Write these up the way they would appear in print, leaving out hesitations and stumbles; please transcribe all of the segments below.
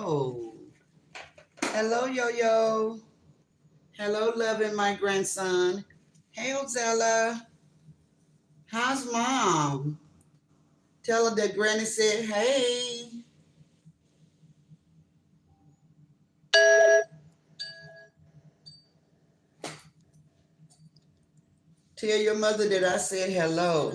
Hello. Hello, Yo-Yo. Hello, loving my grandson. Hey, Ozella. How's mom? Tell her that Granny said, hey. Tell your mother that I said hello.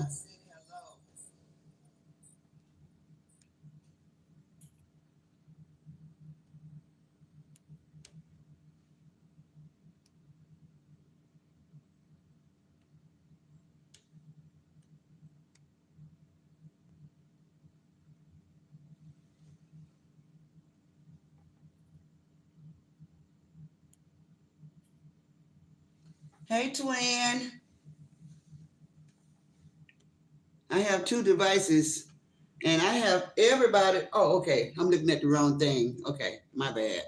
Hey, twin. I have two devices and I have everybody. Oh, okay. I'm looking at the wrong thing. Okay, my bad.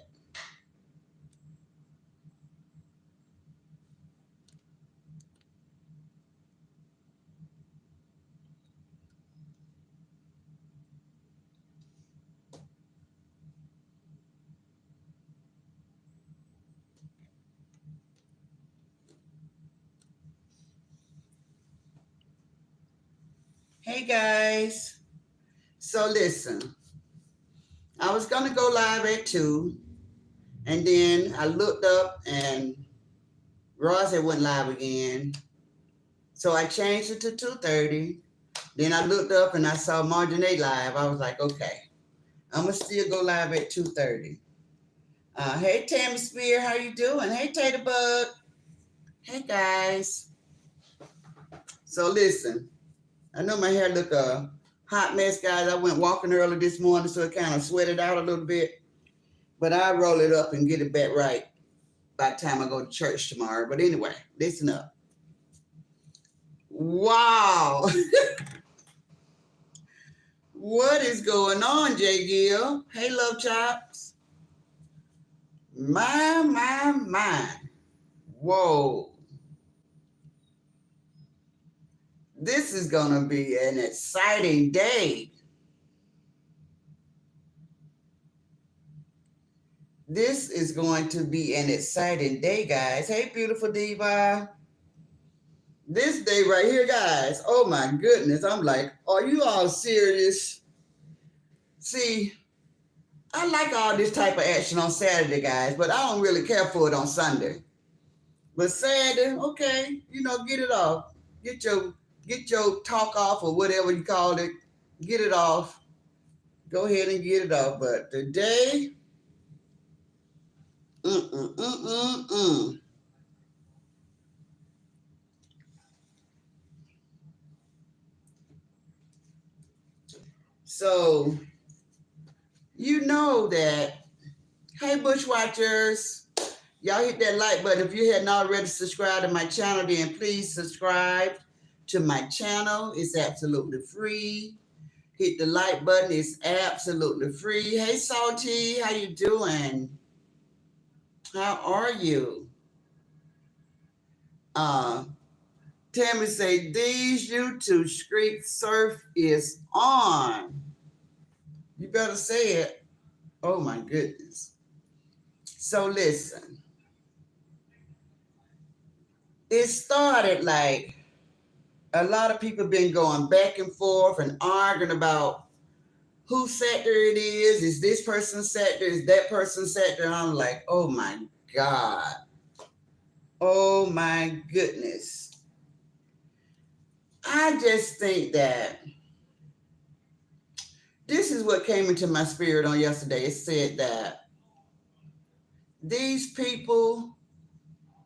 Hey, guys. So, listen, I was going to go live at 2, and then I looked up and Ross had went live again. So I changed it to 2:30. Then I looked up and I saw Marginate live. I was like, okay, I'm gonna still go live at 2:30. Hey Tammy Spear, how you doing? Hey Tater Bug. Hey guys. So listen, I know my hair look a hot mess, guys. I went walking early this morning, so it kind of sweated out a little bit. But I roll it up and get it back right by the time I go to church tomorrow. But anyway, listen up. Wow. What is going on, Jay Gill? Hey, Love Chops. My. Whoa. This is going to be an exciting day. This is going to be an exciting day, guys. Hey, beautiful diva. This day right here, guys. Oh, my goodness. I'm like, are you all serious? See, I like all this type of action on Saturday, guys, but I don't really care for it on Sunday. But Saturday, okay, get it off. Get your talk off or whatever you call it. Get it off. Go ahead and get it off. But today, mm mm mm mm mm. So you know that. Hey, Bushwatchers, y'all hit that like button. If you hadn't already subscribed to my channel, then please subscribe to my channel. It's absolutely free. Hit the like button. It's absolutely free. Hey, Salty, how you doing? How are you? Uh, Tammy say, these YouTube street surf is on. You better say it. Oh my goodness. So listen, it started like a lot of people been going back and forth and arguing about whose sector it is. Is this person's sector? Is that person's sector? And I'm like, oh my God. Oh my goodness. I just think that this is what came into my spirit on yesterday. It said that these people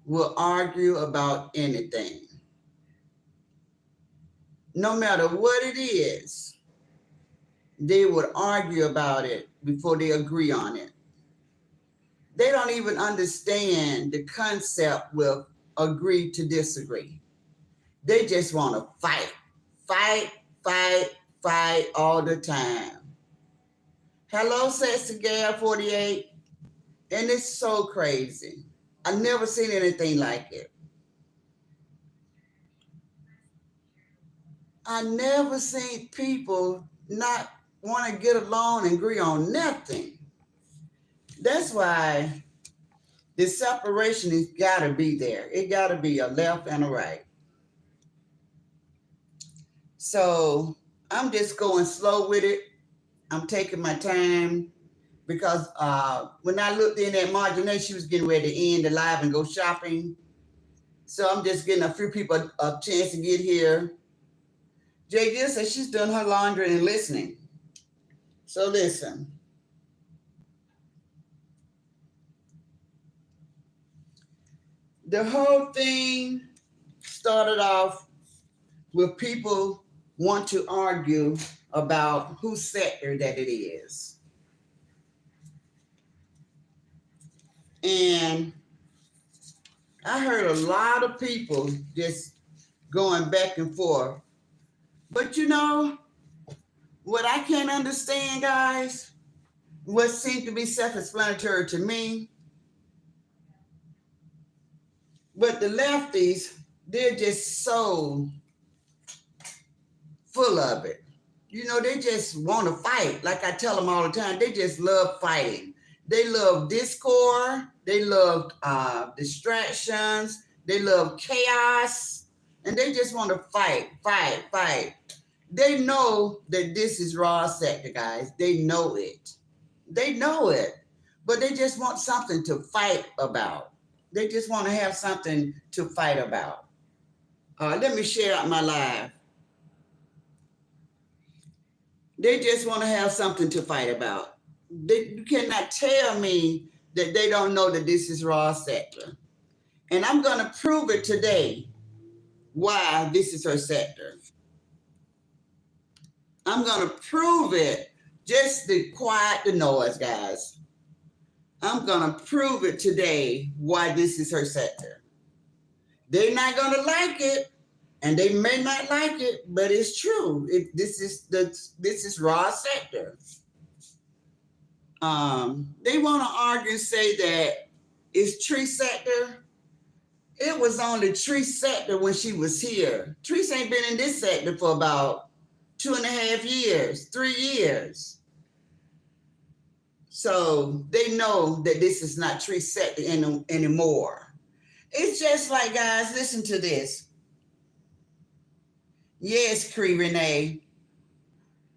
will argue about anything, no matter what it is. They would argue about it before they agree on it. They don't even understand the concept with agree to disagree. They just want to fight, fight, fight, fight all the time. Hello, Sexy Gal 48. And it's so crazy. I've never seen anything like it. I never seen people not want to get along and agree on nothing. That's why the separation has got to be there. It got to be a left and a right. So I'm just going slow with it. I'm taking my time because when I looked in at Marjorie, she was getting ready to end the live and go shopping. So I'm just getting a few people a chance to get here. Jay Gill says she's done her laundry and listening. So listen. The whole thing started off with people want to argue about whose sector that it is. And I heard a lot of people just going back and forth. But you know, what I can't understand, guys, what seemed to be self-explanatory to me, but the lefties, they're just so full of it. You know, they just want to fight. Like I tell them all the time, they just love fighting. They love discord. They love distractions. They love chaos. And they just want to fight. They know that this is raw sector, guys. They know it. They know it. But they just want something to fight about. They just want to have something to fight about. Let me share out my live. They just want to have something to fight about. You cannot tell me that they don't know that this is raw sector. And I'm going to prove it today why this is her sector. I'm going to prove it just to quiet the noise, guys. I'm going to prove it today why this is her sector. They're not going to like it. And they may not like it, but it's true. This is raw sector. They want to argue and say that it's tree sector. It was only tree sector when she was here. Trees ain't been in this sector for about 2.5 years, 3 years. So they know that this is not tree sector anymore. It's just like, guys, listen to this. Yes, Cree Renee.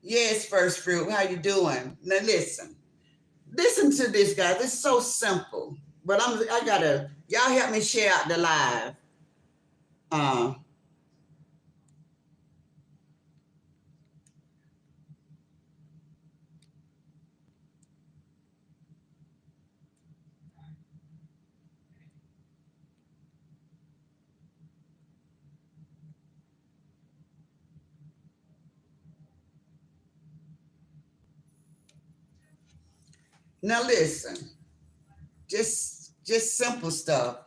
Yes, First Fruit. How you doing? Now listen to this, guys. It's so simple. But y'all help me share out the live. Now listen, just simple stuff,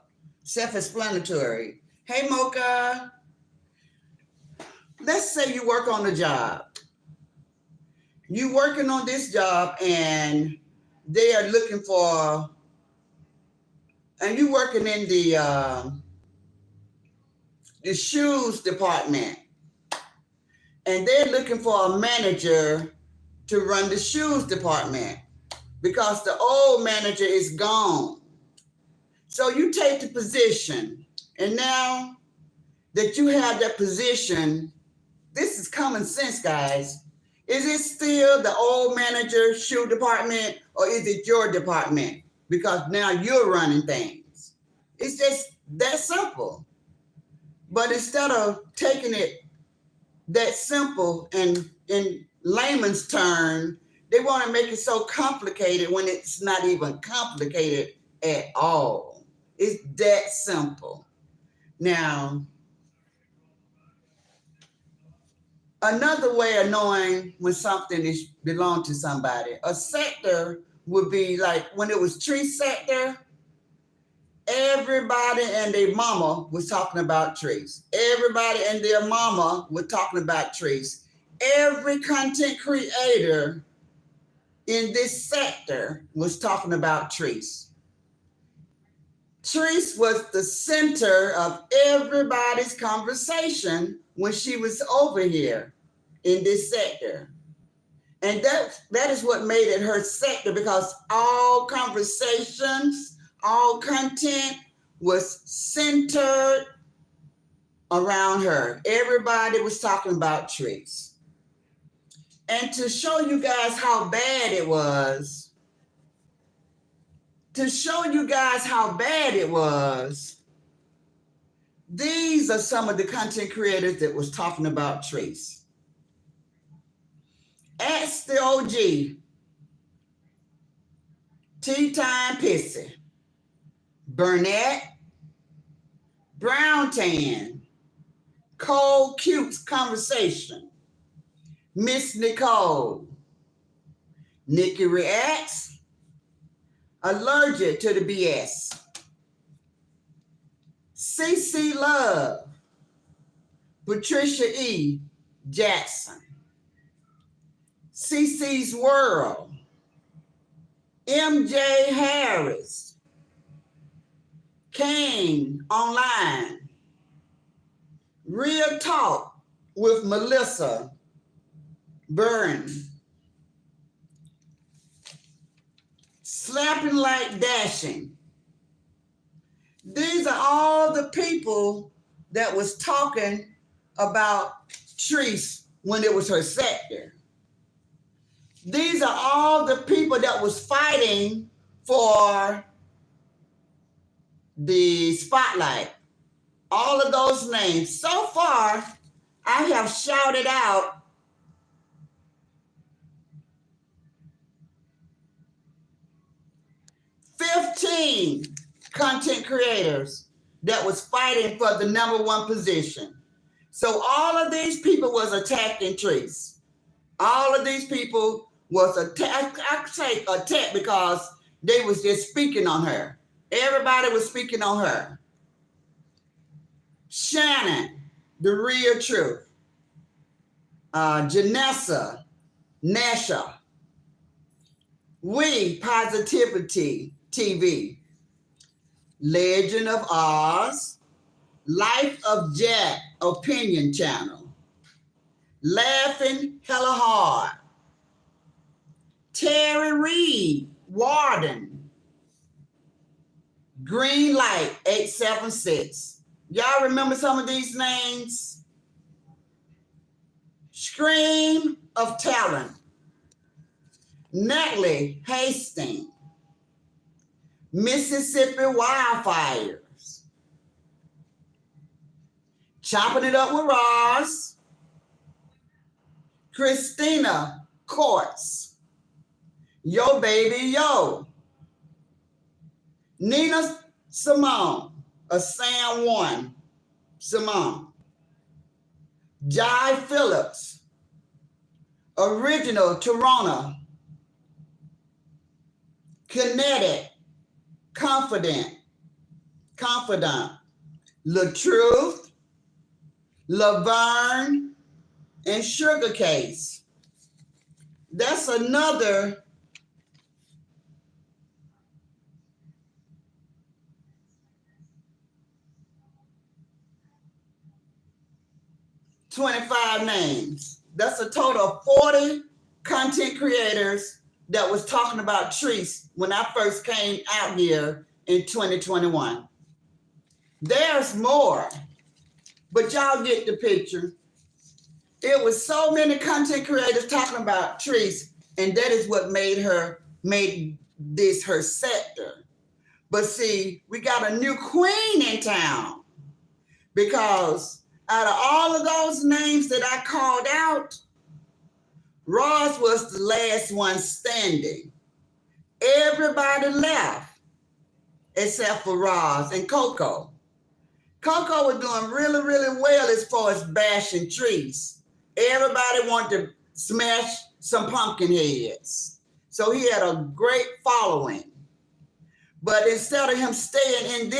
self-explanatory. Hey, Mocha, let's say you work on a job. You working on this job and they are looking for, and you working in the shoes department, and they're looking for a manager to run the shoes department because the old manager is gone. So you take the position, and now that you have that position, this is common sense, guys. Is it still the old manager shoe department, or is it your department? Because now you're running things. It's just that simple. But instead of taking it that simple and in layman's term, they want to make it so complicated when it's not even complicated at all. It's that simple. Now, another way of knowing when something is belong to somebody, a sector would be like when it was tree sector, everybody and their mama was talking about trees. Everybody and their mama were talking about trees. Every content creator in this sector was talking about trees. Trees was the center of everybody's conversation when she was over here in this sector. And that is what made it her sector, because all conversations, all content was centered around her. Everybody was talking about Treese. And to show you guys how bad it was, these are some of the content creators that was talking about Treese. Ask the OG, Tea Time Pissy, Burnett, Brown Tan, Cold Cute's Conversation, Miss Nicole, Nikki Reacts, Allergic to the BS, CC Love, Patricia E. Jackson, CC's World, MJ Harris, Kane Online, Real Talk with Melissa Byrne, Slapping Like Dashing. These are all the people that was talking about Treese when it was her sector. These are all the people that was fighting for the spotlight. All of those names. So far, I have shouted out 15 content creators that was fighting for the #1 position. So all of these people was attacking Treese. All of these people was attacked. I say attacked because they was just speaking on her. Everybody was speaking on her. Shannon, The Real Truth. Janessa, Nasha. We, Positivity TV. Legend of Oz. Life of Jack Opinion Channel. Laughing Hella Hard. Terry Reed, Warden. Green Light 876. Y'all remember some of these names? Scream of Talent. Natalie Hastings. Mississippi Wildfires. Chopping It Up with Ross. Christina Courts. Yo Baby Yo. Nina Simone, a Sam One Simone. Jai Phillips. Original Toronto. Kinetic. Confidant. LaTruth. Laverne. And Sugar Case. That's another 25 names. That's a total of 40 content creators that was talking about Treese when I first came out here in 2021. There's more, but y'all get the picture. It was so many content creators talking about Treese, and that is what made this her sector. But see, we got a new queen in town, because out of all of those names that I called out, Ross was the last one standing. Everybody left except for Ross and Coco. Coco was doing really, really well as far as bashing Treese. Everybody wanted to smash some pumpkin heads. So he had a great following. But instead of him staying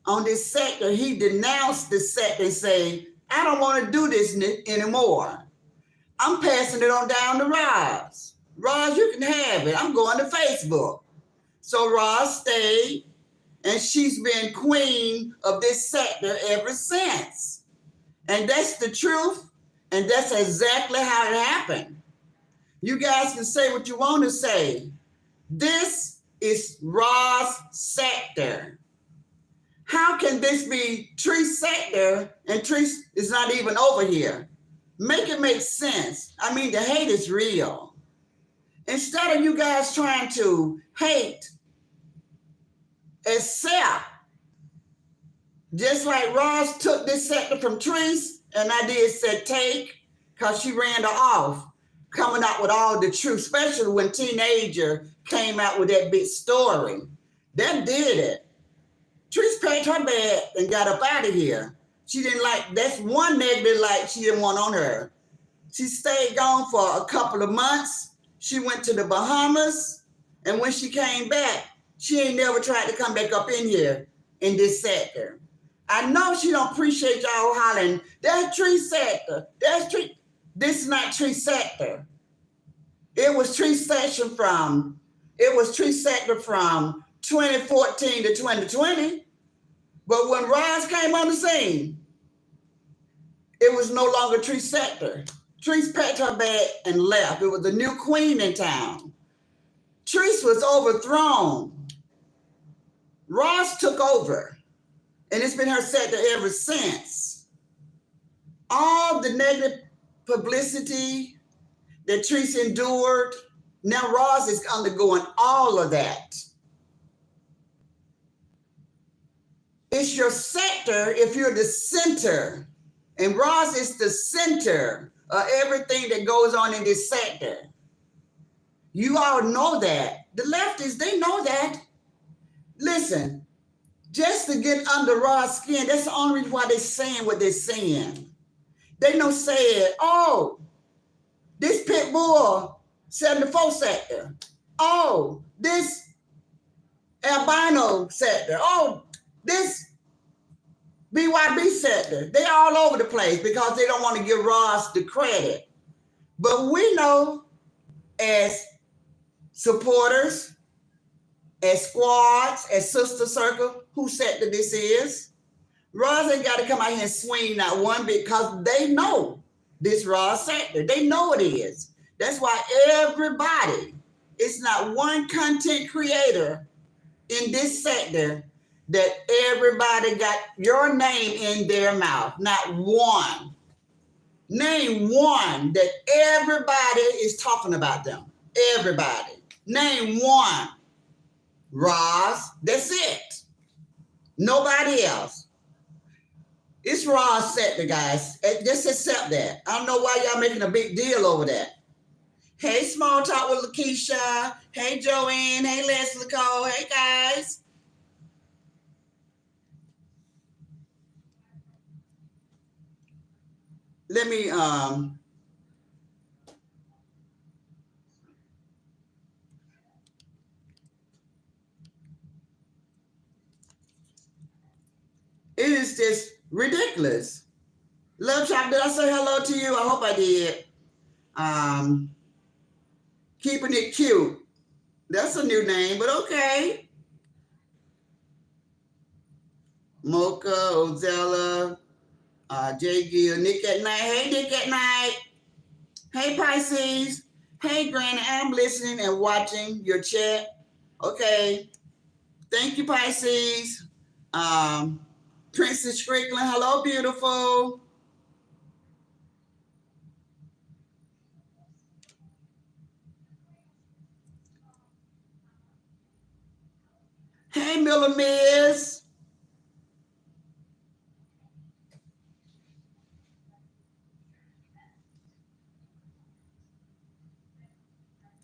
on this sector, he denounced the sector and say, I don't want to do this anymore. I'm passing it on down to Roz. Roz, you can have it. I'm going to Facebook. So Roz stayed, and she's been queen of this sector ever since. And that's the truth, and that's exactly how it happened. You guys can say what you want to say. This is Ross sector. How can this be Treese sector and Treese is not even over here? Make it make sense. I mean, the hate is real. Instead of you guys trying to hate, accept, just like Ross took this sector from Treese, and I did said take, because she ran her off, coming out with all the truth, especially when Teenager came out with that big story. That did it. Treese packed her bag and got up out of here. She didn't like, that's one negative like she didn't want on her. She stayed gone for a couple of months. She went to the Bahamas, and when she came back, she ain't never tried to come back up in here in this sector. I know she don't appreciate y'all hollering, that's Treese sector, that's Treese. This is not Treese sector. It was Treese sector from 2014 to 2020. But when Ross came on the scene, it was no longer Treese sector. Treese packed her bag and left. It was the new queen in town. Treese was overthrown. Ross took over, and it's been her sector ever since. All the negative publicity that Treese endured, now Ross is undergoing all of that. It's your sector if you're the center, and Ross is the center of everything that goes on in this sector. You all know that. The leftists, they know that. Listen, just to get under Ross' skin, that's the only reason why they're saying what they're saying. They don't say it, oh, this pit bull 74 sector. Oh, this albino sector. Oh, this BYB sector. They're all over the place because they don't want to give Ross the credit. But we know as supporters, as squads, as sister circle, who sector this is. Ross ain't got to come out here and swing not one bit because they know this Ross sector. They know it is. That's why everybody, it's not one content creator in this sector that everybody got your name in their mouth. Not one. Name one that everybody is talking about them. Everybody. Name one. Ross, that's it. Nobody else. It's Ross sector, guys. Just accept that. I don't know why y'all making a big deal over that. Hey, Small Talk with Lakeisha. Hey, Joanne. Hey, Leslie Cole. Hey, guys. Let me it is just ridiculous. Love Chop, did I say hello to you? I hope I did. Keeping it cute. That's a new name, but okay. Mocha, Ozella, J. Gill, Nick at Night. Hey, Nick at Night. Hey, Pisces. Hey, Granny. I'm listening and watching your chat. Okay. Thank you, Pisces. Princess Strickland. Hello, beautiful. Hey, Miller Miss.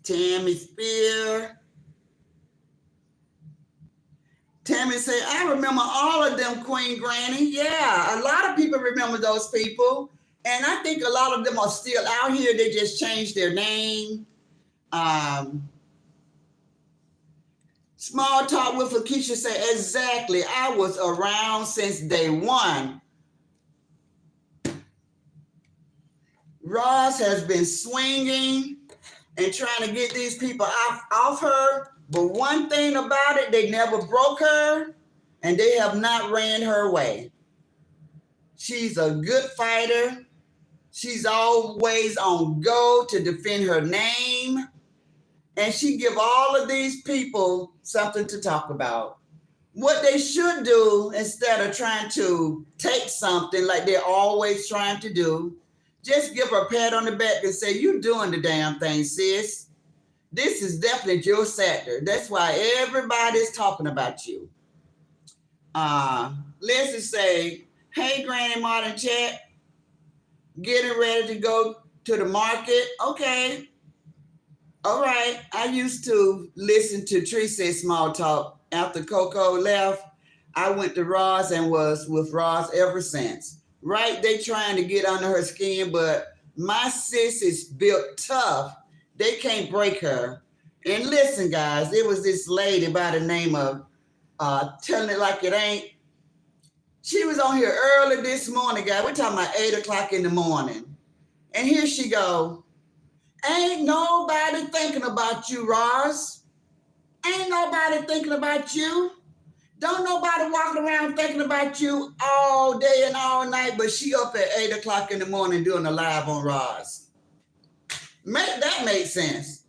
Tammy Spear. Tammy said, I remember all of them, Queen Granny. Yeah, a lot of people remember those people. And I think a lot of them are still out here. They just changed their name. Small Talk with Lakeisha said, exactly. I was around since day one. Ross has been swinging and trying to get these people off her. But one thing about it, they never broke her and they have not ran her away. She's a good fighter. She's always on go to defend her name. And she give all of these people something to talk about. What they should do, instead of trying to take something like they're always trying to do, just give her a pat on the back and say, you doing the damn thing, sis. This is definitely your sector. That's why everybody's talking about you. Leslie say, hey, Granny Martin Chat, getting ready to go to the market. Okay. All right. I used to listen to Tracy's Small Talk. After Coco left, I went to Ross and was with Ross ever since. Right? They trying to get under her skin, but my sis is built tough. They can't break her. And listen, guys, it was this lady by the name of Telling It Like It Ain't. She was on here early this morning, guys. We're talking about 8 o'clock in the morning. And here she go. Ain't nobody thinking about you, Ross. Ain't nobody thinking about you. Don't nobody walking around thinking about you all day and all night, but she up at 8 o'clock in the morning doing a live on Ross. That makes sense.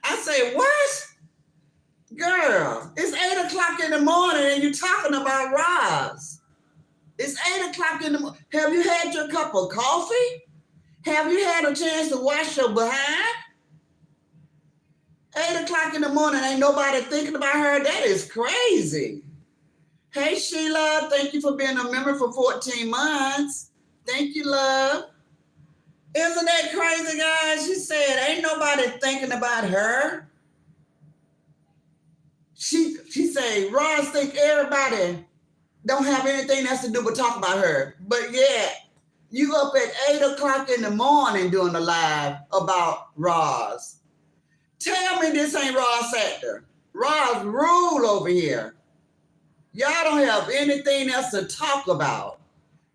I say, what? Girl, it's 8 o'clock in the morning and you're talking about Ross. It's 8 o'clock in the morning. Have you had your cup of coffee? Have you had a chance to wash your behind? 8 o'clock in the morning, ain't nobody thinking about her. That is crazy. Hey, Sheila, thank you for being a member for 14 months. Thank you, love. Isn't that crazy, guys? She said, ain't nobody thinking about her. She said, Ross think everybody don't have anything else to do but talk about her. But yeah, you up at 8 o'clock in the morning doing a live about Ross. Tell me this ain't Ross sector. Ross rule over here. Y'all don't have anything else to talk about.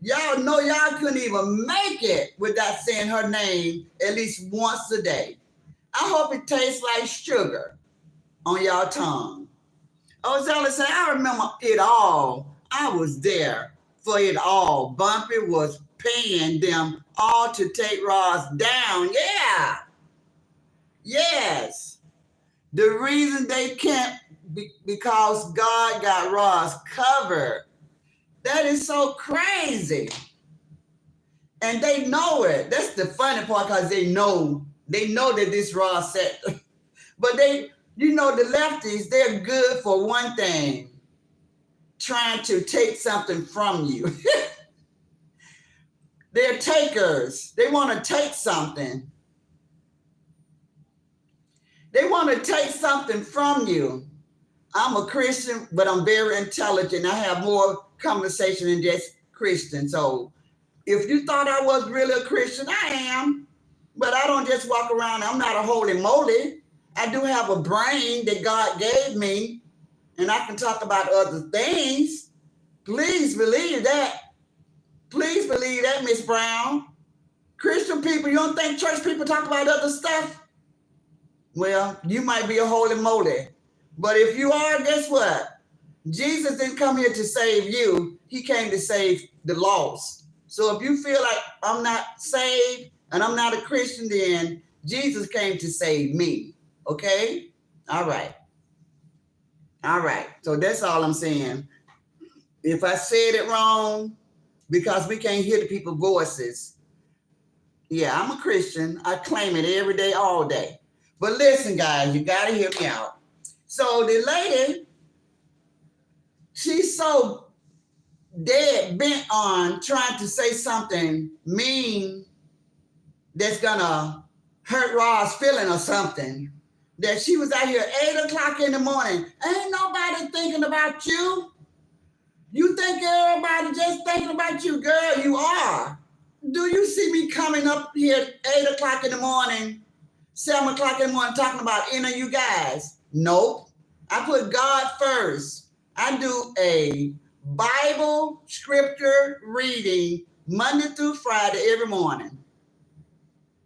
Y'all know y'all couldn't even make it without saying her name at least once a day. I hope it tastes like sugar on y'all tongue. Ozella said, I remember it all. I was there for it all. Bumpy was paying them all to take Ross down. Yeah. Yes. The reason they can't because God got Ross covered. That is so crazy. And they know it. That's the funny part because they know that this Ross set. But the lefties, they're good for one thing, trying to take something from you. They're takers. They want to take something. They want to take something from you. I'm a Christian, but I'm very intelligent. I have more conversation than just Christian. So if you thought I was really a Christian, I am. But I don't just walk around. I'm not a holy moly. I do have a brain that God gave me, and I can talk about other things. Please believe that. Please believe that, Miss Brown. Christian people, you don't think church people talk about other stuff? Well, you might be a holy moly. But if you are, guess what? Jesus didn't come here to save you. He came to save the lost. So if you feel like I'm not saved and I'm not a Christian, then Jesus came to save me. Okay? All right. All right. So that's all I'm saying. If I said it wrong, because we can't hear the people's voices. Yeah, I'm a Christian. I claim it every day, all day. But listen, guys, you got to hear me out. So the lady, she's so dead bent on trying to say something mean that's going to hurt Ross' feeling or something, that she was out here 8 o'clock in the morning. Ain't nobody thinking about you. You think everybody just thinking about you, girl? You are. Do you see me coming up here 8 o'clock in the morning, 7 o'clock in the morning talking about any of you guys? Nope. I put God first. I do a Bible scripture reading Monday through Friday every morning.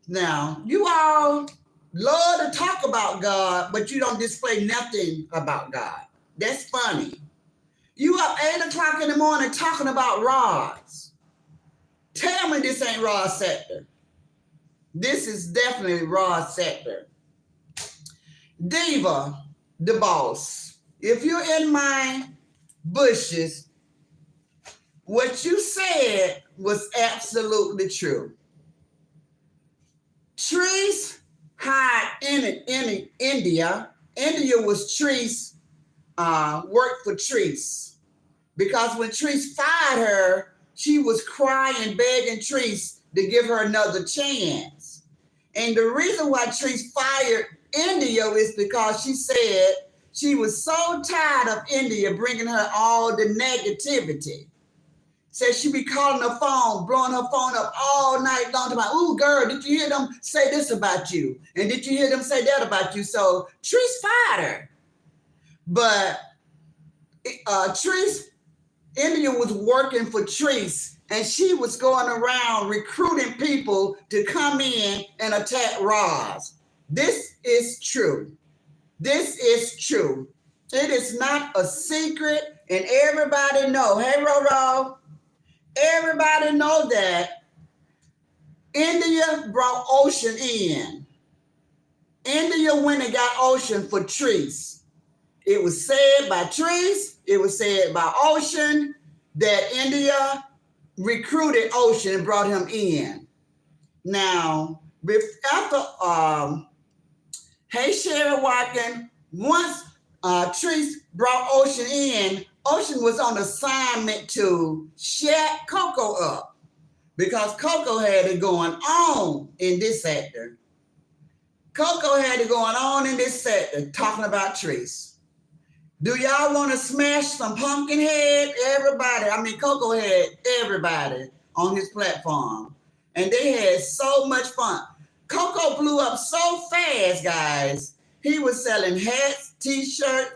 Now, you all love to talk about God, but you don't display nothing about God. That's funny. You up 8 o'clock in the morning talking about rods. Tell me this ain't Ross Sector. This is definitely Ross Sector. Diva, the boss. If you're in my bushes, what you said was absolutely true. Trees hide in India. India was Trees, worked for Trees. Because when Trees fired her, she was crying, begging Trees to give her another chance. And the reason why Trees fired India is because she said she was so tired of India bringing her all the negativity. Said she be calling her phone, blowing her phone up all night long, talking about, ooh, girl, did you hear them say this about you? And did you hear them say that about you? So Trees fired her. But Trees, India was working for Trees, and she was going around recruiting people to come in and attack Roz. This is true. This is true. It is not a secret, and everybody know. Hey, Roro, everybody know that India brought Ocean in. India went and got Ocean for Trees. It was said by Trees, it was said by Ocean that India recruited Ocean and brought him in. Now, after Hey Sherry Watkins, once Trees brought Ocean in, Ocean was on assignment to shut Coco up because Coco had it going on in this sector. Coco had it going on in this sector talking about Trees. Do y'all want to smash some Pumpkinhead? Everybody, I mean, Coco had everybody on his platform, and they had so much fun. Coco blew up so fast, guys. He was selling hats, t-shirts,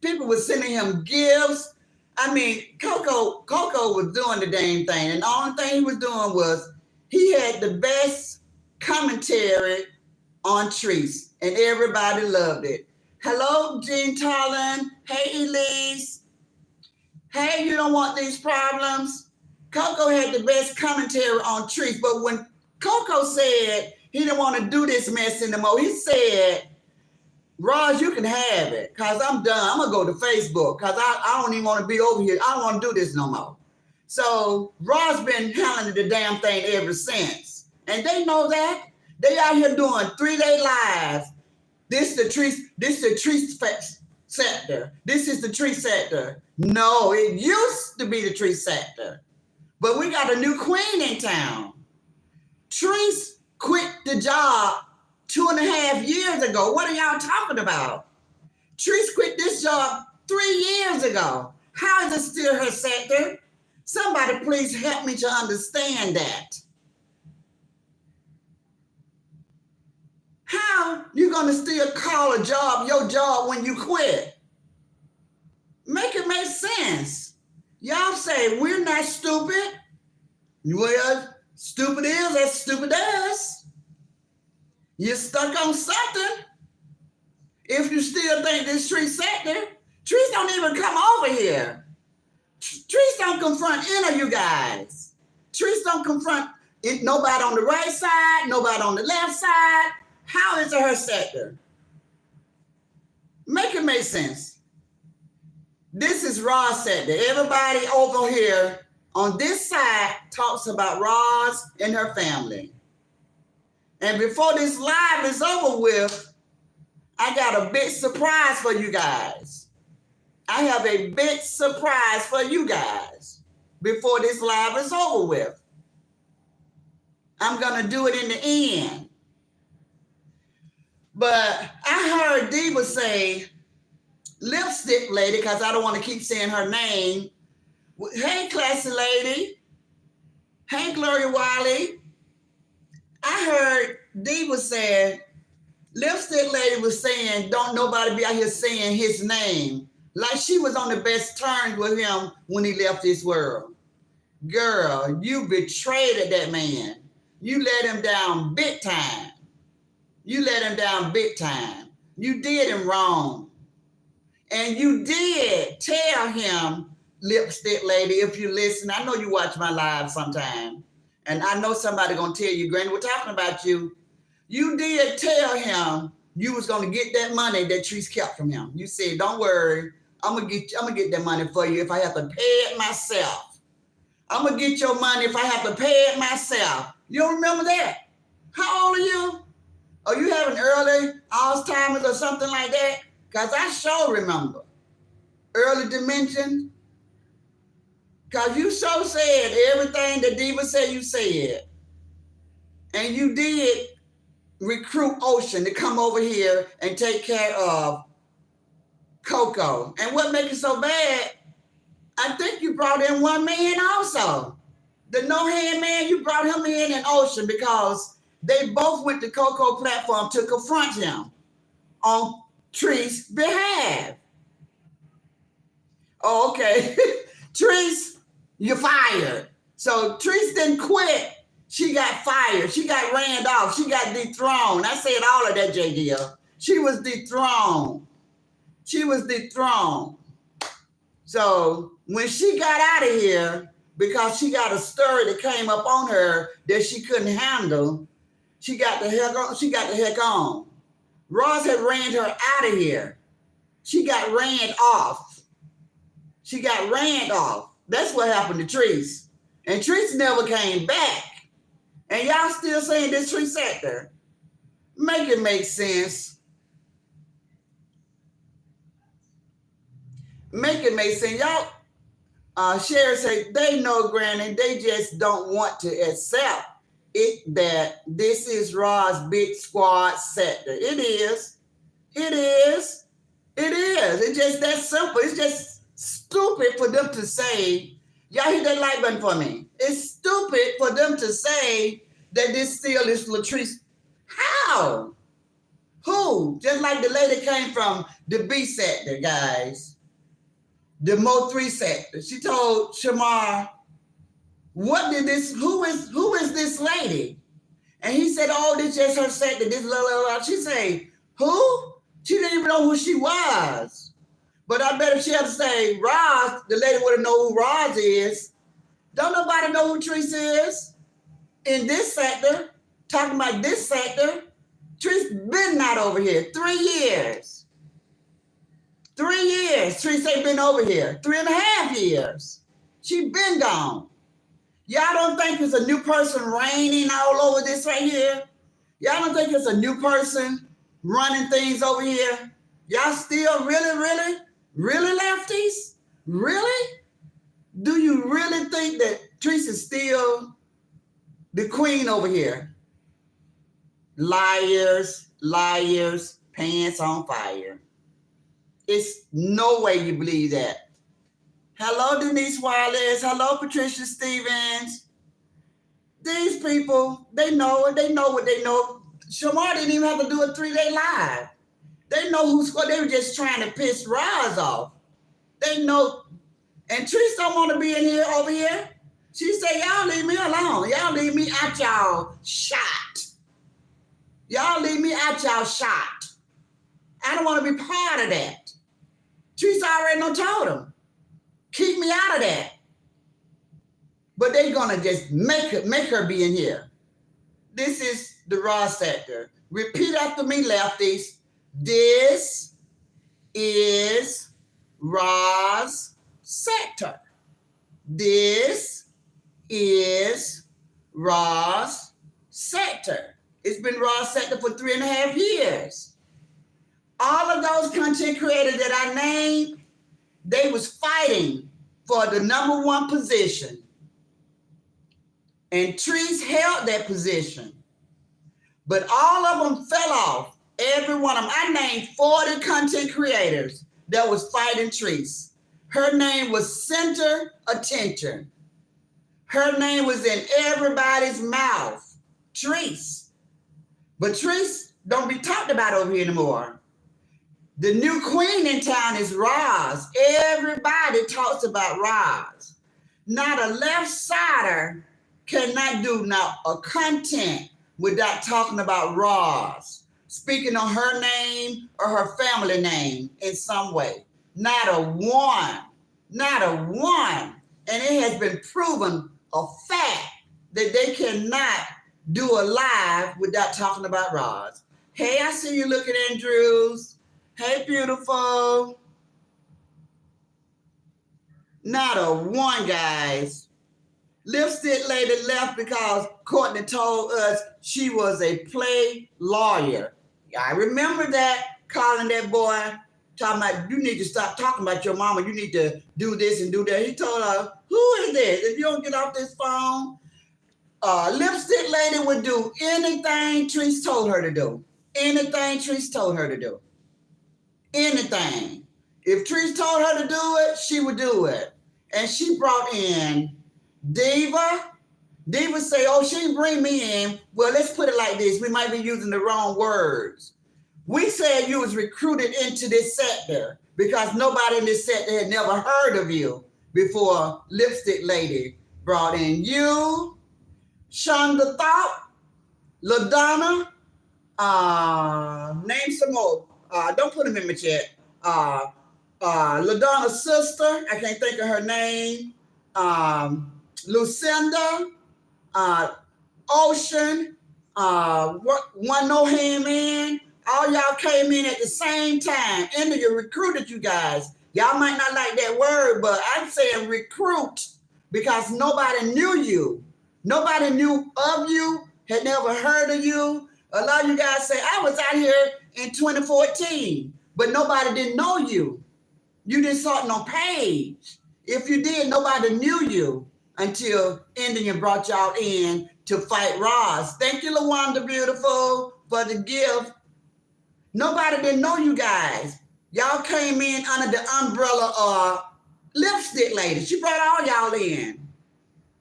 people were sending him gifts. I mean, Coco was doing the dang thing, and the only thing he was doing was he had the best commentary on Trees, and everybody loved it. Hello, Jean Tarlin. Hey, Elise. Hey, you don't want these problems? Coco had the best commentary on Trees, but when Coco said he didn't want to do this mess anymore, he said, Roz, you can have it, because I'm done. I'm going to go to Facebook, because I don't even want to be over here. I don't want to do this no more. So Roz been handling the damn thing ever since. And they know that. They out here doing 3-day lives. This is the tree sector. This is the tree sector. No, it used to be the tree sector. But we got a new queen in town. Trees quit the job 2.5 years ago. What are y'all talking about? Trees quit this job 3 years ago. How is it still her sector? Somebody please help me to understand that. How you gonna still call a job your job when you quit? Make it make sense. Y'all say we're not stupid. Well, stupid is as stupid as. You're stuck on something. If you still think this tree sector, trees don't even come over here. Trees don't confront any of you guys. Trees don't confront nobody on the right side, nobody on the left side. How is it her sector? Make it make sense. This is Roz sector. Everybody over here on this side talks about Roz and her family. And before this live is over with, I got a big surprise for you guys. I have a big surprise for you guys before this live is over with. I'm going to do it in the end. But I heard Diva say, lipstick lady, because I don't want to keep saying her name. Hey, classy lady. Hey, Gloria Wiley. I heard Diva said, lipstick lady was saying, don't nobody be out here saying his name. Like she was on the best terms with him when he left this world. Girl, you betrayed that man. You let him down big time. You let him down big time. You did him wrong. And you did tell him lipstick lady, if you listen, I know you watch my live sometime. And I know somebody gonna tell you, Granny, we're talking about you. You did tell him you was gonna get that money that Treese kept from him. You said, don't worry, I'm gonna get that money for you if I have to pay it myself. I'm gonna get your money if I have to pay it myself. You don't remember that? How old are you? Are you having early Alzheimer's or something like that? Because I sure remember. Early dementia. Because you so said everything that Diva said you said. And you did recruit Ocean to come over here and take care of Coco. And what makes it so bad, I think you brought in one man also. The no-hand man, you brought him in and Ocean because they both went to Coco platform to confront him on Treese's behalf. Oh, okay. Treese, you're fired. So Treese didn't quit. She got fired. She got ran off. She got dethroned. I said all of that, JDL. She was dethroned. She was dethroned. So when she got out of here, because she got a story that came up on her that she couldn't handle, she got the heck on. Ross had ran her out of here. She got ran off. She got ran off. That's what happened to Treese. And Treese never came back. And y'all still saying this Treese sector. Make it make sense. Make it make sense. Y'all, Sherry say, they know, Granny, they just don't want to accept it that this is Ra's big squad sector. It is. It is. It is. It's just that simple. It's just stupid for them to say, y'all hit that like button for me. It's stupid for them to say that this still is Latrice. How? Who? Just like the lady came from the B sector, guys. The Mo 3 sector. She told Shamar, who is this lady? And he said, oh, this just her sector, this blah. She said, who? She didn't even know who she was. But I bet if she had to say Roz, the lady would have known who Roz is. Don't nobody know who Treese is in this sector. Talking about this sector. Treese been not over here. 3 years. 3 years. Treese ain't been over here. 3.5 years. She been gone. Y'all don't think it's a new person reigning all over this right here? Y'all don't think it's a new person running things over here? Y'all still really lefties? Really? Do you really think that Treese is still the queen over here? Liars, pants on fire. It's no way you believe that. Hello, Denise Wallace. Hello, Patricia Stevens. These people, they know what they know. Shamar didn't even have to do a 3-day live. They know who's scored. They were just trying to piss Roz off. They know. And Treese don't want to be in here over here. She said, y'all leave me alone. Y'all leave me out y'all shot. Y'all leave me out y'all shot. I don't want to be part of that. Treese already told them. Keep me out of that. But they're going to just make her be in here. This is the Roz sector. Repeat after me, lefties. This is Roz sector. This is Roz sector. It's been Roz sector for 3.5 years. All of those content creators that I named, they was fighting for the #1 position. And Treese held that position. But all of them fell off. Every one of them. I named 40 content creators that was fighting Treese. Her name was center attention. Her name was in everybody's mouth. Treese. But Treese don't be talked about over here anymore. The new queen in town is Roz. Everybody talks about Roz. Not a left-sider cannot do now a content without talking about Roz, speaking on her name or her family name in some way. Not a one. Not a one. And it has been proven a fact that they cannot do a live without talking about Roz. Hey, I see you looking, Andrews. Hey, beautiful. Not a one, guys. Lipstick lady left because Courtney told us she was a play lawyer. I remember that, calling that boy, talking about, you need to stop talking about your mama. You need to do this and do that. He told her, who is this? If you don't get off this phone, lipstick lady would do anything Treese told her to do. Anything Treese told her to do. Anything. If Treese told her to do it, she would do it. And she brought in Diva. Diva say, oh, she bring me in. Well, let's put it like this. We might be using the wrong words. We said you was recruited into this sector because nobody in this sector had never heard of you before Lipstick Lady brought in you, Shonda Thought, LaDonna, name some more. Don't put them in my chat. LaDonna's sister, I can't think of her name. Lucinda, Ocean, One No Hand Man. All y'all came in at the same time. India recruited you guys. Y'all might not like that word, but I'm saying recruit because nobody knew you. Nobody knew of you, had never heard of you. A lot of you guys say, I was out here in 2014, but nobody didn't know you. You didn't saw it on page. If you did, nobody knew you until Indian brought y'all in to fight Roz. Thank you, LaWanda Beautiful, for the gift. Nobody didn't know you guys. Y'all came in under the umbrella of Lipstick Lady. She brought all y'all in.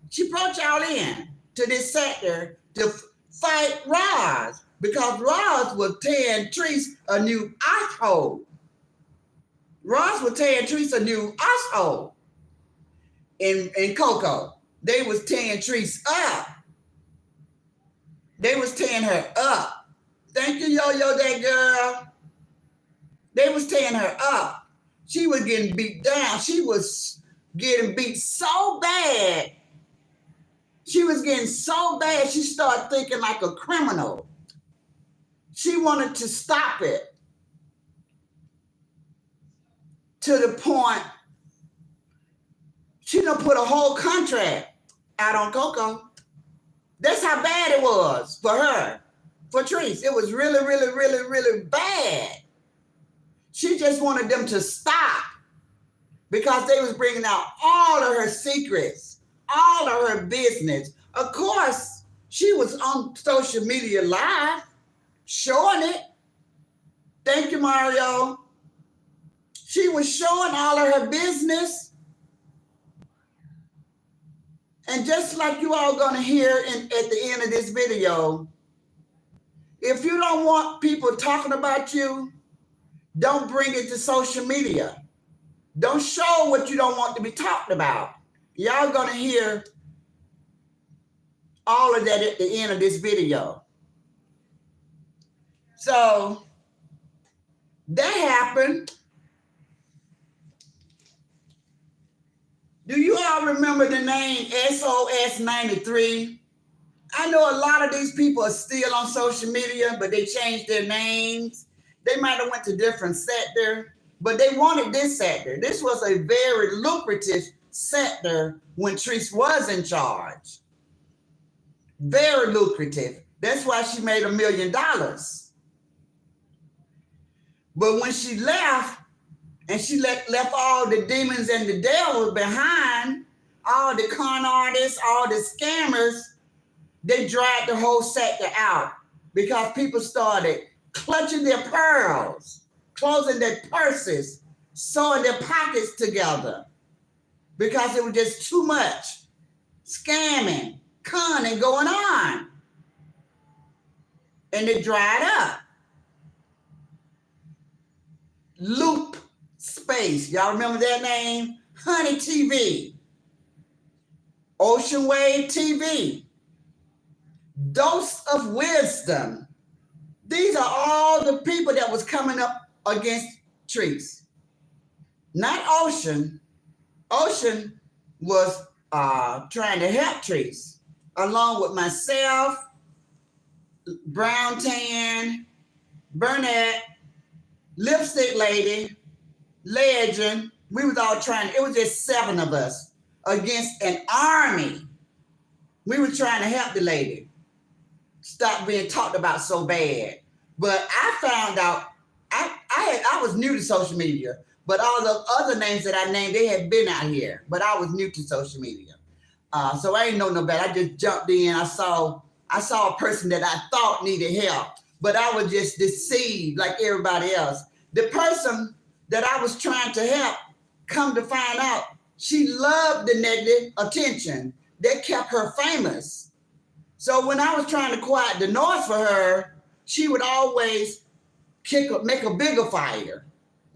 She brought y'all in to this sector to fight Roz because Roz was tearing Treese a new asshole. Roz was tearing Treese a new asshole in Coco. They was tearing Treese up. They was tearing her up. Thank you, Yo-Yo, that girl. They was tearing her up. She was getting beat down. She was getting beat so bad. She was getting so bad, she started thinking like a criminal. She wanted to stop it to the point she done put a whole contract out on Coco. That's how bad it was for her. For Treese, it was really, really, really, really bad. She just wanted them to stop because they was bringing out all of her secrets, all of her business. Of course, she was on social media live, showing it. Thank you, Mario. She was showing all of her business. And just like you all gonna hear at the end of this video, if you don't want people talking about you, don't bring it to social media. Don't show what you don't want to be talked about. Y'all gonna hear all of that at the end of this video. So that happened. Do you all remember the name SOS 93? I know a lot of these people are still on social media, but they changed their names. They might have went to different sector, but they wanted this sector. This was a very lucrative sector when Treese was in charge. Very lucrative. That's why she made $1 million. But when she left, and she left all the demons and the devil behind, all the con artists, all the scammers, they dragged the whole sector out because people started clutching their pearls, closing their purses, sewing their pockets together because it was just too much scamming, conning going on. And it dried up. Loop Space, y'all remember that name? Honey TV, Ocean Wave TV, Dose of Wisdom. These are all the people that was coming up against Treese. Not Ocean. Ocean was trying to help Treese, along with myself, Brown Tan, Burnett, Lipstick Lady, Legend. We was all trying. It was just 7 of us against an army. We were trying to help the lady stop being talked about so bad. But I found out I was new to social media, but all the other names that I named, they had been out here, but I was new to social media. So I ain't know no better. I just jumped in. I saw a person that I thought needed help, but I was just deceived like everybody else. The person that I was trying to help, come to find out, she loved the negative attention that kept her famous. So when I was trying to quiet the noise for her, she would always make a bigger fire.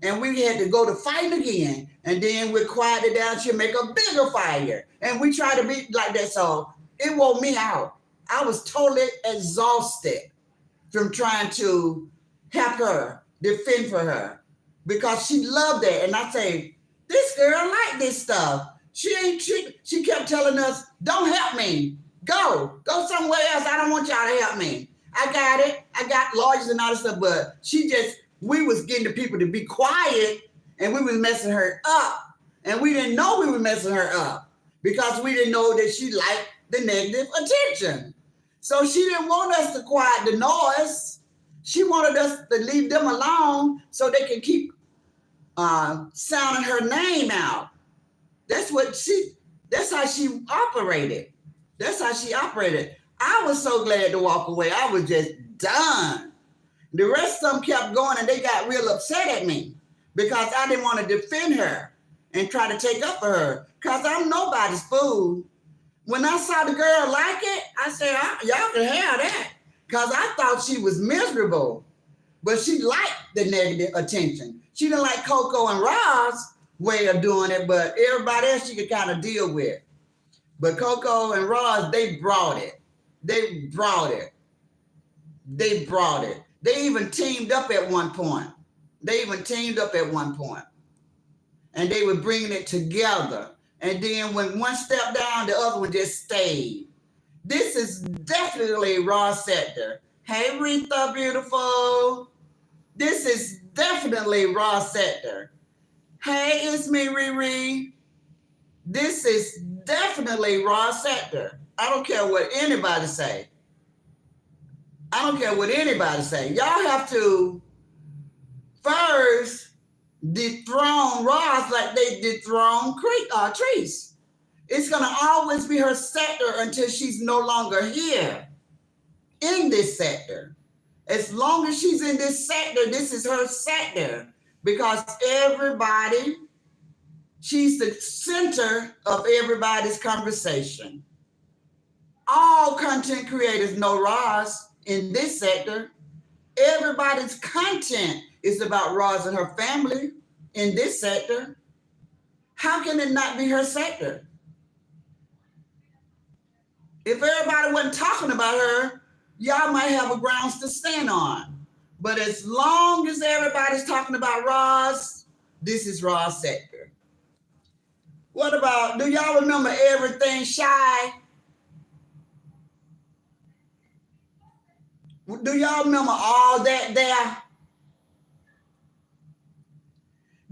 And we had to go to fight again. And then we'd quiet it down, she'd make a bigger fire. And we tried to be like that. So it wore me out. I was totally exhausted from trying to help her, defend for her, because she loved it. And I say, this girl like this stuff. She kept telling us, don't help me. Go somewhere else. I don't want y'all to help me. I got it. I got lawyers and all this stuff, but we was getting the people to be quiet, and we was messing her up. And we didn't know we were messing her up because we didn't know that she liked the negative attention. So she didn't want us to quiet the noise. She wanted us to leave them alone so they can keep sounding her name out. That's how she operated. That's how she operated. I was so glad to walk away. I was just done. The rest of them kept going, and they got real upset at me because I didn't want to defend her and try to take up for her because I'm nobody's fool. When I saw the girl like it, I said, y'all can have that, because I thought she was miserable, but she liked the negative attention. She didn't like Coco and Roz' way of doing it, but everybody else she could kind of deal with. But Coco and Roz, they brought it. They even teamed up at one point. And they were bringing it together. And then when one stepped down, the other one just stayed. This is definitely Roz Sector. Hey, Retha, beautiful. This is definitely Roz Sector. Hey, it's me, Riri. This is definitely Roz Sector. I don't care what anybody say. Y'all have to first dethrone Roz like they dethrone Treese. It's going to always be her sector until she's no longer here in this sector. As long as she's in this sector, this is her sector, because she's the center of everybody's conversation. All content creators know Roz in this sector. Everybody's content is about Roz and her family in this sector. How can it not be her sector? If everybody wasn't talking about her, y'all might have a grounds to stand on. But as long as everybody's talking about Roz, this is Roz sector. What about, do y'all remember Everything Shy? Do y'all remember All That There?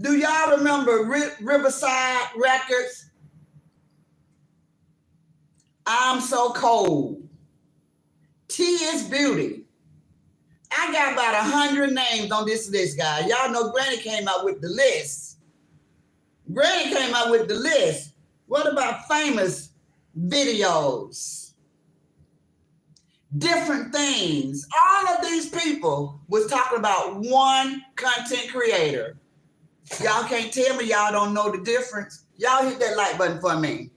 Do y'all remember Riverside Records? I'm So Cold. T is Beauty. I got about 100 names on this list, guys. Y'all know Granny came out with the list. What about famous videos? Different things. All of these people was talking about one content creator. Y'all can't tell me y'all don't know the difference. Y'all hit that like button for me.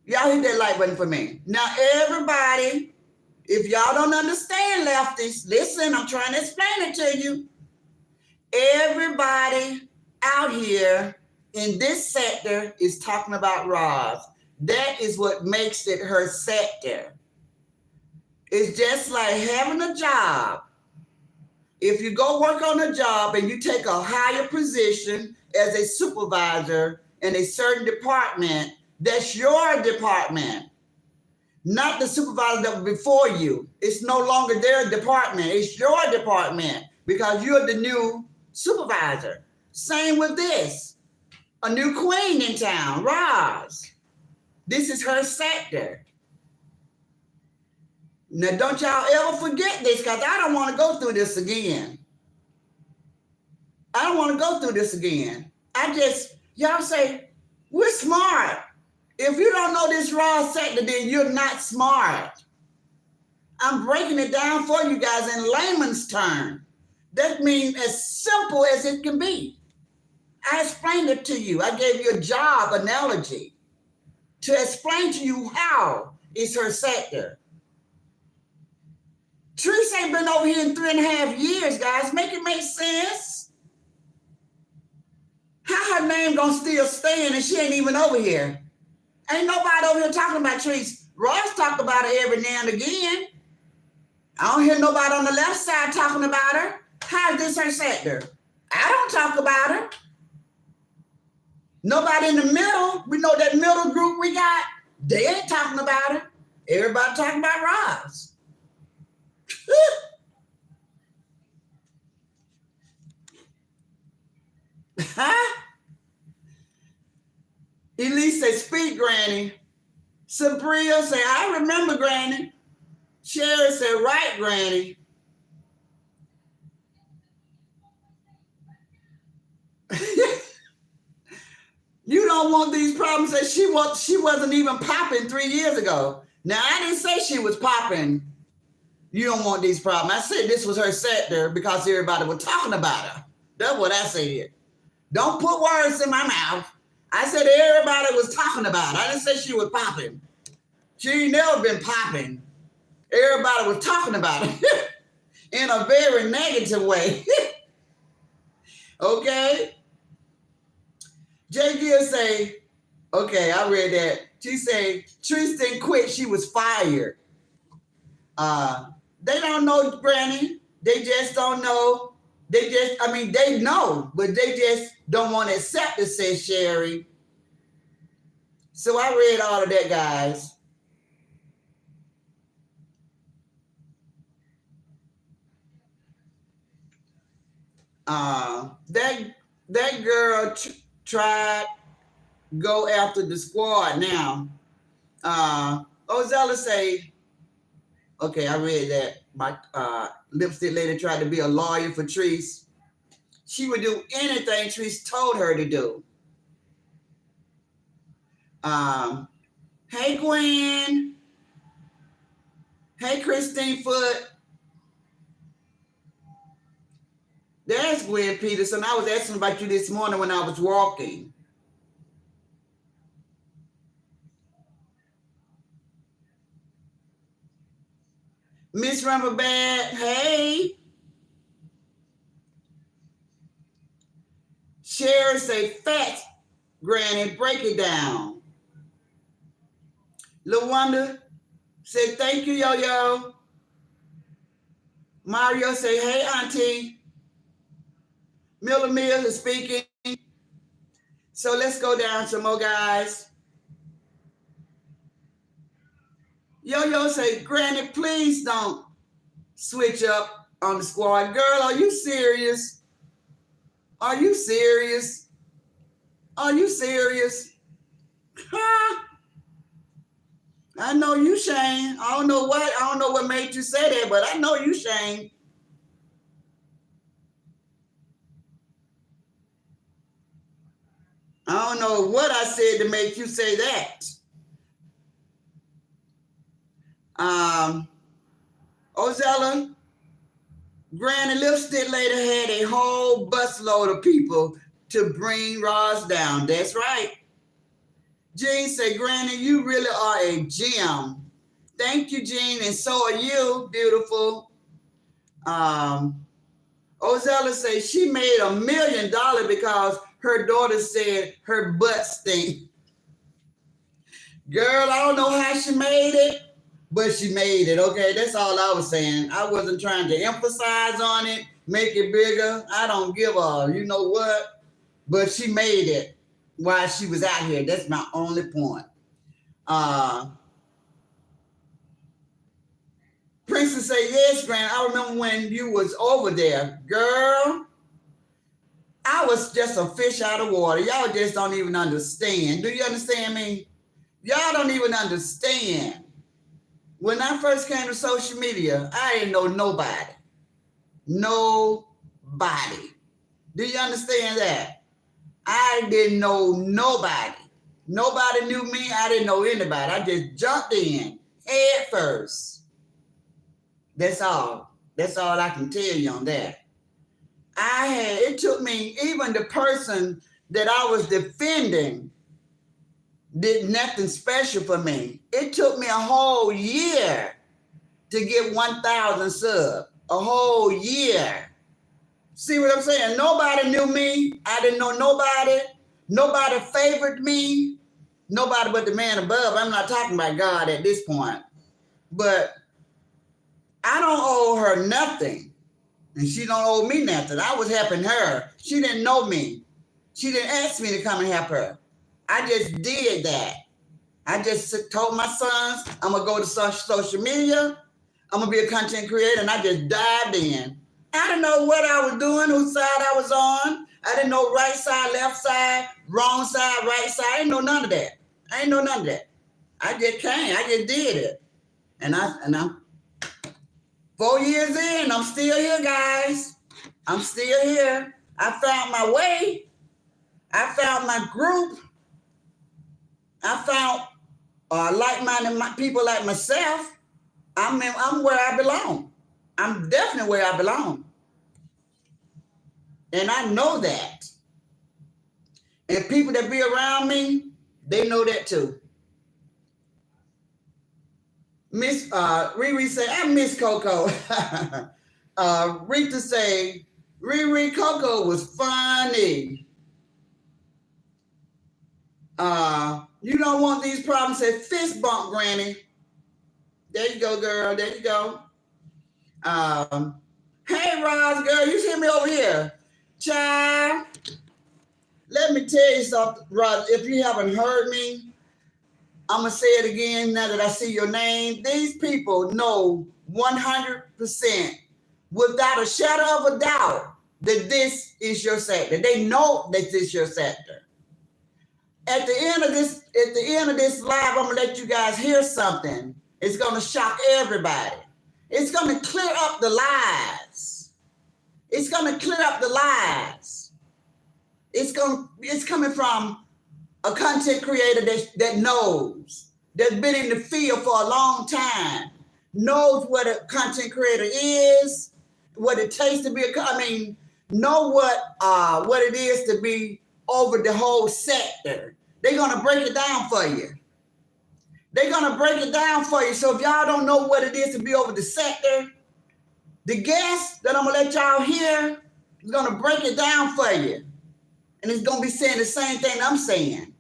Now, everybody, if y'all don't understand, lefties, listen, I'm trying to explain it to you. Everybody out here in this sector is talking about Roz. That is what makes it her sector. It's just like having a job. If you go work on a job and you take a higher position as a supervisor, in a certain department, that's your department, not the supervisor that was before you. It's no longer their department. It's your department because you're the new supervisor. Same with this. A new queen in town, Roz. This is her sector. Now, don't y'all ever forget this because I don't want to go through this again. I don't want to go through this again. Y'all say, we're smart. If you don't know this raw sector, then you're not smart. I'm breaking it down for you guys in layman's terms. That means as simple as it can be. I explained it to you. I gave you a job analogy to explain to you how is her sector. Teresa ain't been over here in 3.5 years, guys. Make it make sense. How her name gonna still stand and she ain't even over here? Ain't nobody over here talking about Teresa. Ross talk about her every now and again. I don't hear nobody on the left side talking about her. How is this her sector? I don't talk about her. Nobody in the middle. We know that middle group we got. They ain't talking about her. Everybody talking about Ross. Huh? Elise say, speak, Granny. Sabria say, I remember, Granny. Sherry say, right, Granny. You don't want these problems that she wasn't even popping 3 years ago. Now, I didn't say she was popping. You don't want these problems. I said this was her sector because everybody was talking about her. That's what I said. Don't put words in my mouth. I said everybody was talking about her. I didn't say she was popping. She ain't never been popping. Everybody was talking about her in a very negative way. Okay? J. Gill say, okay, I read that. She say, Teresa didn't quit. She was fired. They don't know, Granny. They just don't know. They know, but they just don't want to accept it, says Sherry. So I read all of that, guys. That girl tried go after the squad now. Ozella say, okay, I read that. My lipstick lady tried to be a lawyer for Treese. She would do anything Treese told her to do. Hey, Gwen. Hey, Christine Foot. There's Gwen Peterson. I was asking about you this morning when I was walking. Miss Rumberbad, hey. Sherry say, fat, Granny, break it down. LaWanda say, thank you, Yo-Yo. Mario say, hey, Auntie. Miller Mills is speaking. So let's go down some more, guys. Yo-Yo say, Granny, please don't switch up on the squad. Girl, are you serious? Are you serious? Are you serious? Huh? I know you, Shane. I don't know what made you say that, but I know you, Shane. I don't know what I said to make you say that. Ozella, Granny Lipstick Lady had a whole busload of people to bring Roz down. That's right. Jean said, Granny, you really are a gem. Thank you, Jean, and so are you, beautiful. Ozella says she made $1 million because her daughter said her butt stink. Girl, I don't know how she made it, but she made it, okay? That's all I was saying. I wasn't trying to emphasize on it, make it bigger. I don't give a, you know what? But she made it. while she was out here. That's my only point. Princess say, yes, Grant, I remember when you was over there. Girl, I was just a fish out of water. Y'all just don't even understand. Do you understand me? Y'all don't even understand. When I first came to social media, I didn't know nobody. Nobody. Do you understand that? I didn't know nobody. Nobody knew me. I didn't know anybody. I just jumped in head first. That's all. That's all I can tell you on that. It took me, even the person that I was defending did nothing special for me. It took me a whole year to get 1,000 subs. A whole year. See what I'm saying? Nobody knew me. I didn't know nobody. Nobody favored me. Nobody but the man above. I'm not talking about God at this point. But I don't owe her nothing. And she don't owe me nothing. I was helping her. She didn't know me. She didn't ask me to come and help her. I just did that. I just told my sons, I'm going to go to social media. I'm going to be a content creator. And I just dived in. I didn't know what I was doing, whose side I was on. I didn't know right side, left side, wrong side, right side. I didn't know none of that. I didn't know none of that. I just came. I just did it. And I'm 4 years in, I'm still here, guys. I'm still here. I found my way. I found my group. I found like-minded people like myself. I'm where I belong. I'm definitely where I belong. And I know that. And people that be around me, they know that too. Miss Riri say, I miss Coco. Rita say, Riri, Coco was funny. You don't want these problems. Say fist bump, Granny. There you go, girl. There you go. Hey, Roz, girl, you see me over here. Child, let me tell you something, Roz. If you haven't heard me, I'm going to say it again now that I see your name. These people know 100% without a shadow of a doubt that this is your sector. They know that this is your sector. At the end of this live, I'm going to let you guys hear something. It's going to shock everybody. It's going to clear up the lies. It's going to clear up the lies. It's coming from a content creator that knows, that's been in the field for a long time, knows what a content creator is, what it takes to be know what it is to be over the whole sector. They're going to break it down for you. They're going to break it down for you. So if y'all don't know what it is to be over the sector, the guest that I'm going to let y'all hear is going to break it down for you. And it's going to be saying the same thing I'm saying.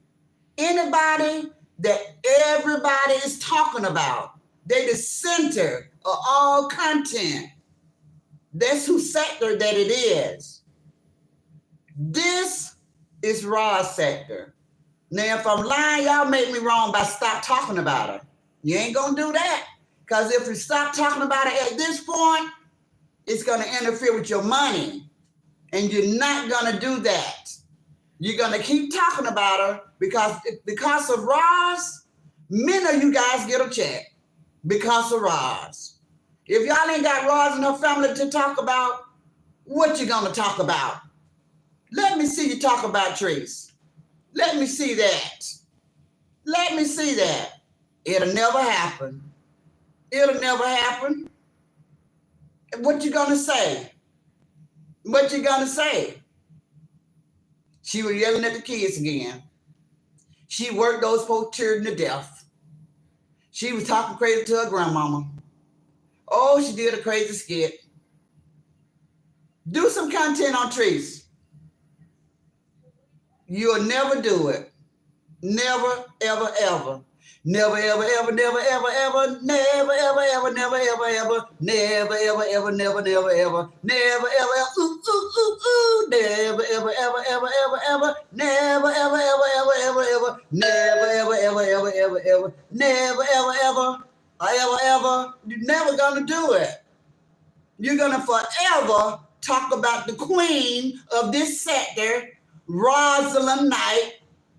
Anybody that everybody is talking about, they're the center of all content. That's whose sector that it is. This is Roz's sector. Now, if I'm lying, y'all make me wrong by stop talking about her. You ain't going to do that. Because if you stop talking about it at this point, it's going to interfere with your money. And you're not going to do that. You're going to keep talking about her because of Roz, many of you guys get a check because of Roz. If y'all ain't got Roz and her family to talk about, what you going to talk about? Let me see you talk about Trace. Let me see that. Let me see that. It'll never happen. It'll never happen. What you going to say? What you going to say? She was yelling at the kids again. She worked those poor children to death. She was talking crazy to her grandmama. Oh, she did a crazy skit. Do some content on Trace. You'll never do it. Never, ever, ever. Never, ever, ever, never, ever, ever, never, ever, ever, never, ever, ever, never, ever, ever, never, never, ever, never, ever, ooh, ooh, ooh, ooh, never, ever, ever, ever, never, ever, ever, never, ever, ever, ever, ever, ever, never, ever, ever, ever, ever, ever, never, ever, ever, ever, ever. You're never gonna do it. You're gonna forever talk about the queen of this sector, Rosalind Knight,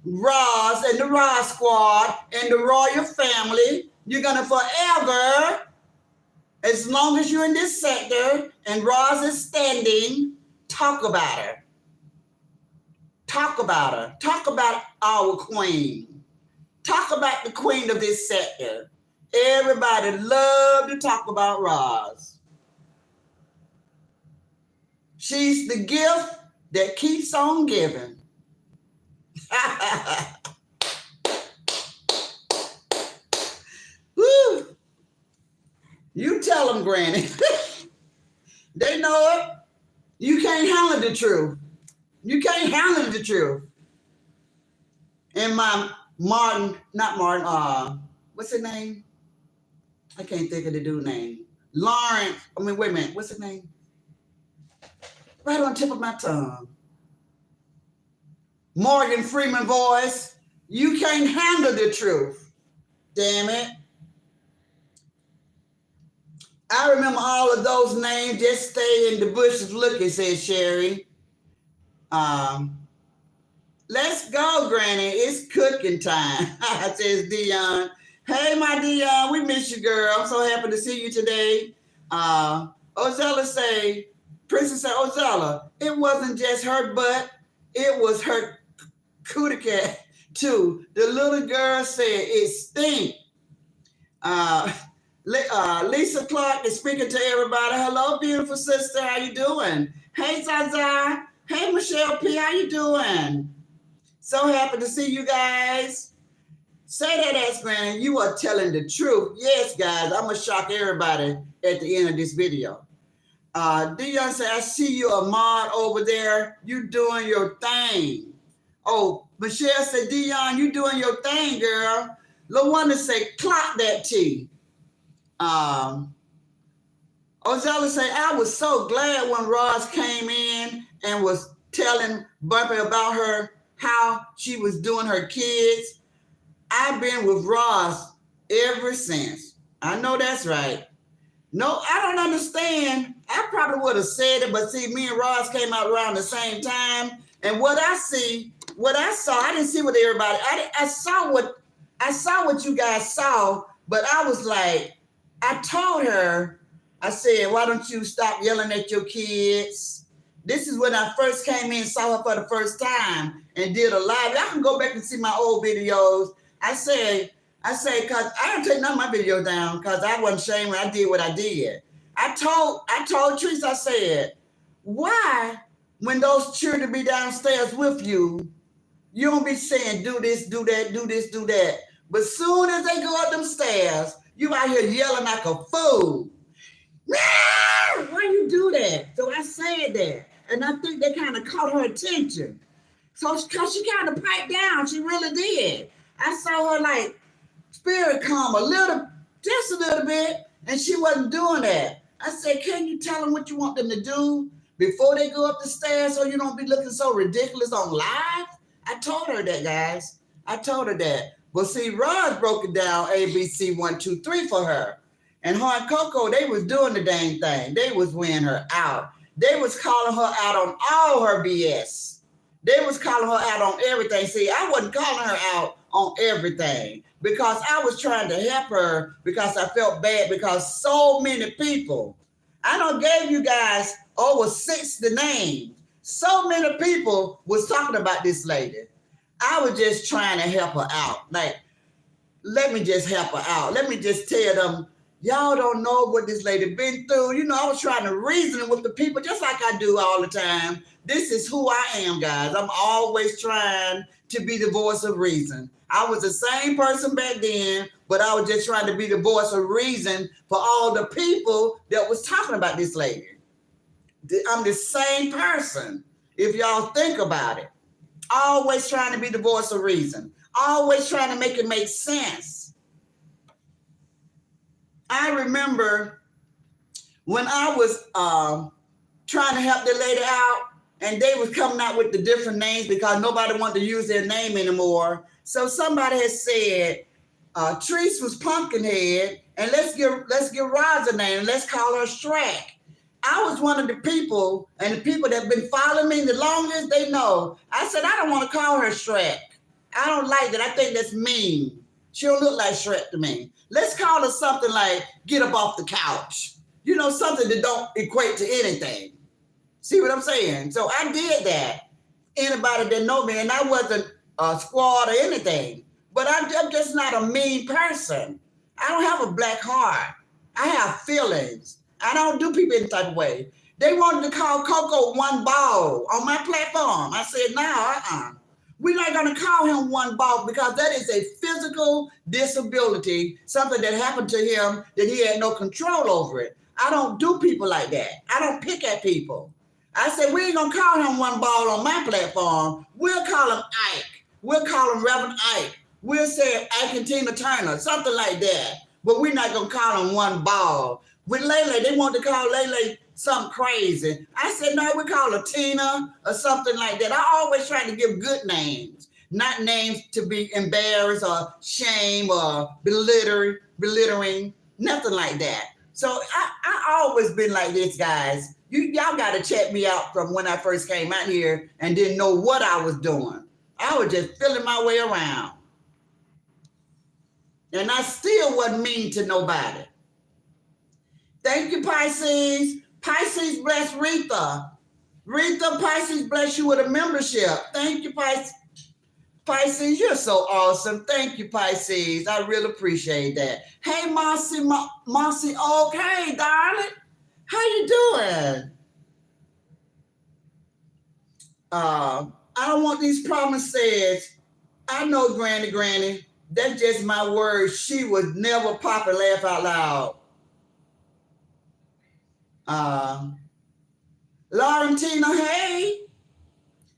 Roz and the Roz Squad and the royal family. You're gonna forever, as long as you're in this sector and Roz is standing, talk about her. Talk about her. Talk about our queen. Talk about the queen of this sector. Everybody love to talk about Roz. She's the gift that keeps on giving. Woo. You tell them, Granny. They know it. You can't handle the truth. You can't handle the truth. And my what's his name? I can't think of the dude's name. Lawrence, wait a minute, what's his name? Right on the tip of my tongue. Morgan Freeman voice. You can't handle the truth. Damn it. I remember all of those names. Just stay in the bushes looking, said Sherry. Let's go, Granny. It's cooking time, says Dion. Hey, my Dion, we miss you, girl. I'm so happy to see you today. Ozella say, Princess said, Ozella, it wasn't just her butt, it was her cootie cat, too. The little girl said it stink. Lisa Clark is speaking to everybody. Hello, beautiful sister. How you doing? Hey, Zaza. Hey, Michelle P. How you doing? So happy to see you guys. Say that, ass Granny. You are telling the truth. Yes, guys. I'm going to shock everybody at the end of this video. Dion said, I see you, Ahmad, over there. You doing your thing. Oh, Michelle said, Dion, you doing your thing, girl. LaWanda say, clock that T. Ozella say, I was so glad when Roz came in and was telling Bumpy about her, how she was doing her kids. I've been with Roz ever since. I know that's right. No, I don't understand. I probably would have said it, but see, me and Roz came out around the same time. And what I saw, I didn't see what everybody, I saw what you guys saw, but I was like, I told her, I said, why don't you stop yelling at your kids? This is when I first came in, saw her for the first time and did a live. I can go back and see my old videos. I say, cause I don't take none of my videos down because I wasn't ashamed when I did what I did. I told Teresa, I said, why, when those children be downstairs with you, you don't be saying, do this, do that, do this, do that. But soon as they go up them stairs, you out here yelling like a fool. Why you do that? So I said that. And I think they kind of caught her attention. So, because she kind of piped down, she really did. I saw her like spirit calm just a little bit, and she wasn't doing that. I said, can you tell them what you want them to do before they go up the stairs so you don't be looking so ridiculous on live? I told her that, guys. I told her that. But see, Roz broke it down ABC 1, 2, 3 for her. And her and Coco, they was doing the dang thing. They was wearing her out. They was calling her out on all her BS. They was calling her out on everything. See, I wasn't calling her out on everything because I was trying to help her because I felt bad because so many people, I done gave you guys over 60 names. So many people was talking about this lady. I was just trying to help her out. Like, let me just help her out. Let me just tell them, y'all don't know what this lady been through. You know, I was trying to reason with the people just like I do all the time. This is who I am, guys. I'm always trying to be the voice of reason. I was the same person back then, but I was just trying to be the voice of reason for all the people that was talking about this lady. I'm the same person, if y'all think about it. Always trying to be the voice of reason. Always trying to make it make sense. I remember when I was trying to help the lady out, and they was coming out with the different names because nobody wanted to use their name anymore. So somebody has said, Treese was Pumpkinhead, and let's give Roz a name, and let's call her Shrek. I was one of the people, and the people that have been following me the longest, they know. I said, I don't want to call her Shrek. I don't like it. I think that's mean. She don't look like Shrek to me. Let's call her something like Get Up Off the Couch. You know, something that don't equate to anything. See what I'm saying? So I did that. Anybody that know me, and I wasn't a squad or anything, but I'm just not a mean person. I don't have a black heart. I have feelings. I don't do people any type of way. They wanted to call Coco One Ball on my platform. I said, no, we're not going to call him One Ball because that is a physical disability, something that happened to him that he had no control over it. I don't do people like that. I don't pick at people. I said, we ain't going to call him One Ball on my platform. We'll call him Ike. We'll call him Reverend Ike. We'll say Ike and Tina Turner, something like that. But we're not going to call him One Ball. With Lele, they want to call Lele something crazy. I said, no, we call her Tina or something like that. I always try to give good names, not names to be embarrassed or shame or belittling, nothing like that. So I always been like this, guys. Y'all got to check me out from when I first came out here and didn't know what I was doing. I was just feeling my way around. And I still wasn't mean to nobody. Thank you, Pisces. Pisces bless Retha. Retha, Pisces bless you with a membership. Thank you, Pisces. Pisces, you're so awesome. Thank you, Pisces. I really appreciate that. Hey, Marcy, okay, darling. How you doing? I don't want these promises. I know, Granny. That's just my word. She would never pop and laugh out loud. Laurentina, hey.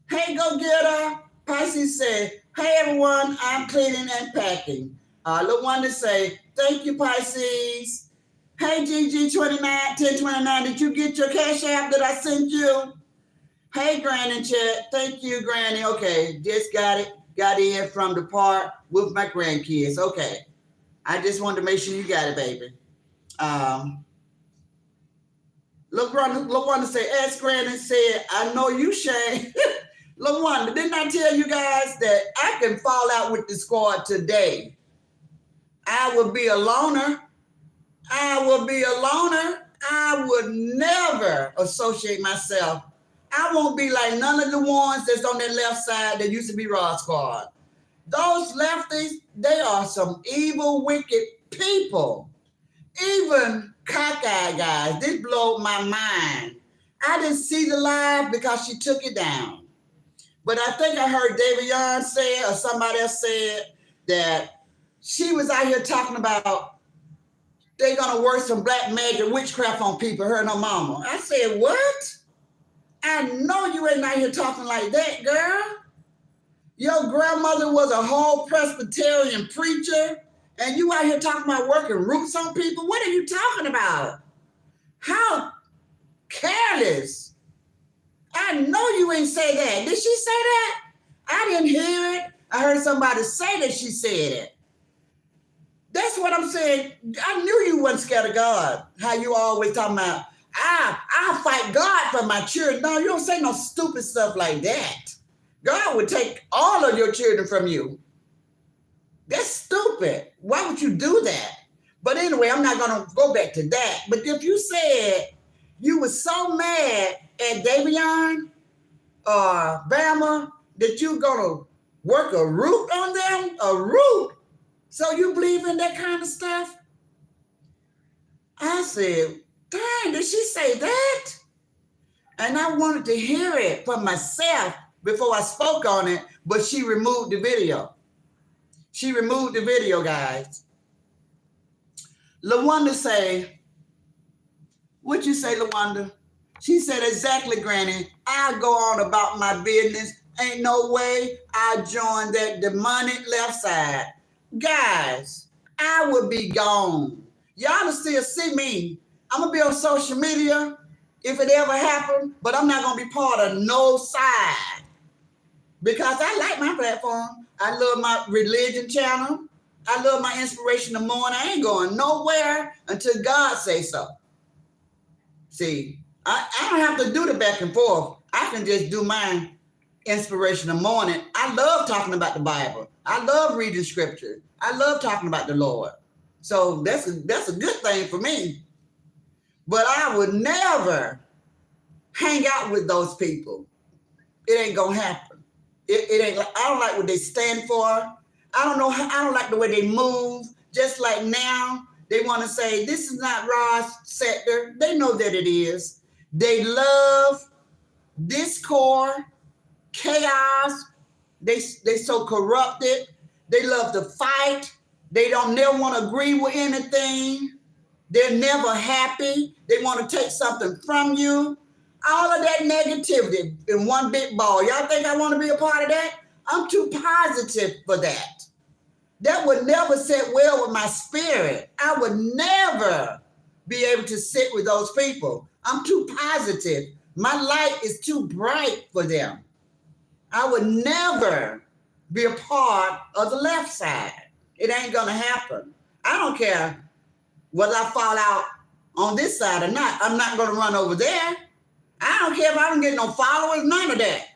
Hey, go get her. Pisces said, hey, everyone, I'm cleaning and packing. LaWanda say, thank you, Pisces. Hey, GG1029, did you get your cash app that I sent you? Hey, Granny chat. Thank you, Granny. Okay, just got it. Got in from the park with my grandkids. Okay. I just wanted to make sure you got it, baby. LaWanda say, ask Granny said, I know you, Shane. LaWanda, didn't I tell you guys that I can fall out with the squad today? I will be a loner. I would never associate myself. I won't be like none of the ones that's on that left side that used to be Raw Squad. Those lefties, they are some evil, wicked people. Even cockeyed guys, this blew my mind. I didn't see the live because she took it down. But I think I heard Davion say or somebody else said that she was out here talking about they're going to work some black magic witchcraft on people, her and her mama. I said, what? I know you ain't out here talking like that, girl. Your grandmother was a whole Presbyterian preacher, and you out here talking about working roots on people? What are you talking about? How careless. I know you ain't say that. Did she say that? I didn't hear it. I heard somebody say that she said it. That's what I'm saying. I knew you wasn't scared of God. How you always talking about, I'll fight God for my children. No, you don't say no stupid stuff like that. God would take all of your children from you. That's stupid. Why would you do that? But anyway, I'm not going to go back to that. But if you said you were so mad at Davion or Bama that you're going to work a root on them, a root, so you believe in that kind of stuff? I said, dang, did she say that? And I wanted to hear it for myself before I spoke on it, but she removed the video. She removed the video, guys. LaWanda say, what you say, LaWanda? She said, exactly, Granny. I'll go on about my business. Ain't no way I'll join that demonic left side. Guys, I would be gone. Y'all will still see me. I'm going to be on social media, if it ever happened, but I'm not going to be part of no side because I like my platform. I love my religion channel. I love my inspiration in the morning. I ain't going nowhere until God say so. See, I don't have to do the back and forth. I can just do my inspiration in the morning. I love talking about the Bible. I love reading scripture. I love talking about the Lord. So that's a good thing for me. But I would never hang out with those people. It ain't gonna happen. It ain't. I don't like what they stand for. I don't like the way they move. Just like now, they want to say this is not Ross sector. They know that it is. They love discord, chaos. They so corrupted. They love to fight. They don't never want to agree with anything. They're never happy. They want to take something from you. All of that negativity in one big ball. Y'all think I want to be a part of that? I'm too positive for that. That would never sit well with my spirit. I would never be able to sit with those people. I'm too positive. My light is too bright for them. I would never be a part of the left side. It ain't gonna happen. I don't care whether I fall out on this side or not. I'm not gonna run over there. I don't care if I don't get no followers, none of that.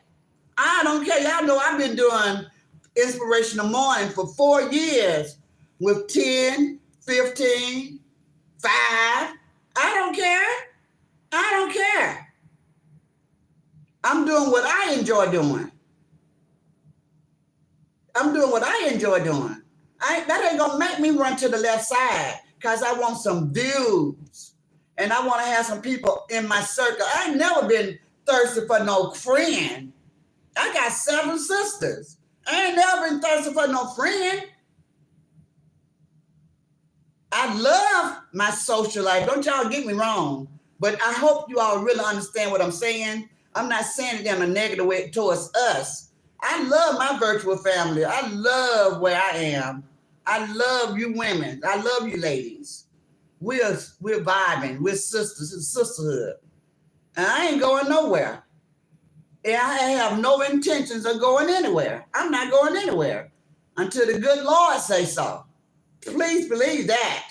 I don't care. Y'all know I've been doing Inspirational Morning for 4 years with 10, 15, 5. I don't care. I don't care. I'm doing what I enjoy doing. I'm doing what I enjoy doing. That ain't gonna make me run to the left side because I want some views. And I want to have some people in my circle. I ain't never been thirsty for no friend. I got 7 sisters. I ain't never been thirsty for no friend. I love my social life. Don't y'all get me wrong. But I hope you all really understand what I'm saying. I'm not saying it in a negative way towards us. I love my virtual family. I love where I am. I love you women. I love you ladies. We're vibing. We're sisters. It's sisterhood. And I ain't going nowhere. And I have no intentions of going anywhere. I'm not going anywhere until the good Lord say so. Please believe that.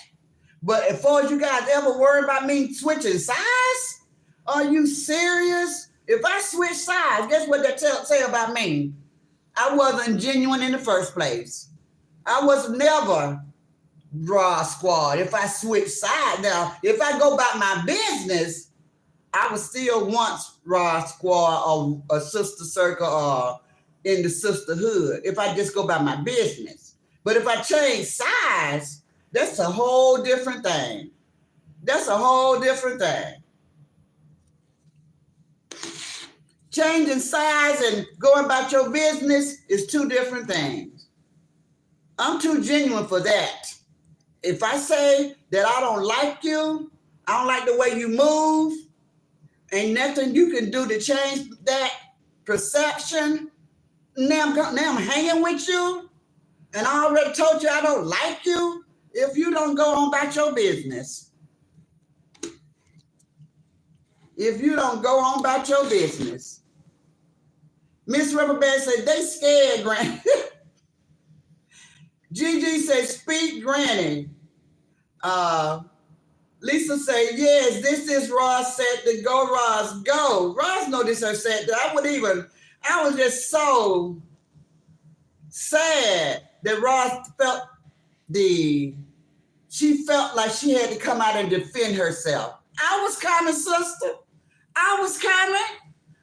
But as far as you guys ever worry about me switching sides, are you serious? If I switch sides, guess what they say about me? I wasn't genuine in the first place. I was never Raw Squad. If I switch sides now, if I go about my business, I was still once Raw Squad or a sister circle or in the sisterhood. If I just go by my business, but if I change sides, that's a whole different thing. That's a whole different thing. Changing sides and going about your business is 2 different things. I'm too genuine for that. If I say that I don't like you, I don't like the way you move, ain't nothing you can do to change that perception. Now I'm hanging with you, and I already told you I don't like you. If you don't go on about your business. If you don't go on about your business. Miss Rubberband said, they scared, Granny. Gigi said, speak, Granny. Lisa said, yes, this is Ross said to go, Ross, go. Ross know this her said that. I was just so sad that Ross she felt like she had to come out and defend herself. I was coming, sister. I was coming.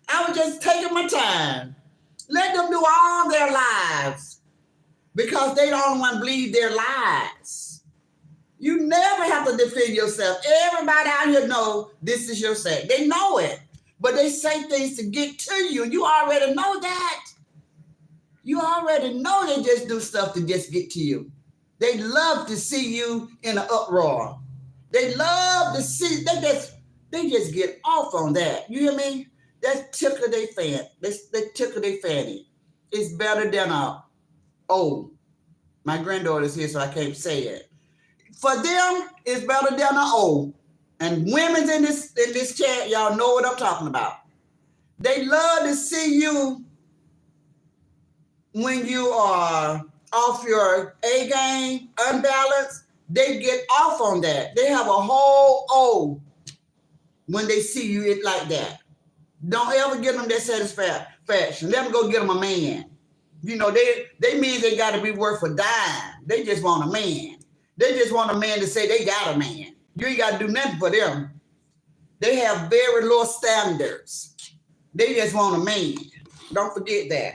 I was just taking my time. Let them do all their lives because they don't want to believe their lies. You never have to defend yourself. Everybody out here know this is your say. They know it, but they say things to get to you. You already know that. You already know they just do stuff to just get to you. They love to see you in an uproar. They love to see, they just get off on that. You hear me? That tickle they fan. They tickle their fanny. It's better than my granddaughter's here, so I can't say it. For them, it's better than an O. And women's in this chat, y'all know what I'm talking about. They love to see you when you are off your A game, unbalanced. They get off on that. They have a whole O when they see you like that. Don't ever give them that satisfaction. Let them go get them a man. You know, they mean they got to be worth a dime. They just want a man. They just want a man to say they got a man. You ain't got to do nothing for them. They have very low standards. They just want a man. Don't forget that.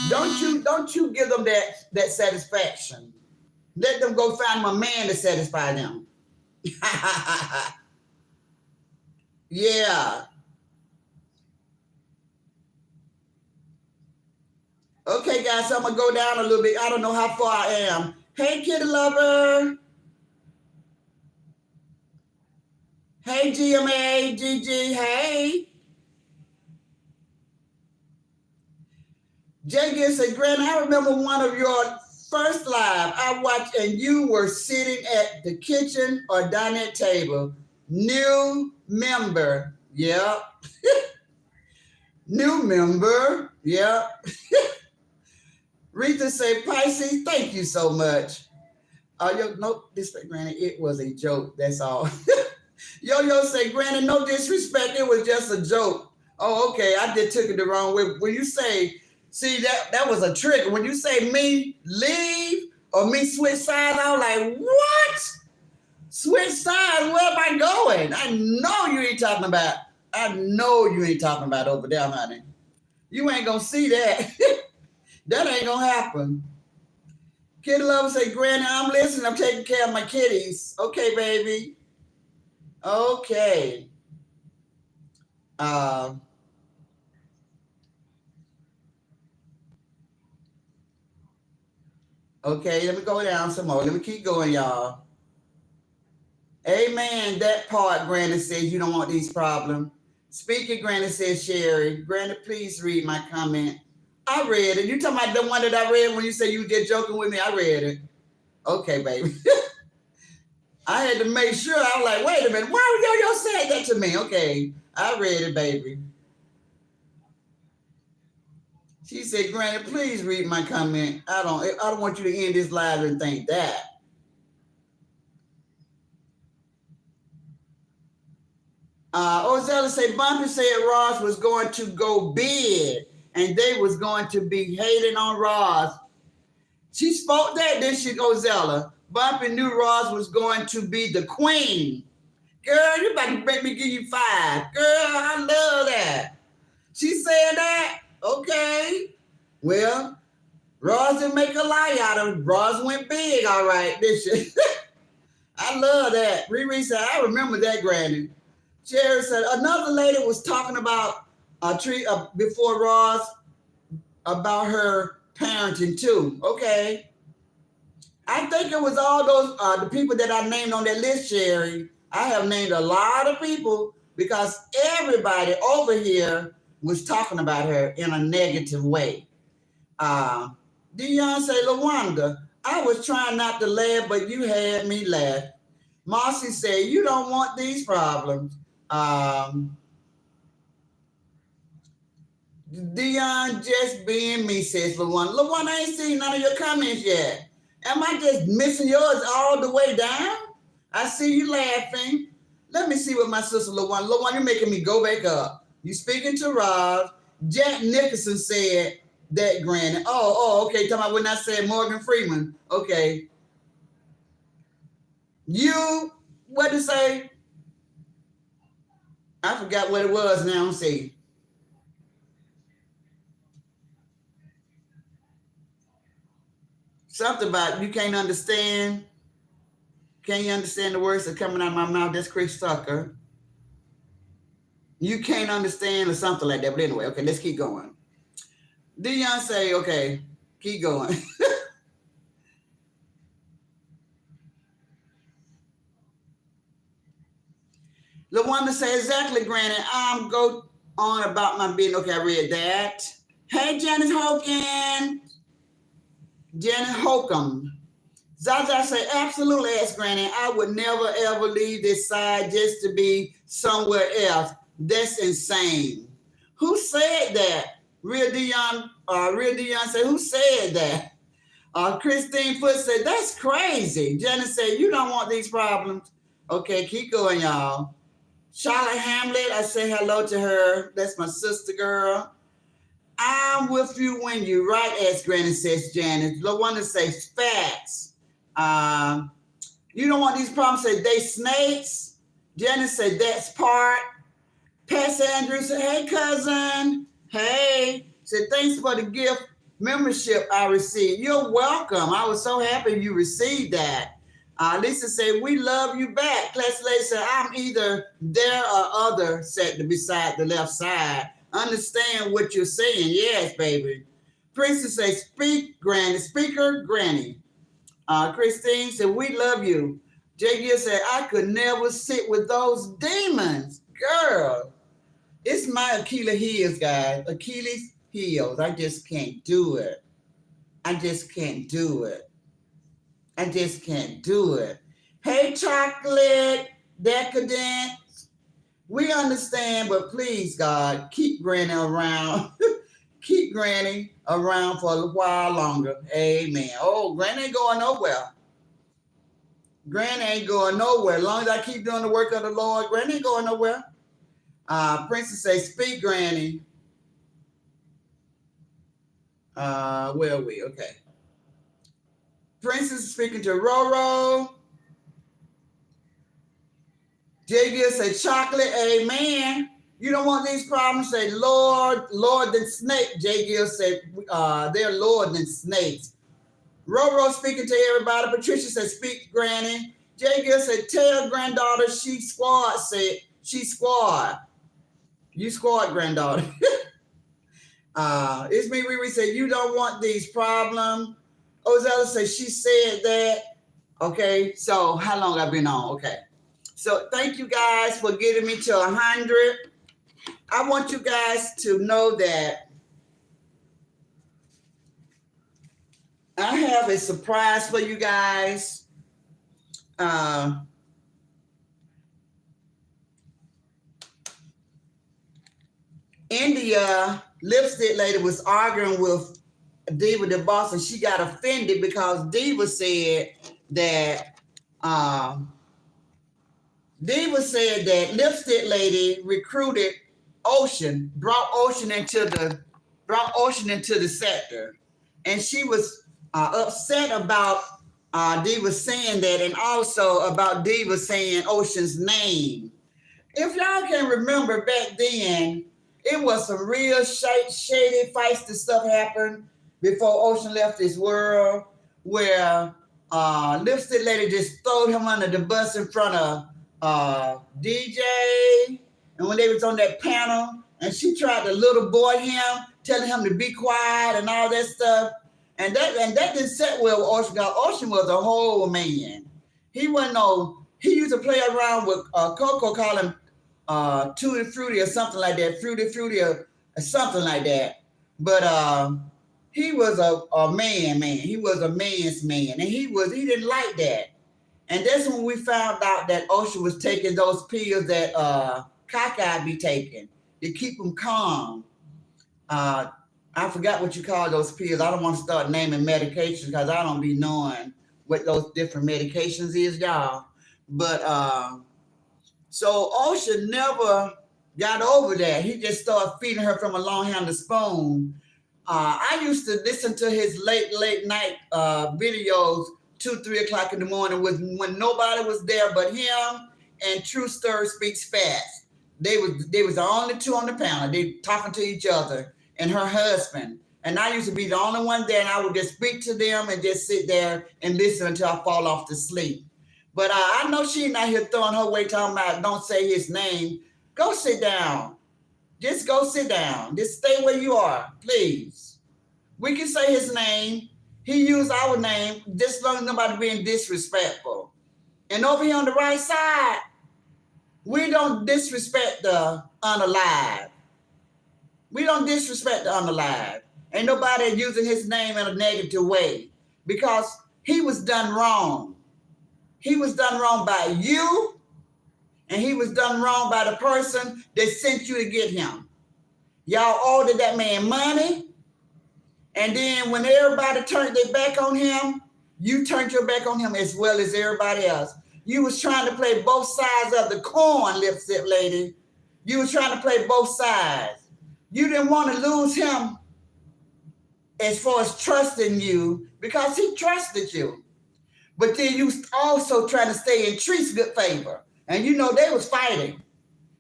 Don't you give them that satisfaction. Let them go find a man to satisfy them. Yeah. Okay, guys, so I'm going to go down a little bit. I don't know how far I am. Hey, kitty lover. Hey, GMA, GG, hey. Jay said, Grant, I remember one of your first live I watched and you were sitting at the kitchen or dinette table. New member. Yep. New member. Yep. Rita say, Pisces, thank you so much. Nope, Granny, it was a joke. That's all. Yo say, Granny, no disrespect. It was just a joke. Oh, okay. I just took it the wrong way. When you say, see, that was a trick. When you say me leave or me switch sides, I was like, what? Switch sides? Where am I going? I know you ain't talking about. I know you ain't talking about over there, honey. You ain't gonna see that. That ain't gonna happen. Kitty lover say, Granny, I'm listening. I'm taking care of my kitties. Okay, baby. Okay. Okay, let me go down some more. Let me keep going, y'all. Amen. That part, Granny says you don't want these problems. Speaking, Granny says, Sherry. Granny, please read my comment. I read it. You talking about the one that I read when you say you get joking with me? I read it. Okay, baby. I had to make sure. I was like, wait a minute. Why would yo say that to me? Okay, I read it, baby. She said, Granny, please read my comment. I don't want you to end this live and think that. Ozella said, Bumpy said Ross was going to go big and they was going to be hating on Ross. She spoke that, didn't she, Ozella? Bumpy knew Ross was going to be the queen. Girl, you about to make me give you 5. Girl, I love that. She said that? Okay. Well, Ross didn't make a lie out of it. Ross went big, all right, this shit. I love that. Riri said, I remember that, Granny. Jerry said, another lady was talking about before Ross about her parenting too. Okay. I think it was all those, the people that I named on that list, Sherry. I have named a lot of people because everybody over here was talking about her in a negative way. Dion say, LaWanda, I was trying not to laugh, but you had me laugh. Marcy said, you don't want these problems. Dion just being me, says LaWanda. LaWanda, I ain't seen none of your comments yet. Am I just missing yours all the way down? I see you laughing. Let me see what my sister LaWanda. LaWanda, you're making me go back up. You speaking to Rob. Jack Nicholson said that, Granny. Oh, okay. Talking about when I said Morgan Freeman. Okay. What to say? I forgot what it was now. See. Something about you can't understand. Can you understand the words that are coming out of my mouth? That's Chris Tucker. You can't understand or something like that. But anyway, okay, let's keep going. Dion say, okay, keep going. LaWanda say, exactly, Granny. Go on about my business. Okay, I read that. Hey, Janice Hogan. Janet Holcomb. Zaza said, absolutely, asked Granny. I would never ever leave this side just to be somewhere else. That's insane. Who said that? Real Dion said, who said that? Christine Foot said, that's crazy. Jenna said, you don't want these problems. Okay, keep going, y'all. Charlotte Hamlet, I say hello to her. That's my sister girl. I'm with you when you right, as Granny says, Janice. LaWanda says facts. You don't want these problems, say they snakes. Janice said that's part. Pastor Andrew said, hey, cousin. Hey. Said, thanks for the gift membership I received. You're welcome. I was so happy you received that. Lisa said, we love you back. Class lady said, I'm either there or other, sat beside the left side. Understand what you're saying. Yes, baby. Princess said, speak, Granny. Speaker, Granny. Christine said, we love you. J. Gill said, I could never sit with those demons. Girl, it's my Achilles heels, guys. Achilles heels. I just can't do it. I just can't do it. I just can't do it. Hey, chocolate, decadent. We understand, but please, God, keep Granny around. Keep Granny around for a while longer. Amen. Oh, Granny ain't going nowhere. Granny ain't going nowhere. As long as I keep doing the work of the Lord, Granny ain't going nowhere. Princess says, speak, Granny. Where are we? Okay. Princess is speaking to Roro. J. Gill said, chocolate, amen. You don't want these problems? Say, Lord than snake. J. Gill said, they're Lord than snakes. Roro speaking to everybody. Patricia said, speak, Granny. J. Gill said, tell granddaughter she squad. Said, she squad. You squad, granddaughter. It's me, Riri said, you don't want these problems. Ozella said, she said that. Okay, so how long I've been on? Okay. So thank you guys for getting me to 100. I want you guys to know that I have a surprise for you guys. India lipstick lady was arguing with Diva the boss, and she got offended because Diva said that lipstick lady recruited Ocean, brought Ocean into the sector, and she was upset about Diva saying that, and also about Diva saying Ocean's name. If y'all can remember back then, it was some real shady, feisty stuff happened before Ocean left this world, where lipstick lady just threw him under the bus in front of DJ, and when they was on that panel, and she tried to little boy him, telling him to be quiet and all that stuff, and that didn't sit well with Ocean. Ocean was a whole man. He wasn't no. He used to play around with Coco, call him Tutti Frutti or something like that, Fruity or something like that. But he was a man. He was a man's man, and he didn't like that. And that's when we found out that Ocean was taking those pills that Kaka be taking to keep him calm. I forgot what you call those pills. I don't want to start naming medications because I don't be knowing what those different medications is, y'all. But so Ocean never got over that. He just started feeding her from a long-handled spoon. I used to listen to his late night videos 2-3 o'clock in the morning when nobody was there but him and True Story Speaks Fast. They was the only two on the panel. They talking to each other and her husband. And I used to be the only one there, and I would just speak to them and just sit there and listen until I fall off to sleep. But I know she's not here throwing her weight talking about don't say his name. Go sit down. Just go sit down. Just stay where you are, please. We can say his name. He used our name just as long as nobody being disrespectful. And over here on the right side, we don't disrespect the unalive. We don't disrespect the unalive. Ain't nobody using his name in a negative way. Because he was done wrong. He was done wrong by you, and he was done wrong by the person that sent you to get him. Y'all ordered that man money, and then when everybody turned their back on him, you turned your back on him as well as everybody else. You was trying to play both sides of the coin, lipstick lady. You was trying to play both sides. You didn't want to lose him as far as trusting you because he trusted you. But then you also trying to stay in Treat's good favor. And you know they was fighting.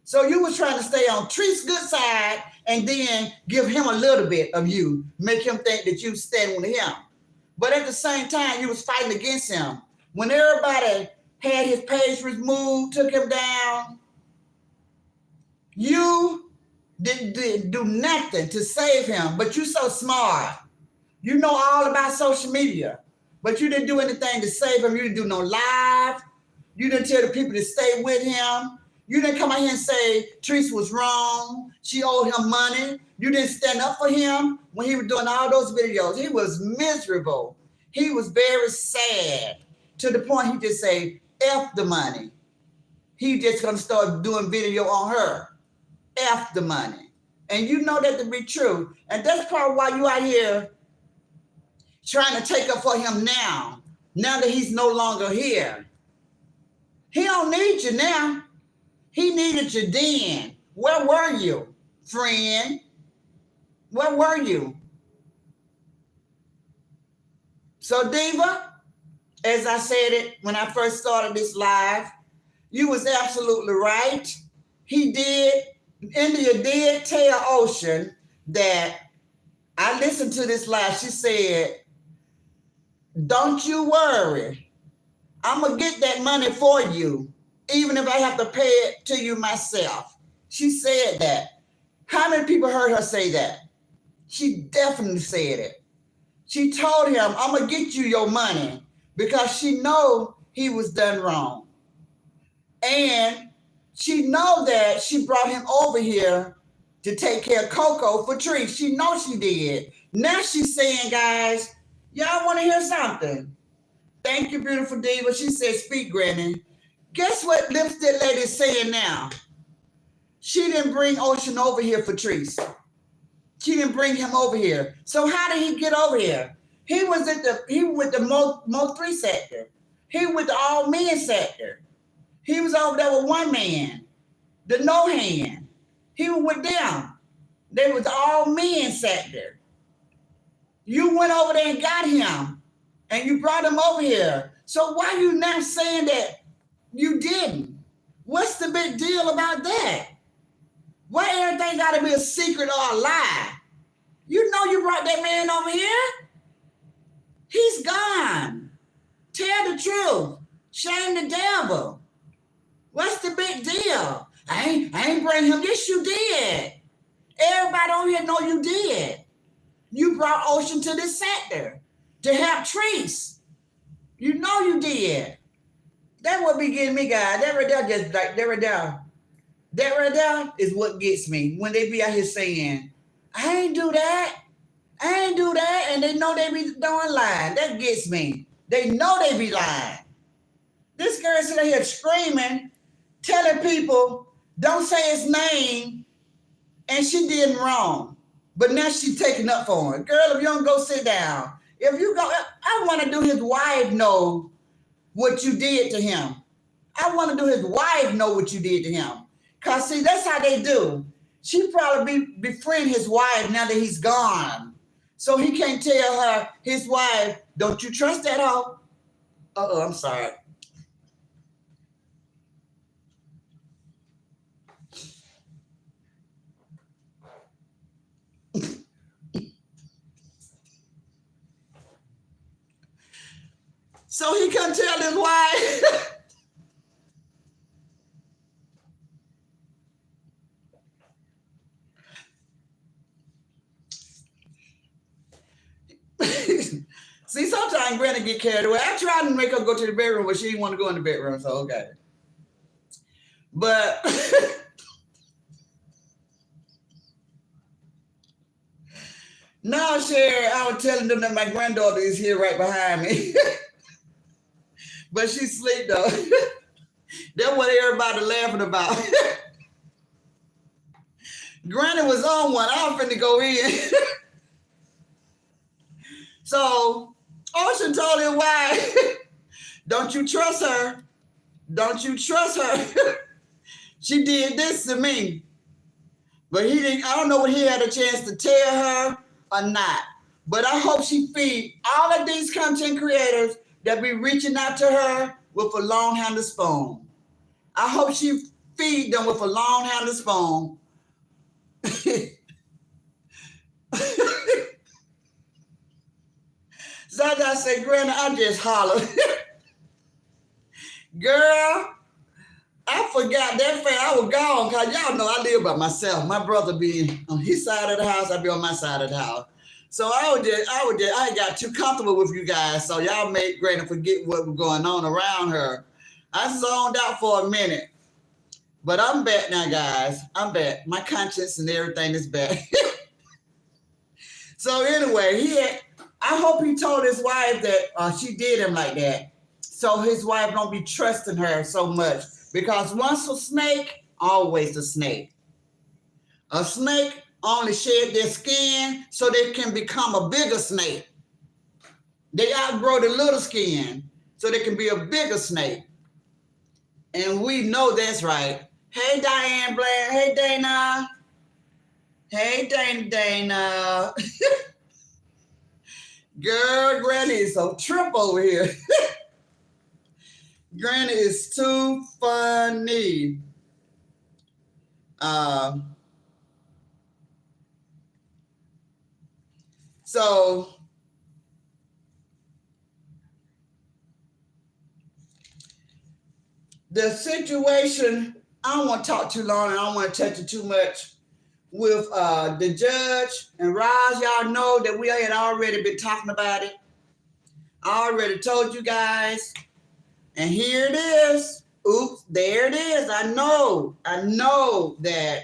So you was trying to stay on Treat's good side and then give him a little bit of you, make him think that you stand with him. But at the same time, you was fighting against him. When everybody had his page removed, took him down, you didn't do nothing to save him, but you so smart. You know all about social media, but you didn't do anything to save him. You didn't do no live. You didn't tell the people to stay with him. You didn't come out here and say Teresa was wrong. She owed him money. You didn't stand up for him when he was doing all those videos. He was miserable. He was very sad to the point he just say, F the money. He just going to start doing video on her. F the money. And you know that to be true. And that's probably why you out here trying to take up for him now that he's no longer here. He don't need you now. He needed you then. Where were you, friend? Where were you? So, Diva, as I said it when I first started this live, you was absolutely right. India did tell Ocean that I listened to this live. She said, don't you worry. I'm going to get that money for you, even if I have to pay it to you myself. She said that. How many people heard her say that? She definitely said it. She told him, I'm going to get you your money because she know he was done wrong. And she know that she brought him over here to take care of Coco for treats. She know she did. Now she's saying, guys, y'all want to hear something? Thank you, beautiful Diva. She said, speak, Granny. Guess what Lipstick Lady's saying now? She didn't bring Ocean over here for treats. She didn't bring him over here. So how did he get over here? He was with the Mo 3 sector. He was with the all men sector. He was over there with one man, the no hand. He was with them. They was all men sector. You went over there and got him, and you brought him over here. So why are you now saying that you didn't? What's the big deal about that? Why everything got to be a secret or a lie? You know you brought that man over here. He's gone. Tell the truth. Shame the devil. What's the big deal? I ain't bring him. Yes, you did. Everybody on here know you did. You brought Ocean to this sector to help Treese. You know you did. That what be getting me, guys. That right there just like that right there. That right there is what gets me when they be out here saying, I ain't do that. I ain't do that. And they know they be doing lying. That gets me. They know they be lying. This girl sitting here screaming, telling people, don't say his name, and she did wrong. But now she's taking up for him. Girl, if you don't go sit down. If you go, I want to do his wife know what you did to him. I want to do his wife know what you did to him. Because, see, that's how they do. She probably befriend his wife now that he's gone. So he can't tell her, his wife, don't you trust that hoe? Uh-oh, I'm sorry. So he couldn't tell his wife. See, sometimes Granny get carried away. I tried to make her go to the bedroom, but she didn't want to go in the bedroom, so okay. But no, Sherry, I was telling them that my granddaughter is here right behind me. But she sleep though. That's what everybody laughing about. Granny was on one. I was finna go in. So Ocean told him why. Don't you trust her? Don't you trust her? She did this to me. But he didn't, I don't know what he had a chance to tell her or not. But I hope she feed all of these content creators that be reaching out to her with a long-handled spoon. I hope she feed them with a long-handled spoon. Zaza said, Granny, I just hollered. Girl, I forgot that fact. I was gone because y'all know I live by myself. My brother be on his side of the house, I be on my side of the house. So I got too comfortable with you guys. So y'all made Granny forget what was going on around her. I zoned out for a minute. But I'm back now, guys. I'm back. My conscience and everything is back. So anyway, I hope he told his wife that she did him like that. So his wife don't be trusting her so much. Because once a snake, always a snake. A snake only shed their skin so they can become a bigger snake. They outgrow the little skin so they can be a bigger snake. And we know that's right. Hey, Diane Blair. Hey, Dana. Hey, Dana. Girl, Granny is so trip over here. Granny is too funny. So the situation, I don't want to talk too long and I don't want to touch it too much with the judge and Roz. Y'all know that we had already been talking about it. I already told you guys. And here it is. Oops, there it is. I know that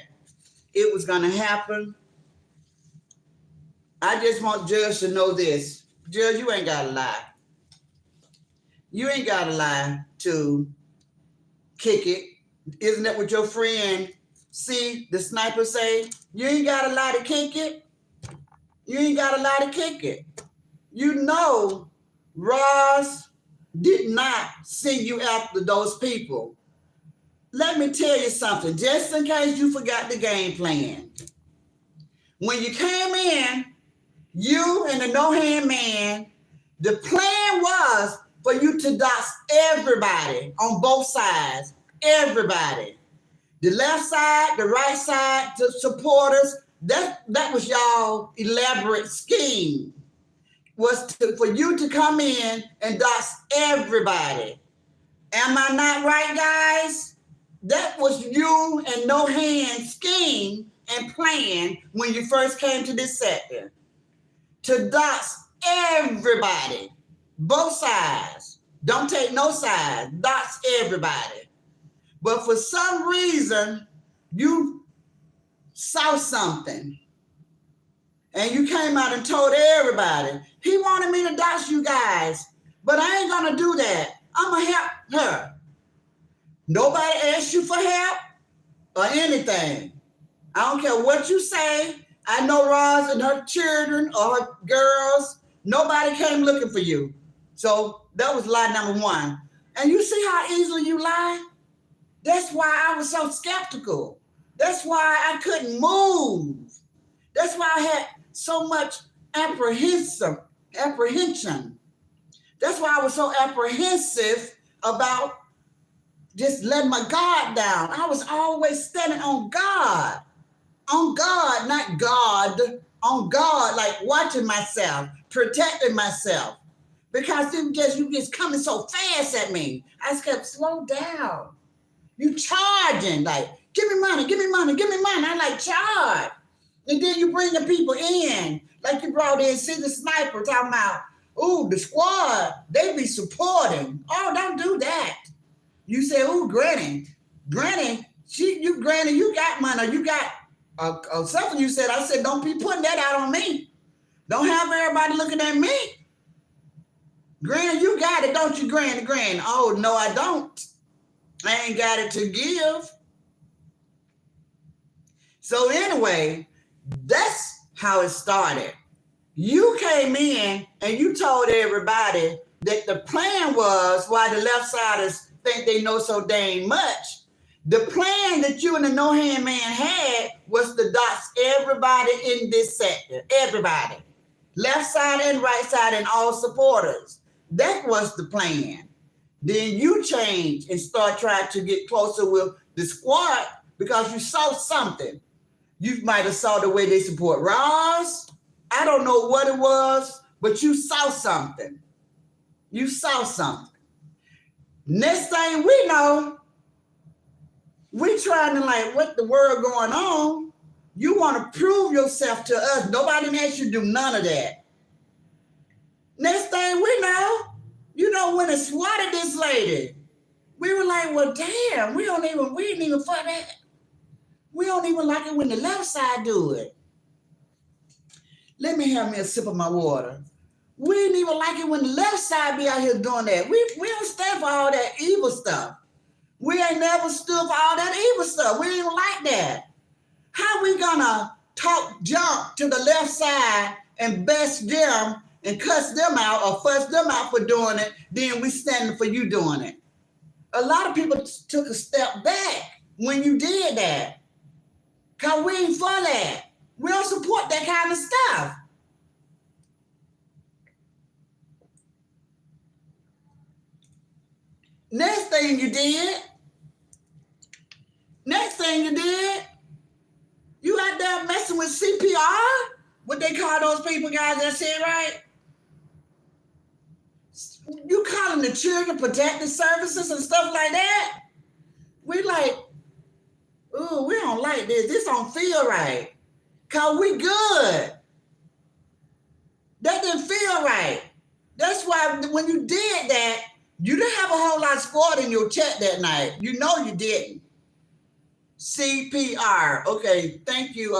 it was going to happen. I just want Judge to know this. Judge, you ain't got to lie. You ain't got to lie to kick it. Isn't that what your friend, the sniper say? You ain't got to lie to kick it. You ain't got to lie to kick it. You know, Roz did not send you after those people. Let me tell you something, just in case you forgot the game plan. When you came in, you and the no-hand man, the plan was for you to dox everybody on both sides, everybody. The left side, the right side, the supporters, that was y'all elaborate scheme. Was for you to come in and dox everybody. Am I not right, guys? That was you and No Hand scheme and plan when you first came to this sector. To dox everybody, both sides. Don't take no sides, dox everybody. But for some reason, you saw something. And you came out and told everybody, he wanted me to dox you guys, but I ain't gonna do that. I'm gonna help her. Nobody asked you for help or anything. I don't care what you say. I know Roz and her children or her girls, nobody came looking for you. So that was lie number one. And you see how easily you lie? That's why I was so skeptical. That's why I couldn't move. That's why I had so much apprehension. That's why I was so apprehensive about just letting my guard down. I was always standing on God. On God, not God. On God, like watching myself, protecting myself. Because you just coming so fast at me. I just kept, slow down. You charging, like, give me money, give me money, give me money. I like, charge. And then you bring the people in, like you brought in the sniper talking about, ooh, the squad, they be supporting. Oh, don't do that. You say, ooh, Granny, Granny, you got money, or you got something you said. I said, don't be putting that out on me. Don't have everybody looking at me. Granny, you got it, don't you, Granny? Granny, oh, no, I don't. I ain't got it to give. So anyway, that's how it started. You came in and you told everybody that the plan was why the left siders think they know so dang much. The plan that you and the No Hand Man had was to dox everybody in this sector. Everybody. Left side and right side and all supporters. That was the plan. Then you change and start trying to get closer with the squad because you saw something. You might have saw the way they support Ross. I don't know what it was, but you saw something. You saw something. Next thing we know, we trying to like, what the world going on? You want to prove yourself to us. Nobody asked you to do none of that. Next thing we know, you know, when it swatted this lady, we were like, well, damn, we ain't even for that. We don't even like it when the left side do it. Let me have me a sip of my water. We ain't even like it when the left side be out here doing that. We don't stand for all that evil stuff. We ain't never stood for all that evil stuff. We ain't like that. How we gonna talk junk to the left side and bash them and cuss them out or fuss them out for doing it, then we standing for you doing it? A lot of people took a step back when you did that. Because we ain't for that. We don't support that kind of stuff. Next thing you did, you out there messing with CPR? What they call those people, guys, that say right? You calling the Children Protective Services and stuff like that? We like, ooh, we don't like this. This don't feel right. Because we good. That didn't feel right. That's why when you did that, you didn't have a whole lot of squad in your chat that night. You know you didn't. CPR. Okay, thank you,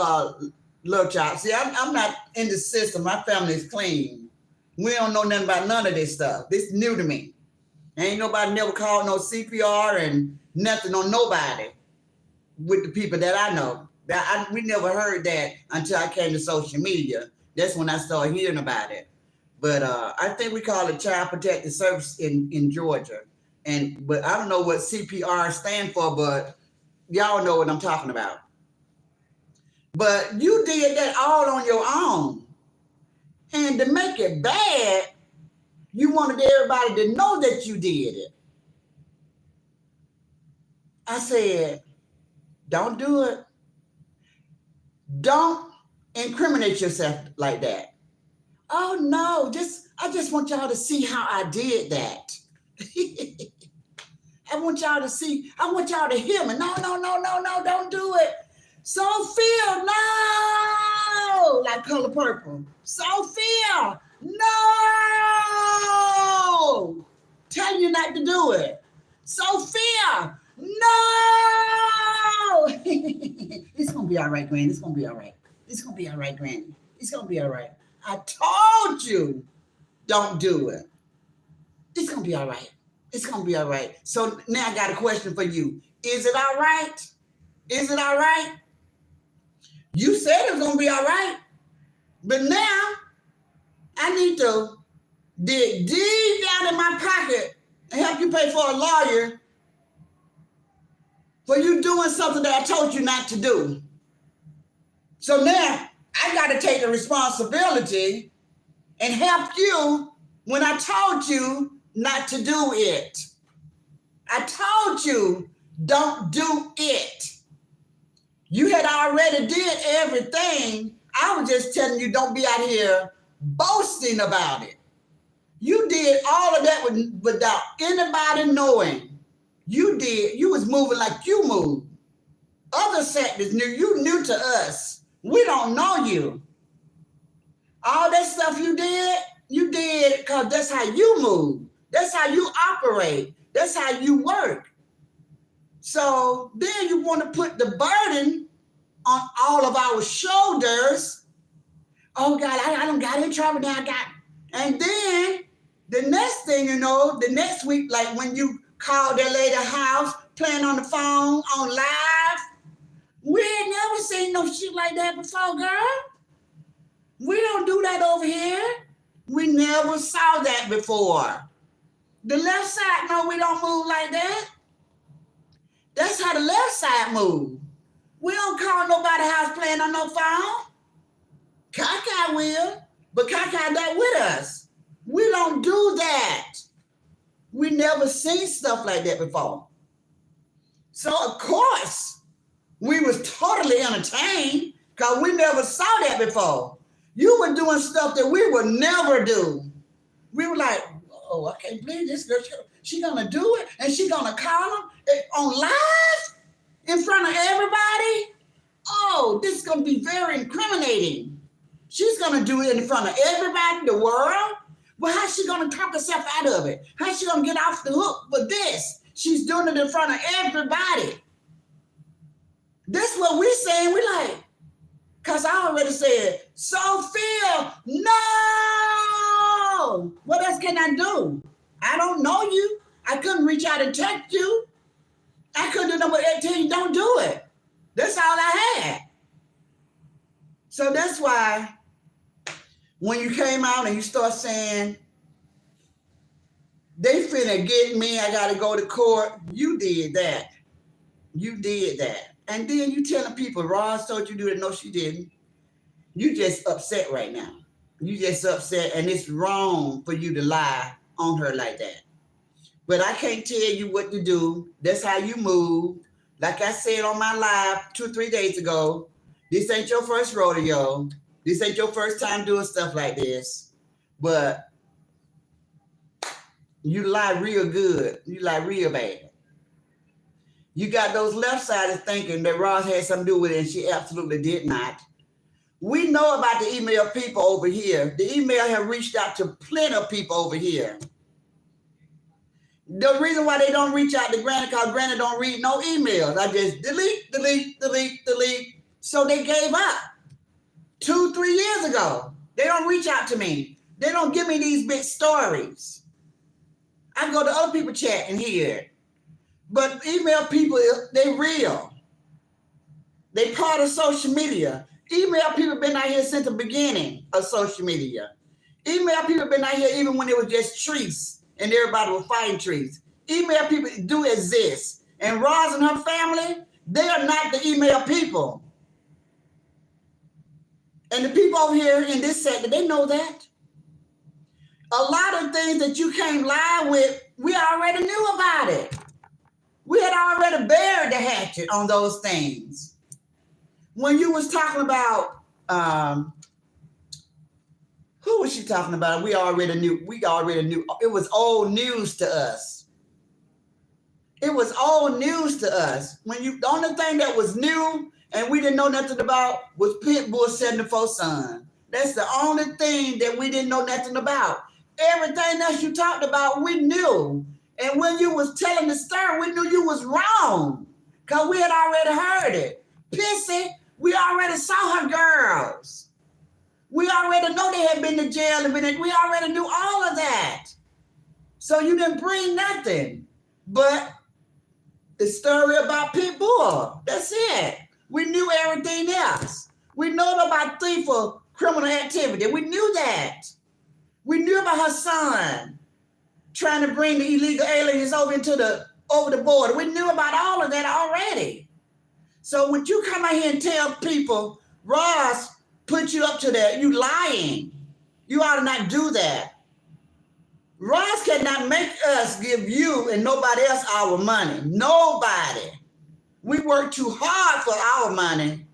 Lil Chop. See, I'm not in the system. My family is clean. We don't know nothing about none of this stuff. This is new to me. Ain't nobody never called no CPR and nothing on nobody with the people that I know. We never heard that until I came to social media. That's when I started hearing about it. But I think we call it Child Protective Service in Georgia. But I don't know what CPR stands for, but y'all know what I'm talking about. But you did that all on your own. And to make it bad, you wanted everybody to know that you did it. I said, don't do it. Don't incriminate yourself like that. Oh no, I just want y'all to see how I did that. I want y'all to see, I want y'all to hear me. No, don't do it. Sophia, no! Like Color Purple. Sophia, no! Tell you not to do it. Sophia, no! It's gonna be all right, Granny. It's gonna be all right. It's gonna be all right, Granny. It's gonna be all right. I told you, don't do it. It's gonna be all right. It's gonna be all right. So now I got a question for you. Is it all right? Is it all right? You said it was gonna be all right, but now I need to dig deep down in my pocket and help you pay for a lawyer for you doing something that I told you not to do. So now I got to take the responsibility and help you when I told you not to do it. I told you, don't do it. You had already did everything. I was just telling you, don't be out here boasting about it. You did all of that without anybody knowing. You did. You was moving like you moved. Other sectors knew. You new to us. We don't know you. All that stuff you did because that's how you move. That's how you operate. That's how you work. So then you want to put the burden on all of our shoulders. Oh God, I don't got in trouble now. And then The next thing you know, the next week, like when you called that lady house, playing on the phone, on live, we ain't never seen no shit like that before, girl. We don't do that over here. We never saw that before. The left side, no, we don't move like that. That's how the left side move. We don't call nobody house playing on no phone. Kaka will, but Kaka not with us. We don't do that. We never seen stuff like that before. So of course, we was totally entertained because we never saw that before. You were doing stuff that we would never do. We were like, oh, I can't believe this girl. She gonna do it, and she gonna call them on live in front of everybody. Oh, this is gonna be very incriminating. She's gonna do it in front of everybody in the world. Well, how's she gonna talk herself out of it? How's she gonna get off the hook for this? She's doing it in front of everybody. This is what we're saying. We like, because I already said, Sophia, no! What else can I do? I don't know you. I couldn't reach out and text you. I couldn't do nothing but tell you don't do it. That's all I had. So that's why when you came out and you start saying, they finna get me, I gotta go to court, you did that. You did that. And then you telling people, Roz told you to do it. No, she didn't. You just upset right now. You just upset, and it's wrong for you to lie on her like that. But I can't tell you what to do. That's how you move. Like I said on my live 2-3 days ago, this ain't your first rodeo. This ain't your first time doing stuff like this. But you lie real good. You lie real bad. You got those left-siders thinking that Roz had something to do with it, and she absolutely did not. We know about the email people over here. The email have reached out to plenty of people over here. The reason why they don't reach out to Granny, because Granny don't read no emails. I just delete. So they gave up 2-3 years ago. They don't reach out to me. They don't give me these big stories. I go to other people's chat and hear it. But email people, they real. They part of social media. Email people been out here since the beginning of social media. Email people been out here even when it was just trees and everybody was fighting trees. Email people do exist. And Roz and her family, they are not the email people. And the people over here in this sector, they know that. A lot of things that you came live with, we already knew about it. We had already buried the hatchet on those things. When you was talking about, who was she talking about? We already knew. It was old news to us. It was old news to us. The only thing that was new and we didn't know nothing about was Pitbull 74 Son. That's the only thing that we didn't know nothing about. Everything else you talked about, we knew. And when you was telling the story, we knew you was wrong because we had already heard it. Pissy, we already saw her girls. We already know they had been to jail and we already knew all of that. So you didn't bring nothing but the story about Pitbull. That's it. We knew everything else. We know about thief for criminal activity. We knew that. We knew about her son trying to bring the illegal aliens over the border. We knew about all of that already. So when you come out here and tell people, Roz put you up to that, you lying. You ought to not do that. Roz cannot make us give you and nobody else our money. Nobody. We work too hard for our money.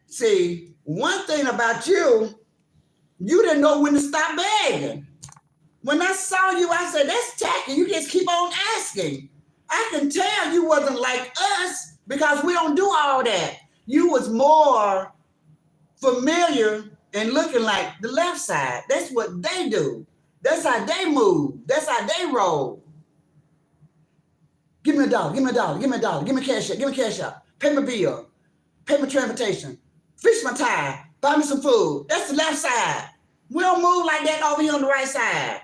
See, one thing about you, you didn't know when to stop begging. When I saw you, I said, that's tacky. You just keep on asking. I can tell you wasn't like us because we don't do all that. You was more familiar and looking like the left side. That's what they do. That's how they move. That's how they roll. Give me $1, give me $1, give me $1, give me cash out, pay my bill, pay my transportation, fix my tire, buy me some food. That's the left side. We don't move like that over here on the right side.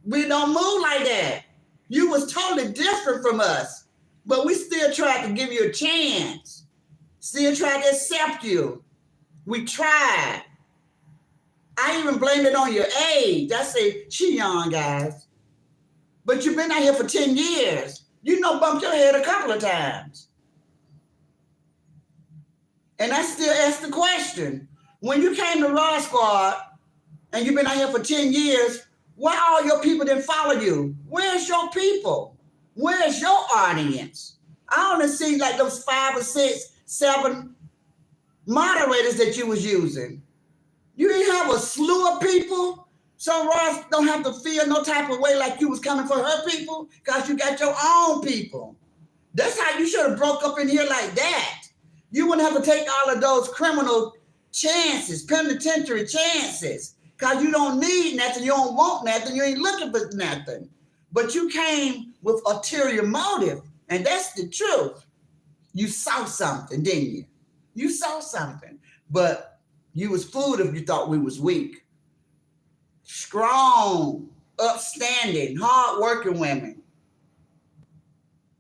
We don't move like that. You was totally different from us, but we still tried to give you a chance. Still tried to accept you. We tried. I even blamed it on your age. I said, she young, guys. But you've been out here for 10 years. You know, bumped your head a couple of times. And I still ask the question, when you came to Raw Squad and you've been out here for 10 years, why all your people didn't follow you? Where's your people? Where's your audience? I only see like those 5 or 6, 7 moderators that you was using. You didn't have a slew of people, so Ross don't have to feel no type of way like you was coming for her people because you got your own people. That's how you should have broke up in here like that. You wouldn't have to take all of those criminal chances, penitentiary chances, because you don't need nothing, you don't want nothing, you ain't looking for nothing. But you came with ulterior motive, and that's the truth. You saw something, didn't you? You saw something, but you was fooled if you thought we was weak. Strong, upstanding, hard-working women.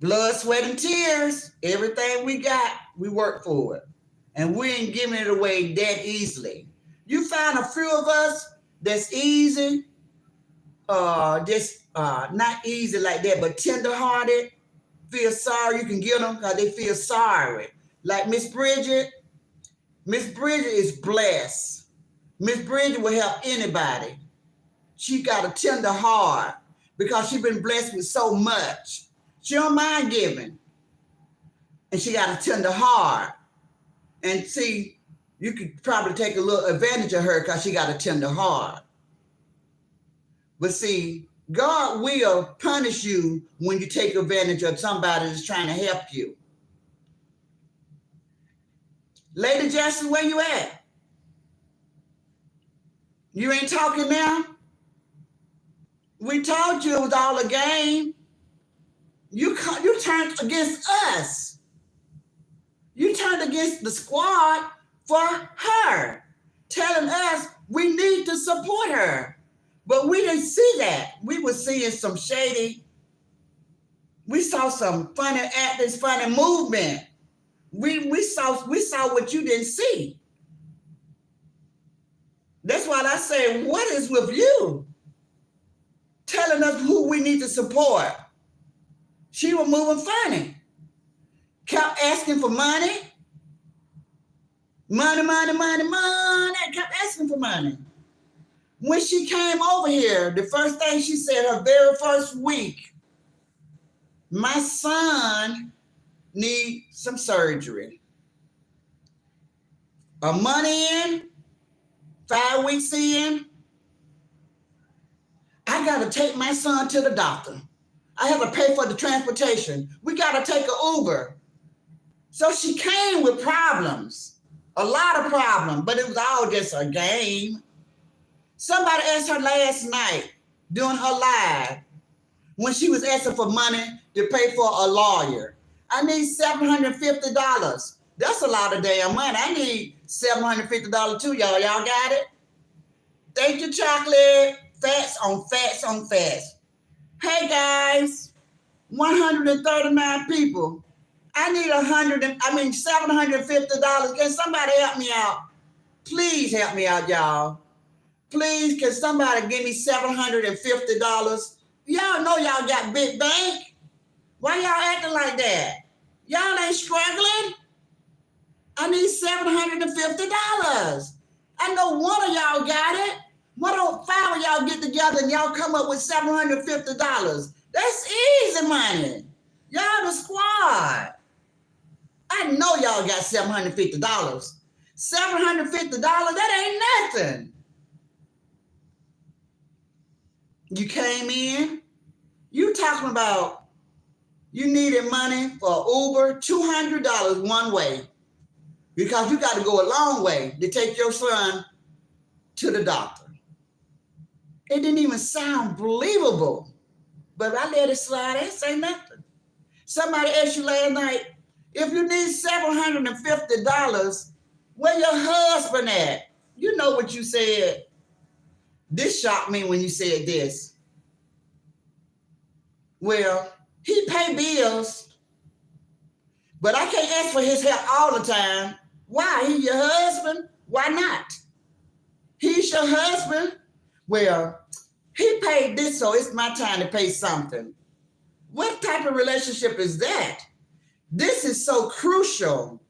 Blood, sweat, and tears. Everything we got, we work for it. And we ain't giving it away that easily. You find a few of us that's easy, not easy like that, but tender-hearted, feel sorry, you can get them because they feel sorry. Like Miss Bridget. Miss Bridget is blessed. Miss Bridget will help anybody. She got a tender heart because she's been blessed with so much. She don't mind giving. And she got a tender heart. And see, you could probably take a little advantage of her because she got a tender heart. But see, God will punish you when you take advantage of somebody that's trying to help you. Lady Jackson, where you at? You ain't talking now? We told you it was all a game. You turned against us. You turned against the squad for her, telling us we need to support her. But we didn't see that. We were seeing some shady. We saw some funny acting, funny movement. We saw what you didn't see. That's why I say, what is with you? Telling us who we need to support. She was moving funny. Kept asking for money. Money. Kept asking for money. When she came over here, the first thing she said, her very first week, my son needs some surgery. A money in, 5 weeks in, I got to take my son to the doctor. I have to pay for the transportation. We got to take an Uber. So she came with problems, a lot of problems, but it was all just a game. Somebody asked her last night during her live when she was asking for money to pay for a lawyer. I need $750. That's a lot of damn money. I need $750 too, y'all. Y'all got it? Thank you, Chocolate. Fats on fats on fats. Hey, guys. 139 people. I need $750. Can somebody help me out? Please help me out, y'all. Please, can somebody give me $750? Y'all know y'all got big bank. Why y'all acting like that? Y'all ain't struggling. I need $750. I know one of y'all got it. Why don't 5 of y'all get together and y'all come up with $750? That's easy money. Y'all the squad. I know y'all got $750. $750, that ain't nothing. You came in, you talking about you needed money for Uber, $200 one way, because you got to go a long way to take your son to the doctor. It didn't even sound believable, but I let it slide. I didn't say nothing. Somebody asked you last night, if you need $750, where your husband at? You know what you said. This shocked me when you said this. Well, he pay bills, but I can't ask for his help all the time. Why? He your husband? Why not? He's your husband? Well, he paid this, so it's my time to pay something. What type of relationship is that? This is so crucial.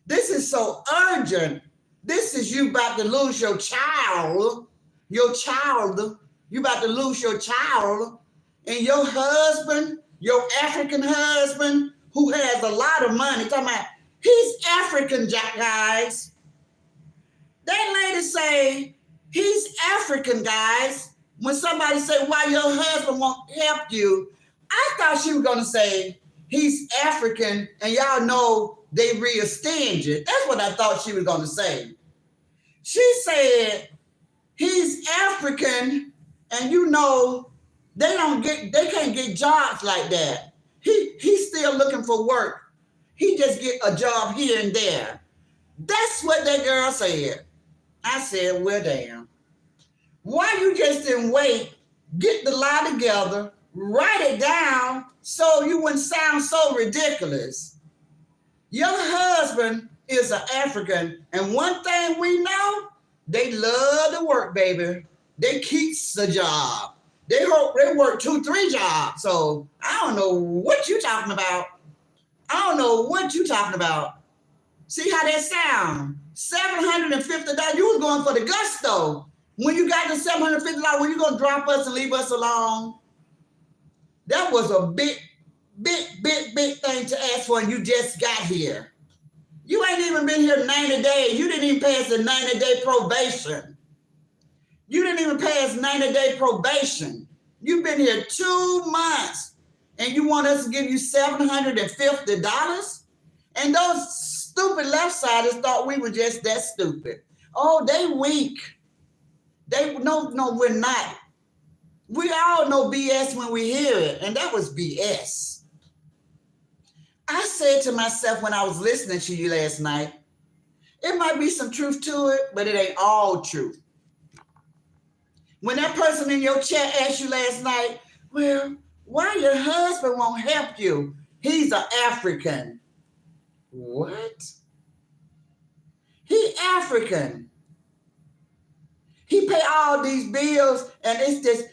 This is so urgent. This is you about to lose your child. Your child. You about to lose your child. And your husband, your African husband, who has a lot of money, talking about, he's African, guys. That lady say, he's African, guys. When somebody say, why your husband won't help you, I thought she was going to say, he's African, and y'all know they real stingy. That's what I thought she was going to say. She said, he's African, and you know, they can't get jobs like that. He's still looking for work. He just get a job here and there. That's what that girl said. I said, well, damn. Why you just didn't wait, get the lie together, write it down so you wouldn't sound so ridiculous? Your husband is an African, and one thing we know, they love to work, baby. They keep the job. They work 2, 3 jobs. So I don't know what you talking about. I don't know what you talking about. See how that sound? $750. You was going for the gusto. When you got the $750, when you gonna drop us and leave us alone? That was a big thing to ask for, and you just got here. You ain't even been here 90 days. You didn't even pass the 90-day probation. You didn't even pass 90-day probation. You've been here 2 months, and you want us to give you $750? And those stupid left-siders thought we were just that stupid. Oh, they weak. No, we're not. We all know BS when we hear it, and that was BS. I said to myself when I was listening to you last night, it might be some truth to it, but it ain't all truth. When that person in your chat asked you last night, well, why your husband won't help you? He's an African. What? He African. He pay all these bills, and it's just,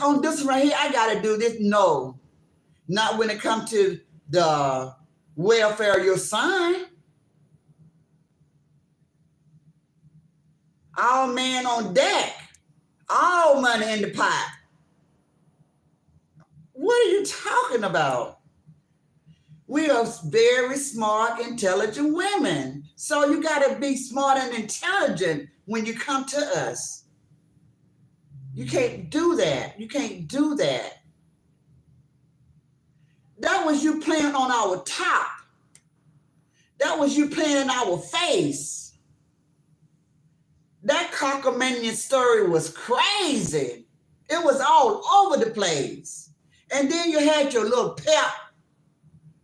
on this right here, I got to do this. No, not when it comes to the welfare of your son. All man on deck. All money in the pot. What are you talking about? We are very smart, intelligent women. So you got to be smart and intelligent when you come to us. You can't do that. You can't do that. That was you playing on our top. That was you playing in our face. That cockamamie story was crazy. It was all over the place. And then you had your little pep,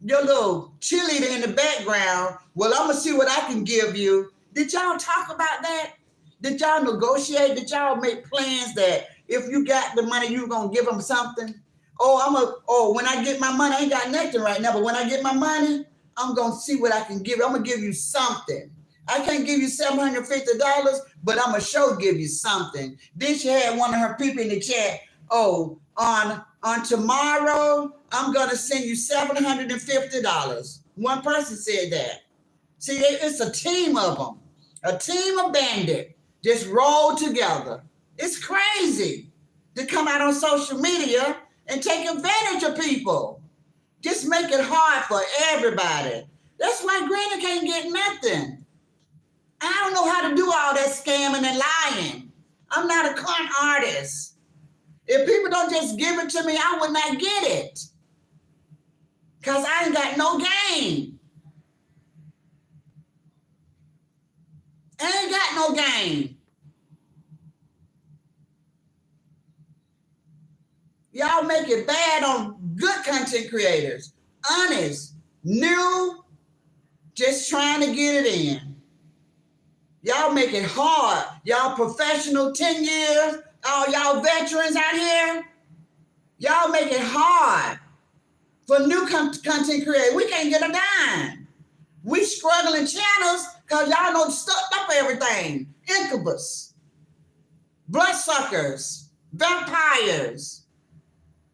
your little cheerleader in the background. Well, I'm going to see what I can give you. Did y'all talk about that? Did y'all negotiate? Did y'all make plans that if you got the money, you were going to give them something? When I get my money, I ain't got nothing right now, but when I get my money, I'm going to see what I can give you. I'm going to give you something. I can't give you $750, but I'm going to sure give you something. Then she had one of her people in the chat, on tomorrow, I'm going to send you $750. One person said that. See, it's a team of them. A team of bandits just rolled together. It's crazy to come out on social media and take advantage of people. Just make it hard for everybody. That's why Granny can't get nothing. I don't know how to do all that scamming and lying. I'm not a con artist. If people don't just give it to me, I would not get it. Because I ain't got no game. I ain't got no game. Y'all make it bad on good content creators. Honest, new, just trying to get it in. Y'all make it hard. Y'all professional, 10 years. All y'all veterans out here, y'all make it hard for new content creators. We can't get a dime. We struggling channels because y'all know stuck up everything. Incubus, bloodsuckers, vampires,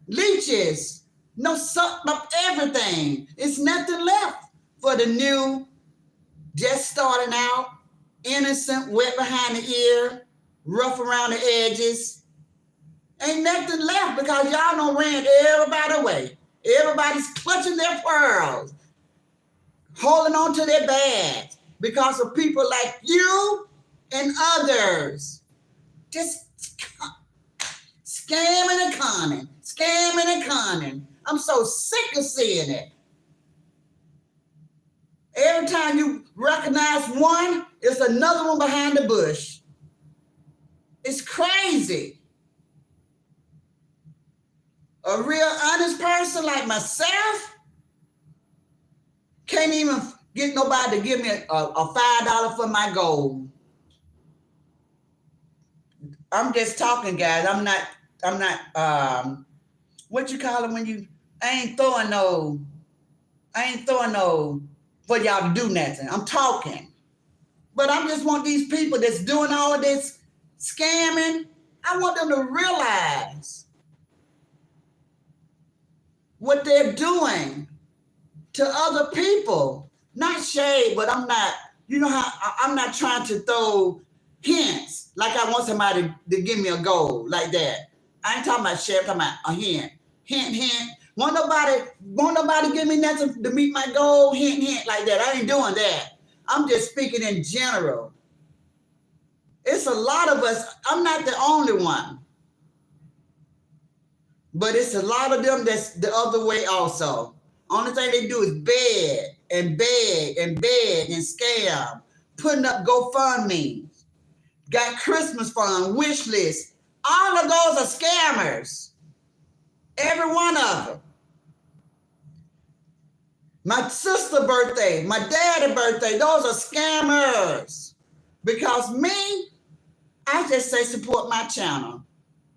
leeches, no sucked up everything. It's nothing left for the new, just starting out, innocent, wet behind the ear, rough around the edges. Ain't nothing left because y'all done ran everybody away. Everybody's clutching their pearls, holding on to their bags because of people like you and others. Just scamming and conning, scamming and conning. I'm so sick of seeing it. Every time you recognize one, it's another one behind the bush. It's crazy. A real honest person like myself can't even get nobody to give me a $5 for my gold. I'm just talking, guys. I'm not what you call it when you I ain't throwing no for y'all to do nothing. I'm talking. But I just want these people that's doing all this scamming, I want them to realize what they're doing to other people. Not shade, but I'm not, you know how I'm not trying to throw hints like I want somebody to give me a goal like that. I ain't talking about shade, I'm talking about a hint. Hint. Won't nobody give me nothing to meet my goal? Hint like that. I ain't doing that. I'm just speaking in general. It's a lot of us. I'm not the only one. But it's a lot of them that's the other way also. Only thing they do is beg and scam. Putting up GoFundMe. Got Christmas fund, wish list. All of those are scammers. Every one of them. My sister's birthday, my daddy's birthday, those are scammers. Because me, I just say support my channel.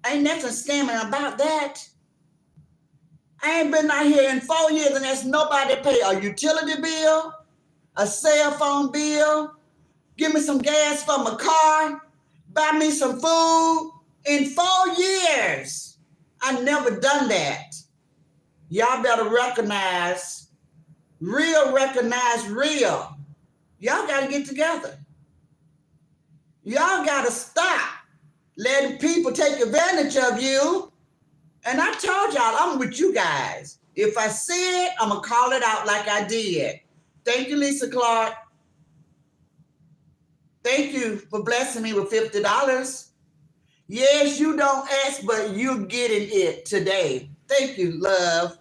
Ain't nothing scamming about that. I ain't been out here in 4 years and there's nobody pay a utility bill, a cell phone bill, give me some gas for my car, buy me some food. In 4 years, I never done that. Y'all better recognize real. Y'all got to get together. Y'all got to stop letting people take advantage of you. And I told y'all, I'm with you guys. If I see it, I'm going to call it out like I did. Thank you, Lisa Clark. Thank you for blessing me with $50. Yes, you don't ask, but you're getting it today. Thank you, love.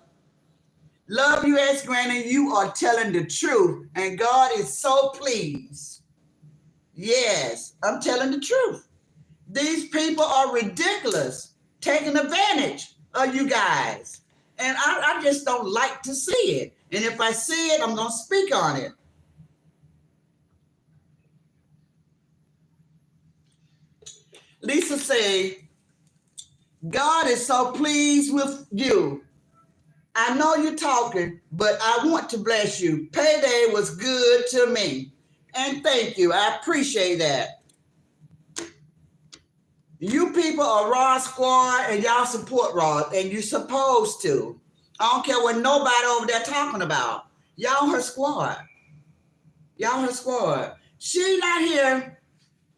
Love you, Ask Granny. You are telling the truth, and God is so pleased. Yes, I'm telling the truth. These people are ridiculous, taking advantage of you guys. And I just don't like to see it. And if I see it, I'm going to speak on it. Lisa say, God is so pleased with you. I know you're talking, but I want to bless you. Payday was good to me. And thank you. I appreciate that. You people are Raw Squad and y'all support Raw, and you're supposed to. I don't care what nobody over there talking about. Y'all her squad. Y'all her squad. She not here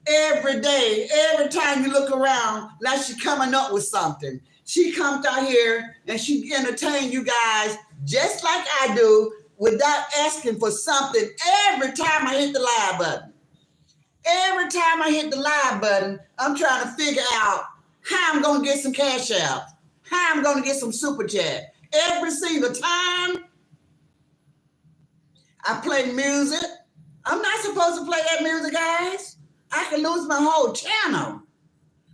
every day. Every time you look around, like she coming up with something. She comes out here and she entertain you guys just like I do without asking for something every time I hit the live button. Every time I hit the live button, I'm trying to figure out how I'm going to get some cash out, how I'm going to get some super chat. Every single time I play music, I'm not supposed to play that music, guys. I can lose my whole channel.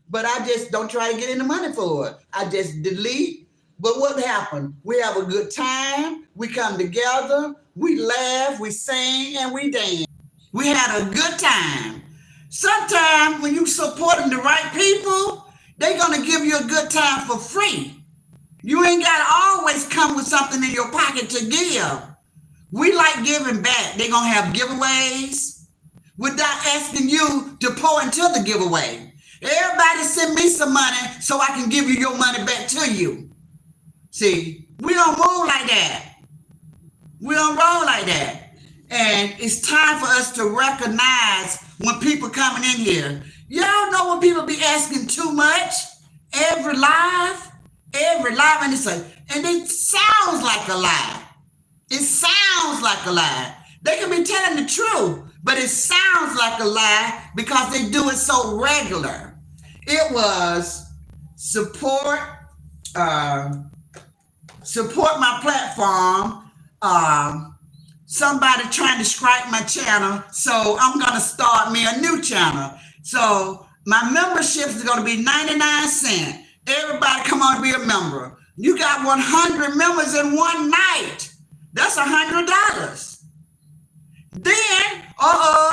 But I just don't try to get any money for it. I just delete. But what happened? We have a good time. We come together. We laugh. We sing and we dance. We had a good time. Sometimes when you supporting the right people, they good time for free. You ain't got to always come with something in your pocket to give. We like giving back. They're going to have giveaways without asking you to pour into the giveaway. Everybody send me some money so I can give you your money back to you. See, we don't move like that. We don't roll like that. And it's time for us to recognize when people coming in here. Y'all know when people be asking too much? Every live, and it sounds like a lie. It sounds like a lie. They can be telling the truth, but it sounds like a lie because they do it so regular. It was support my platform. Somebody trying to strike my channel, so I'm gonna start me a new channel. So my membership is gonna be 99 cents. Everybody come on and be a member. You got 100 members in one night. That's $100. Then,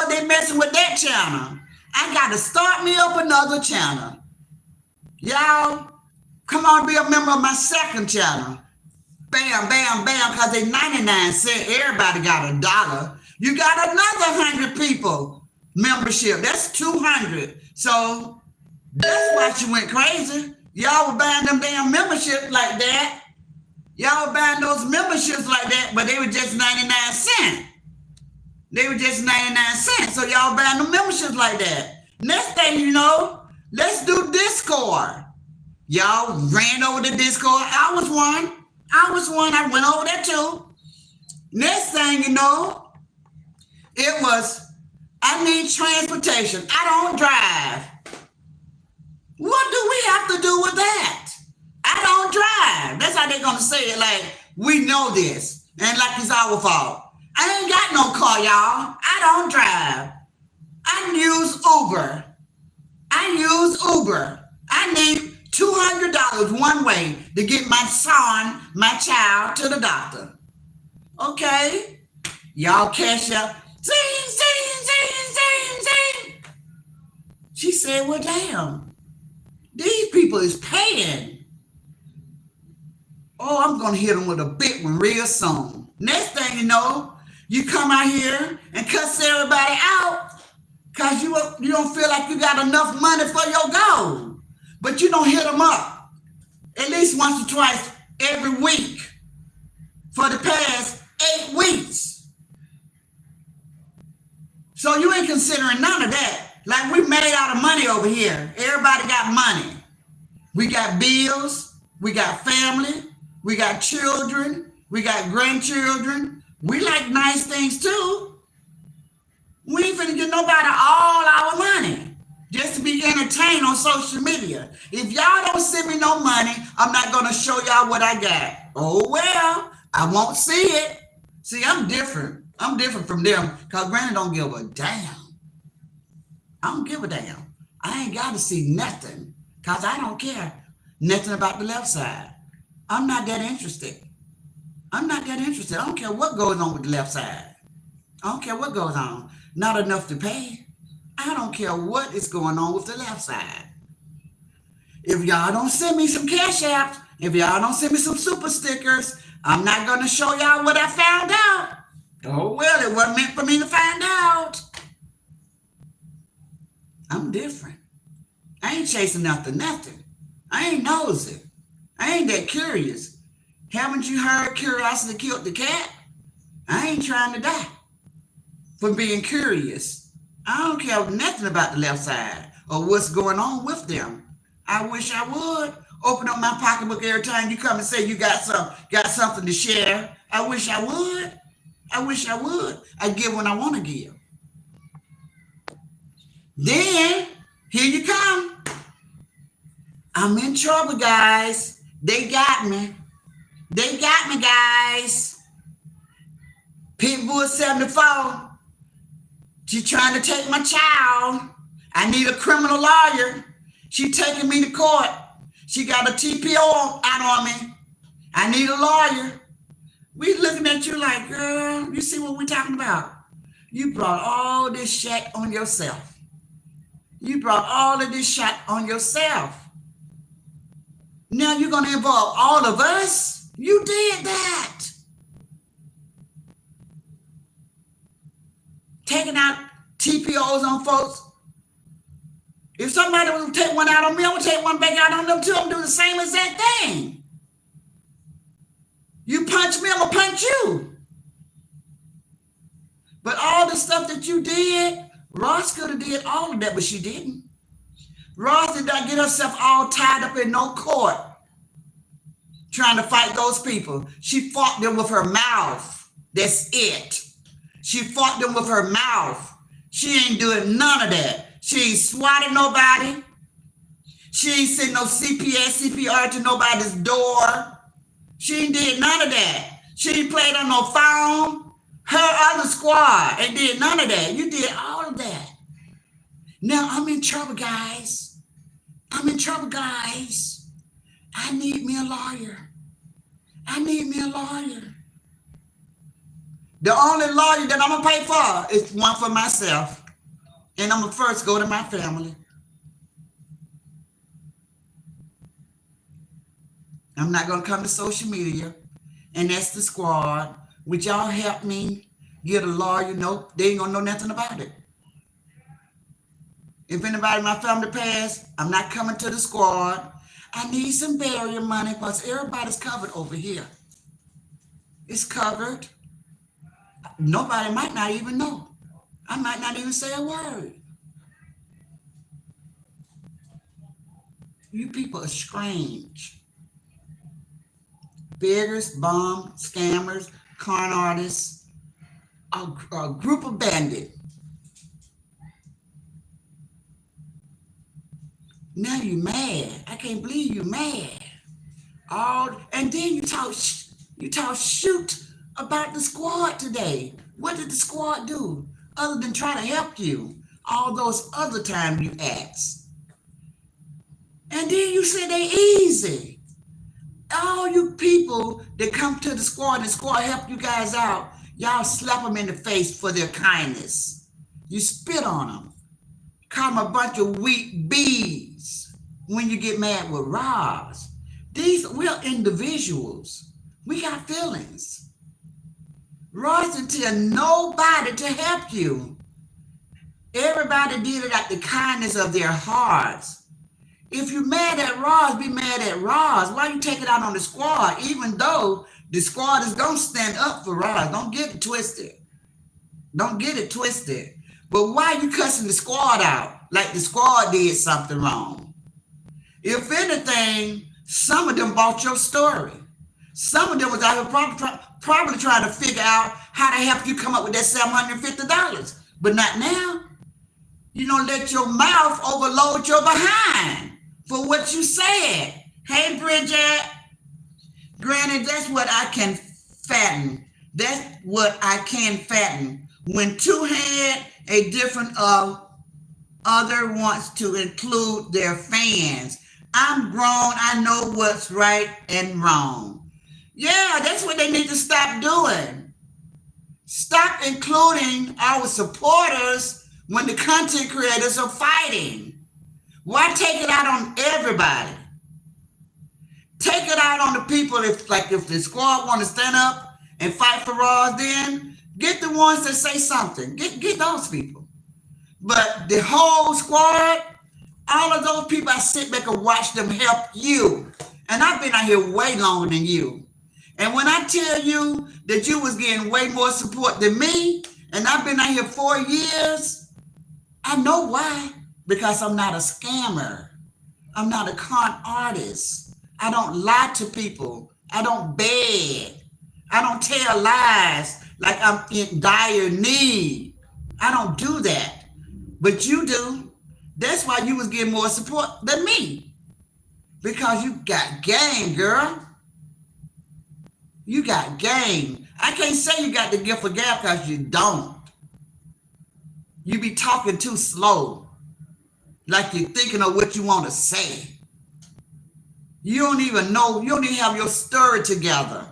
they messing with that channel. I got to start me up another channel. Y'all, come on, be a member of my second channel. Bam, bam, bam, because they 99 cents. Everybody got $1. You got another 100 people membership. That's 200. So that's why she went crazy. Y'all were buying them damn memberships like that. Y'all were buying those memberships like that, but they were just 99 cents. They were just 99 cents. So y'all buying the memberships like that. Next thing you know, let's do Discord. Y'all ran over the Discord. I was one. I went over there too. Next thing you know, it was, I need transportation. I don't drive. What do we have to do with that? I don't drive. That's how they're going to say it. Like, we know this. And like it's our fault. I ain't got no car, y'all. I don't drive. I use Uber. I need $200 one way to get my child to the doctor. Okay? Y'all cash up. Zing, zing, zing, zing, zing. She said, well, damn. These people is paying. Oh, I'm going to hit them with a big one real soon. Next thing you know, you come out here and cuss everybody out because you don't feel like you got enough money for your goal. But you don't hit them up at least once or twice every week for the past 8 weeks. So you ain't considering none of that. Like, we made out of money over here. Everybody got money. We got bills. We got family. We got children. We got grandchildren. We like nice things too. We ain't finna get nobody all our money just to be entertained on social media. If y'all don't send me no money, I'm not gonna show y'all what I got. Oh well, I won't see it. See, I'm different. I'm different from them because Granny don't give a damn. I don't give a damn. I ain't got to see nothing because I don't care nothing about the left side. I'm not that interested. I don't care what goes on with the left side. I don't care what goes on. Not enough to pay. I don't care what is going on with the left side. If y'all don't send me some cash apps, if y'all don't send me some super stickers, I'm not going to show y'all what I found out. Oh, well, it wasn't meant for me to find out. I'm different. I ain't chasing after nothing. I ain't nosy. I ain't that curious. Haven't you heard curiosity killed the cat? I ain't trying to die for being curious. I don't care nothing about the left side or what's going on with them. I wish I would open up my pocketbook every time you come and say you got something to share. I wish I would. I give when I want to give. Then, here you come. I'm in trouble, guys. They got me. Guys. Pitbull 74. She trying to take my child. I need a criminal lawyer. She taking me to court. She got a TPO out on me. I need a lawyer. We looking at you like, girl, you see what we talking about? You brought all this shit on yourself. You brought all of this shit on yourself. Now you're going to involve all of us? You did that. Taking out TPOs on folks. If somebody will take one out on me, I'm going to take one back out on them too. I'm doing the same exact thing. You punch me, I'm going to punch you. But all the stuff that you did, Ross could have did all of that, but she didn't. Ross did not get herself all tied up in no court trying to fight those people. She fought them with her mouth. That's it. She fought them with her mouth. She ain't doing none of that. She ain't swatted nobody. She ain't sent no CPR to nobody's door. She ain't did none of that. She ain't played on no phone. Her other squad ain't did none of that. You did all of that. Now I'm in trouble, guys. I'm in trouble, guys. I need me a lawyer. I need me a lawyer. The only lawyer that I'm going to pay for is one for myself. And I'm going to first go to my family. I'm not going to come to social media and ask the squad, would y'all help me get a lawyer? Nope, they ain't going to know nothing about it. If anybody in my family passed, I'm not coming to the squad. I need some burial money because everybody's covered over here. It's covered. Nobody might not even know. I might not even say a word. You people are strange. Beggars, bums, scammers, con artists, a group of bandits. Now you mad. I can't believe you mad. And then you talk shoot about the squad today. What did the squad do other than try to help you all those other times you asked? And then you say they easy. All you people that come to the squad and the squad help you guys out, y'all slap them in the face for their kindness. You spit on them. Call them a bunch of weak bees when you get mad with Roz. We're individuals. We got feelings. Roz didn't tell nobody to help you. Everybody did it out the kindness of their hearts. If you're mad at Roz, be mad at Roz. Why you take it out on the squad? Even though the squad is going to stand up for Roz. Don't get it twisted. Don't get it twisted. But why you cussing the squad out like the squad did something wrong? If anything, some of them bought your story. Some of them was out here probably trying to figure out how to help you come up with that $750. But not now. You don't let your mouth overload your behind for what you said. Hey, Bridget. Granny, that's what I can fathom. That's what I can fathom. When two had a different other wants to include their fans. I'm grown. I know what's right and wrong. Yeah, that's what they need to stop doing. Stop including our supporters when the content creators are fighting. Why take it out on everybody? Take it out on the people. If the squad want to stand up and fight for Roz, then get the ones that say something. Get those people. But the whole squad, all of those people, I sit back and watch them help you. And I've been out here way longer than you. And when I tell you that you was getting way more support than me, and I've been out here 4 years, I know why. Because I'm not a scammer. I'm not a con artist. I don't lie to people. I don't beg. I don't tell lies like I'm in dire need. I don't do that. But you do. That's why you was getting more support than me. Because you got game, girl. You got game. I can't say you got the gift of gab because you don't. You be talking too slow. Like you're thinking of what you want to say. You don't even know. You don't even have your story together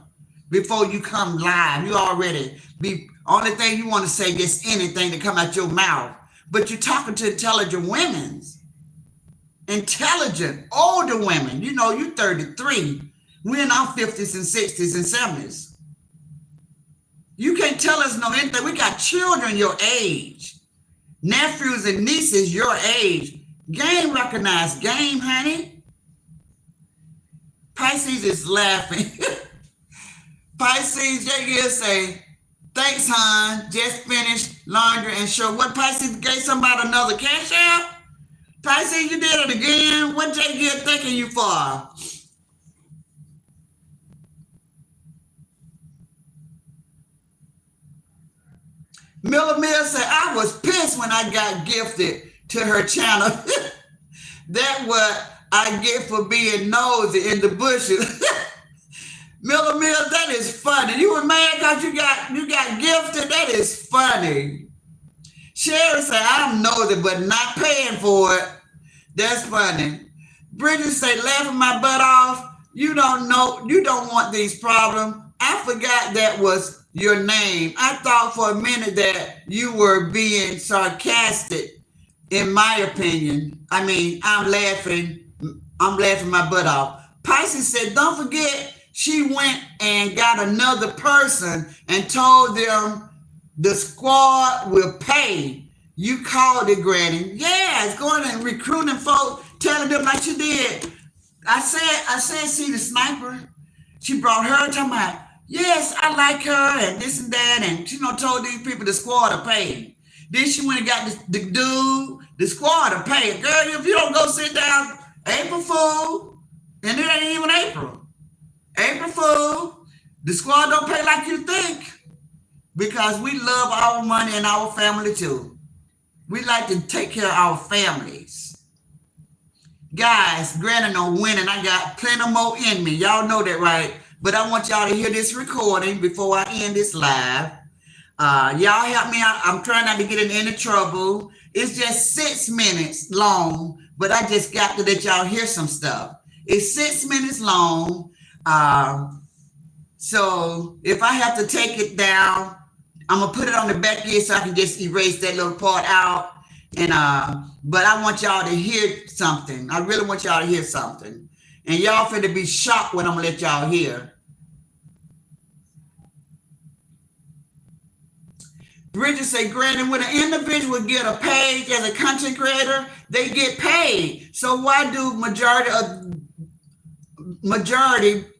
before you come live. You already be only thing you want to say is anything to come out your mouth. But you're talking to intelligent women. intelligent, older women. You know, you 33. We're in our 50s and 60s and 70s. You can't tell us no anything. We got children your age, nephews and nieces your age. Game recognized game, honey. Pisces is laughing. Pisces, JGL say, thanks, hon. Just finished laundry and sure. What Pisces gave somebody another cash out? Pisces, you did it again. What JGL thanking you for? Miller Mill said, I was pissed when I got gifted to her channel. That's what I get for being nosy in the bushes. Miller Mill, that is funny. You were mad because you got gifted? That is funny. Sherry said, I'm nosy, but not paying for it. That's funny. Bridget said, laughing my butt off. You don't know, you don't want these problems. I forgot that was your name. I thought for a minute that you were being sarcastic, in my opinion. I mean, I'm laughing my butt off. Pisces said, don't forget, she went and got another person and told them the squad will pay. You called it, Granny. Yeah, it's going and recruiting folks, telling them like she did. I said, see the sniper? She brought her, talking about, yes, I like her, and this and that, and she told these people the squad to pay. Then she went and got the dude, the squad to pay. Girl, if you don't go sit down, April Fool, and it ain't even April. April Fool, the squad don't pay like you think, because we love our money and our family too. We like to take care of our families. Guys, granted on winning, I got plenty more in me. Y'all know that, right? But I want y'all to hear this recording before I end this live. Y'all help me out. I'm trying not to get in any trouble. It's just 6 minutes long, but I just got to let y'all hear some stuff. It's 6 minutes long. So if I have to take it down, I'm gonna put it on the back here so I can just erase that little part out. And but I want y'all to hear something. I really want y'all to hear something. And y'all finna be shocked when I'm gonna let y'all hear. Bridget say, Granny, when an individual get a page as a content creator, they get paid. So why do majority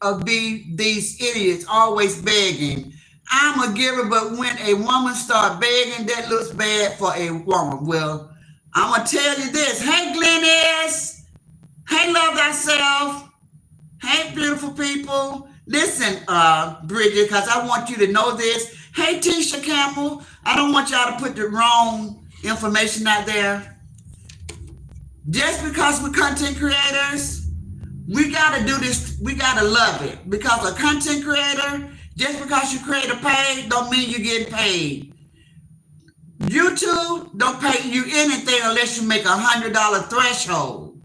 of these idiots always begging? I'm a giver, but when a woman start begging, that looks bad for a woman. Well, I'm gonna tell you this. Hey, Glennis. Hey, love thyself. Hey, beautiful people. Listen, Bridget, because I want you to know this. Hey, Tisha Campbell. I don't want y'all to put the wrong information out there. Just because we're content creators, we got to do this. We got to love it. Because a content creator, just because you create a page, don't mean you're getting paid. YouTube don't pay you anything unless you make $100 threshold.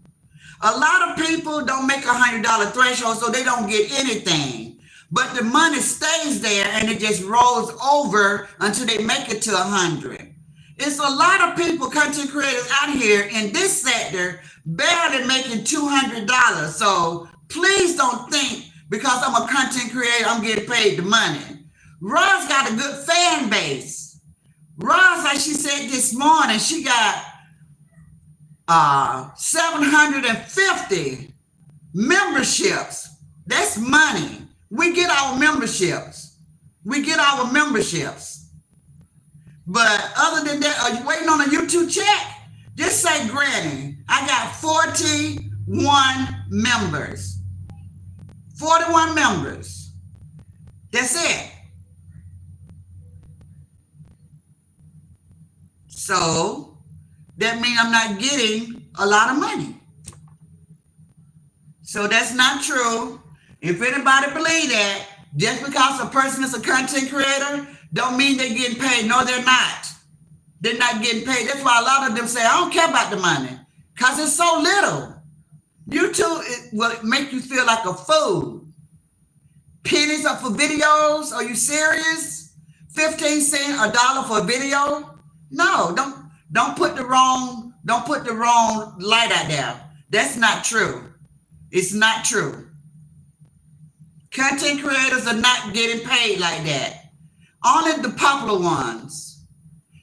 A lot of people don't make $100 threshold, so they don't get anything. But the money stays there and it just rolls over until they make it to 100. It's a lot of people, content creators out here in this sector, barely making $200. So please don't think because I'm a content creator, I'm getting paid the money. Roz got a good fan base. Roz, like she said this morning, she got 750 memberships. That's money. We get our memberships. But other than that, are you waiting on a YouTube check? Just say, Granny, I got 41 members. 41 members. That's it. So that means I'm not getting a lot of money. So that's not true. If anybody believe that, just because a person is a content creator, don't mean they're getting paid. No, they're not. They're not getting paid. That's why a lot of them say, I don't care about the money, because it's so little. YouTube will make you feel like a fool. Pennies are for videos. Are you serious? 15 cents, $1 for a video? No, don't put the wrong light out there. That's not true. It's not true. Content creators are not getting paid like that. Only the popular ones.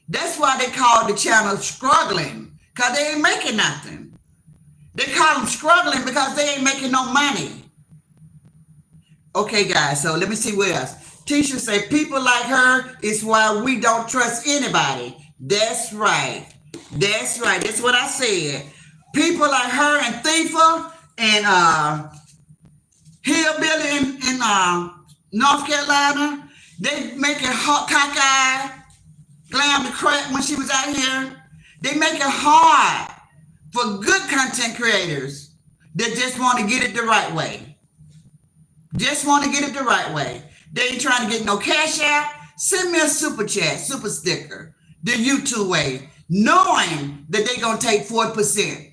That's why they call the channel struggling, because they ain't making nothing. They call them struggling because they ain't making no money. Okay, guys, so let me see what else. Tisha say, people like her is why we don't trust anybody. That's right. That's right. That's what I said. People like her and Thifa and Hillbilly in North Carolina, they make it hot, cockeyed, glam the crack when she was out here. They make it hard for good content creators that just want to get it the right way. Just want to get it the right way. They ain't trying to get no cash out. Send me a super chat, super sticker, the YouTube way, knowing that they're going to take 40%.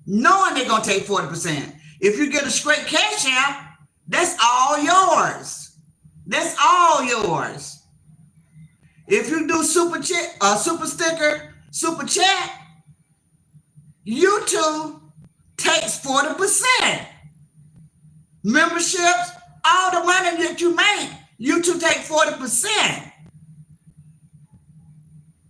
Knowing they're going to take 40%. If you get a straight cash out, that's all yours. That's all yours. If you do super chat, super sticker, super chat, YouTube takes 40%. Memberships, all the money that you make, YouTube take 40%.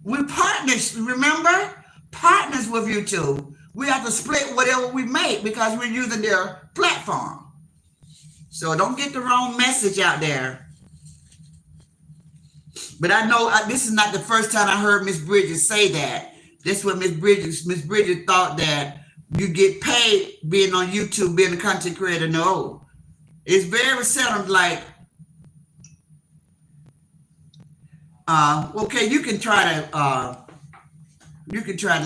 We partners, remember? Partners with YouTube. We have to split whatever we make because we're using their platform. So don't get the wrong message out there. But I know this is not the first time I heard Miss Bridges say that. That's what Miss Bridges thought that you get paid being on YouTube, being a content creator. No, it's very seldom. Like, okay, you can try to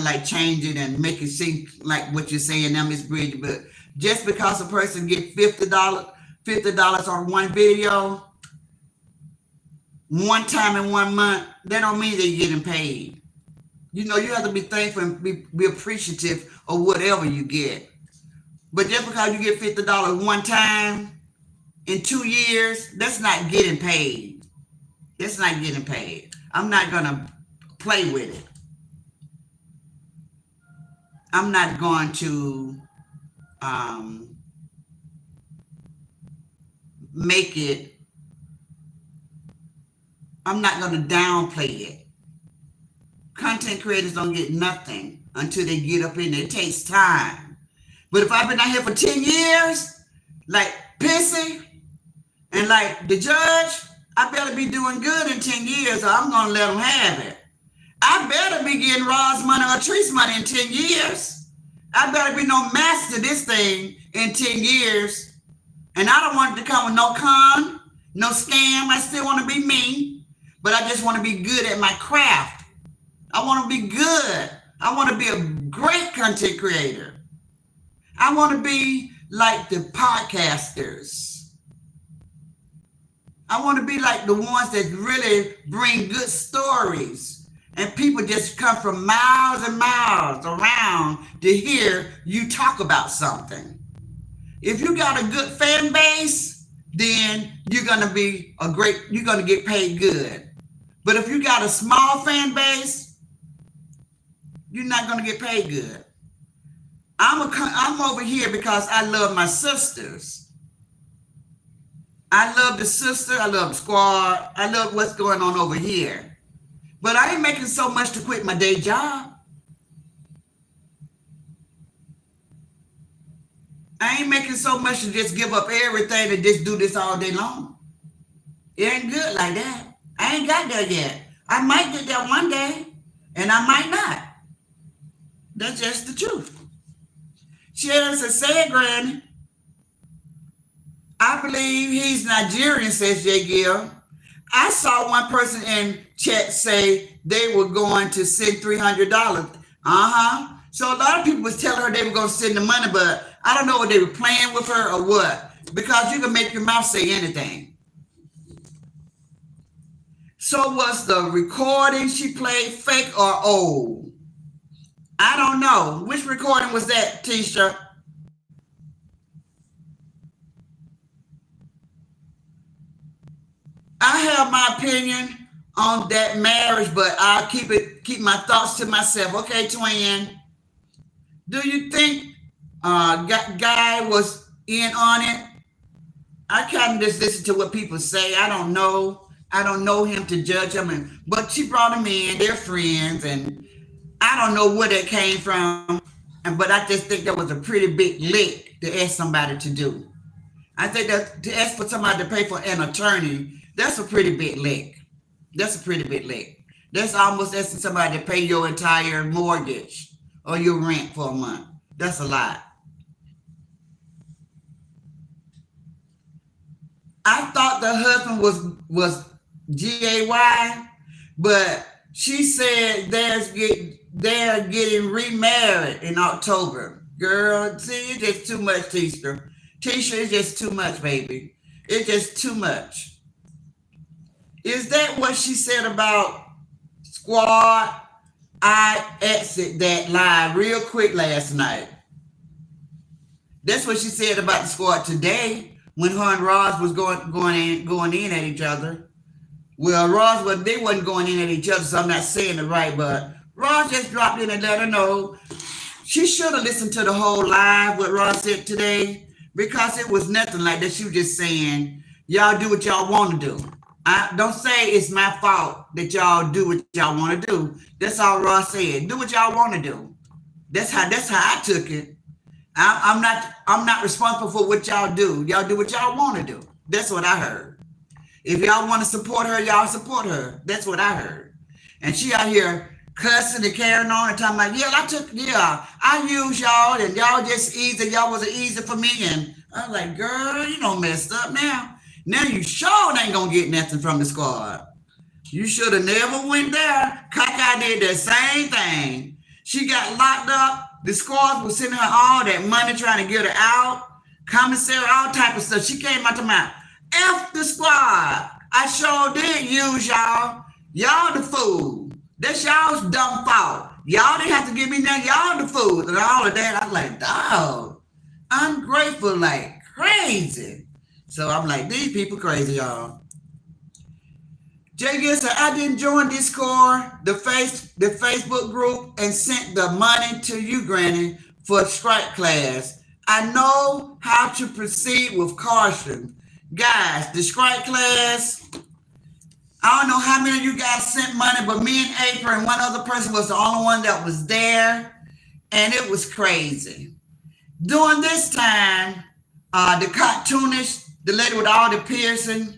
like change it and make it seem like what you're saying now, Miss Bridges. But just because a person get $50 on one video, one time in 1 month, that don't mean they're getting paid. You know, you have to be thankful and be appreciative of whatever you get. But just because you get $50 one time in 2 years, that's not getting paid. That's not getting paid. I'm not going to play with it. I'm not going to make it. I'm not going to downplay it. Content creators don't get nothing until they get up in there. It takes time. But if I've been out here for 10 years, like Pissy and like the judge, I better be doing good in 10 years or I'm going to let them have it. I better be getting Rod's money or Tree's money in 10 years. I better be no master this thing in 10 years. And I don't want it to come with no con, no scam. I still want to be me. But I just want to be good at my craft. I want to be good. I want to be a great content creator. I want to be like the podcasters. I want to be like the ones that really bring good stories. And people just come from miles and miles around to hear you talk about something. If you got a good fan base, then you're going to be you're going to get paid good. But if you got a small fan base, you're not going to get paid good. I'm over here because I love my sisters. I love the sister. I love the squad. I love what's going on over here. But I ain't making so much to quit my day job. I ain't making so much to just give up everything and just do this all day long. It ain't good like that. I ain't got there yet. I might get there one day, and I might not. That's just the truth. Sharon says, say it, Granny. I believe he's Nigerian, says Jay Gill. I saw one person in chat say they were going to send $300. So a lot of people was telling her they were going to send the money, but I don't know what they were playing with her or what, because you can make your mouth say anything. So was the recording she played fake or old? I don't know. Which recording was that, Tisha? I have my opinion on that marriage, but I'll keep my thoughts to myself. Okay, twin. Do you think Guy was in on it. I kind of just listen to what people say. I don't know. I don't know him to judge him, but she brought him in. They're friends, and I don't know where that came from. And but I just think that was a pretty big lick to ask somebody to do. I think that to ask for somebody to pay for an attorney, that's a pretty big lick. That's a pretty big lick. That's almost asking somebody to pay your entire mortgage or your rent for a month. That's a lot. I thought the husband was GAY, but she said they're getting remarried in October. Girl, see, it's just too much, Tisha. Tisha, it's just too much, baby. It's just too much. Is that what she said about Squad? I exit that live real quick last night. That's what she said about the Squad today when her and Roz was going in at each other. Well, Roz, well, they wasn't going in at each other, so I'm not saying it right, but Roz just dropped in and let her know she should have listened to the whole live what Roz said today, because it was nothing like that. She was just saying, y'all do what y'all want to do. I don't say it's my fault that y'all do what y'all want to do. That's all Roz said. Do what y'all want to do. That's how I took it. I'm not responsible for what y'all do. Y'all do what y'all want to do. That's what I heard. If y'all want to support her, y'all support her. That's what I heard. And she out here cussing and carrying on and talking about, I use y'all and y'all just easy. Y'all was easy for me. And I'm like, girl, you don't messed up now. Now you sure ain't gonna get nothing from the Squad. You should have never went there. Kaka did the same thing. She got locked up. The Squad was sending her all that money trying to get her out. Commissary, all type of stuff. She came out to my F the Squad. I sure did use y'all. Y'all the fool. That's y'all's dumb fault. Y'all didn't have to give me nothing. Y'all the fools. And all of that. I was like, dog, ungrateful like crazy. So I'm like, these people crazy, y'all. Jay Gill said, I didn't join Discord, the Facebook group, and sent the money to you, Granny, for strike class. I know how to proceed with caution. Guys, the strike class, I don't know how many of you guys sent money, but me and April and one other person was the only one that was there, and it was crazy. During this time, the cartoonist, the lady with all the piercing,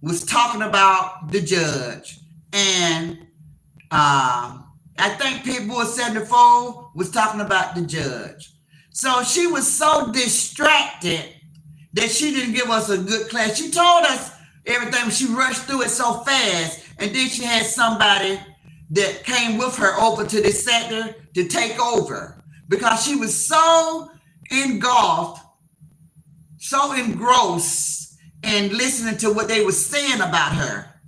was talking about the judge. And I think Pitbull 74 was talking about the judge. So she was so distracted that she didn't give us a good class. She told us everything, she rushed through it so fast. And then she had somebody that came with her over to this center to take over because she was so engulfed, so engrossed in listening to what they were saying about her.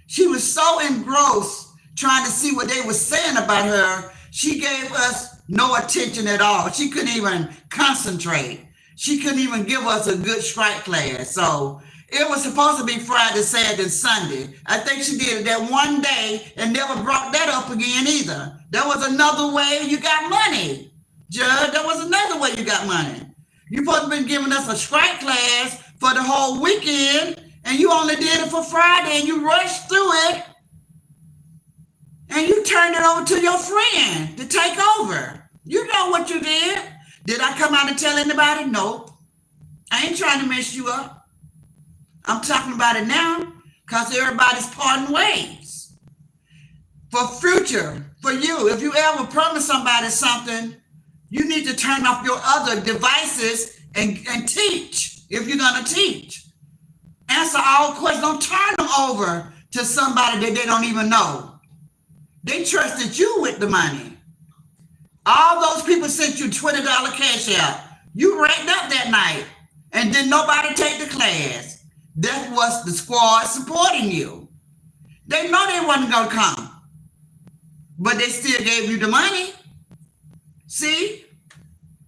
She was so engrossed trying to see what they were saying about her. She gave us no attention at all. She couldn't even concentrate. She couldn't even give us a good strike class. So it was supposed to be Friday, Saturday, and Sunday. I think she did it that one day and never brought that up again either. There was another way you got money, Judge. There was another way you got money. You're supposed to have been giving us a strike class for the whole weekend, and you only did it for Friday, and you rushed through it, and you turned it over to your friend to take over. You know what you did. Did I come out and tell anybody? Nope. I ain't trying to mess you up. I'm talking about it now because everybody's parting ways. For future, for you, if you ever promise somebody something, you need to turn off your other devices and teach if you're going to teach. Answer all questions. Don't turn them over to somebody that they don't even know. They trusted you with the money. All those people sent you $20 cash out. You racked up that night and did nobody take the class. That was the Squad supporting you. They know they wasn't going to come, but they still gave you the money. See?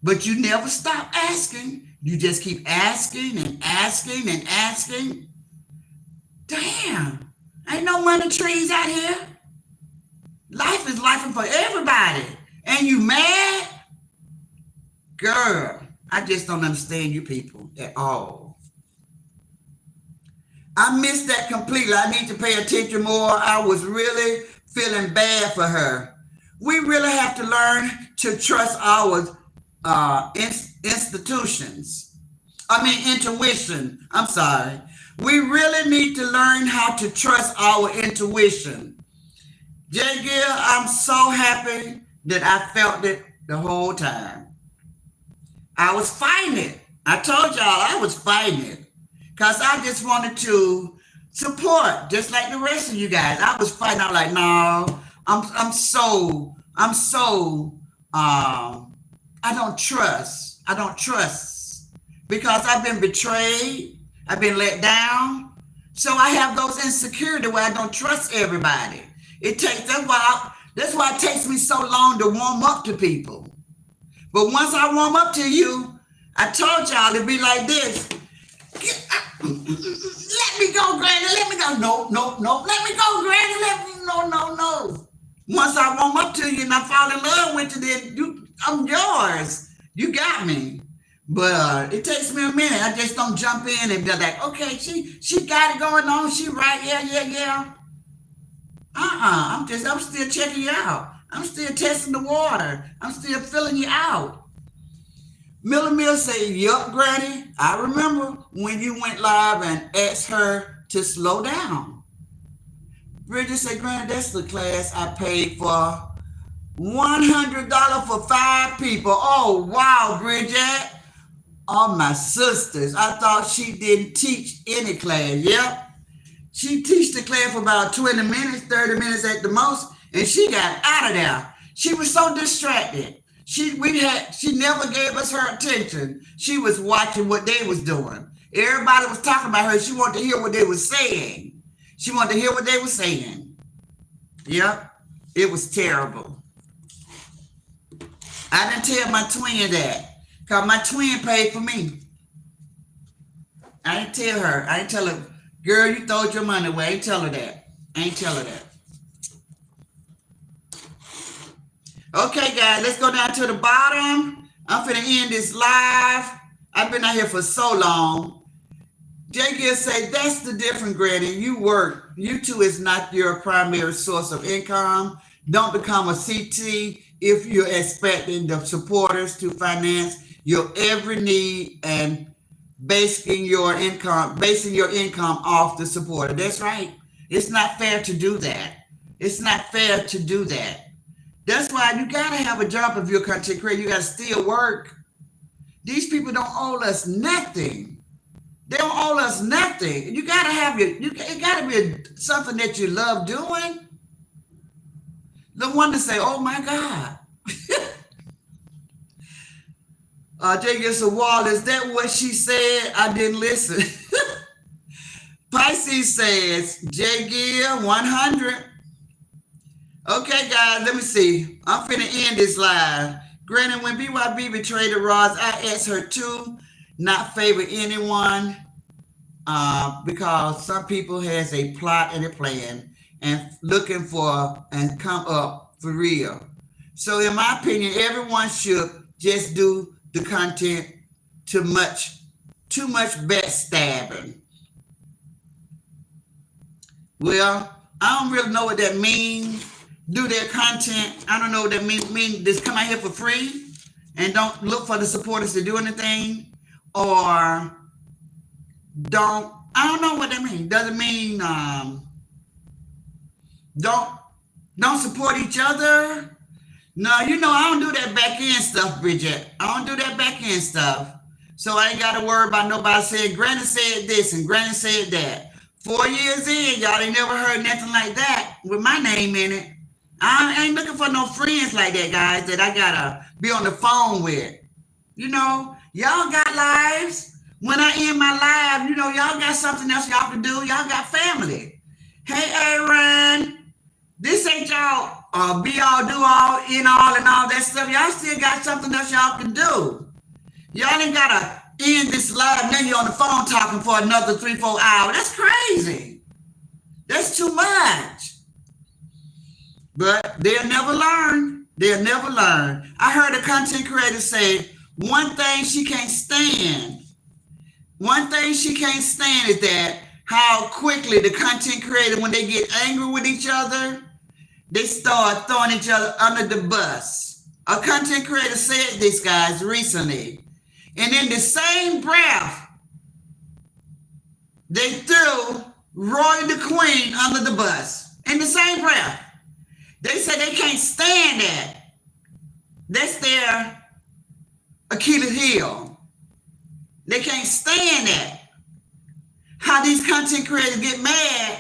But you never stop asking. You just keep asking and asking and asking. Damn, ain't no money trees out here. Life is life for everybody. And you mad? Girl, I just don't understand you people at all. I missed that completely. I need to pay attention more. I was really feeling bad for her. We really have to learn to trust our institutions. I mean, intuition. I'm sorry. We really need to learn how to trust our intuition. Jay Gill, I'm so happy that I felt it the whole time. I was fighting it. I told y'all I was fighting it because I just wanted to support, just like the rest of you guys. I was fighting. I'm like, no, I don't trust. I don't trust because I've been betrayed. I've been let down. So I have those insecurity where I don't trust everybody. That's why it takes me so long to warm up to people. But once I warm up to you, I told y'all it'd be like this. Let me go, Granny. Let me go. No. Let me go, Granny. No. Once I warm up to you and I fall in love with you, then I'm yours. You got me. But it takes me a minute. I just don't jump in and be like, okay, she got it going on. She right. Yeah. I'm still checking you out. I'm still testing the water. I'm still filling you out. Miller Mill say, yup, Granny. I remember when you went live and asked her to slow down. Bridget said, Granny, that's the class I paid for. $100 for 5 people. Oh, wow, Bridget. All my sisters. I thought she didn't teach any class. Yep. She teach the class for about 20 minutes, 30 minutes at the most, and she got out of there. She was so distracted. She never gave us her attention. She was watching what they was doing. Everybody was talking about her. She wanted to hear what they were saying. Yep. It was terrible. I didn't tell my twin that because my twin paid for me. I didn't tell her. I didn't tell her, girl, you throwed your money away. I ain't tell her that. Okay, guys, let's go down to the bottom. I'm finna end this live. I've been out here for so long. Jay Gill say, that's the difference, Granny. You work. YouTube is not your primary source of income. Don't become a CT if you're expecting the supporters to finance your every need and basing your income off the supporter. That's right. It's not fair to do that. That's why you gotta have a job if you're a content creator. You gotta still work. These people don't owe us nothing. They don't owe us nothing. You gotta have it gotta be something that you love doing. The one to say, oh my God. Jay gets a wall. Is that what she said? I didn't listen. Pisces says, Jay Gill 100. Okay, guys, let me see. I'm finna end this live. Granted, when BYB betrayed the Ross, I asked her to not favor anyone because some people has a plot and a plan and looking for and come up for real. So in my opinion, everyone should just do the content too much backstabbing. Well, I don't really know what that means. Do their content. I don't know what that mean. Just come out here for free and don't look for the supporters to do anything, or don't. I don't know what that means. Doesn't mean don't support each other. No, I don't do that back end stuff, Bridget. I don't do that back end stuff. So I ain't got to worry about nobody saying, Granny said this and Granny said that. 4 years in, y'all ain't never heard nothing like that with my name in it. I ain't looking for no friends like that, guys, that I got to be on the phone with. Y'all got lives. When I end my live, y'all got something else y'all can do. Y'all got family. Hey, Aaron, this ain't y'all be all, do all, in all, and all that stuff. Y'all still got something else y'all can do. Y'all ain't got to end this live. Now you're on the phone talking for another 3-4 hours. That's crazy. That's too much. But they'll never learn. I heard a content creator say, One thing she can't stand is that how quickly the content creator, when they get angry with each other, they start throwing each other under the bus. A content creator said this, guys, recently. And in the same breath, they threw Roy the Queen under the bus. In the same breath. They said they can't stand that. That's their Achilles heel. They can't stand that. How these content creators get mad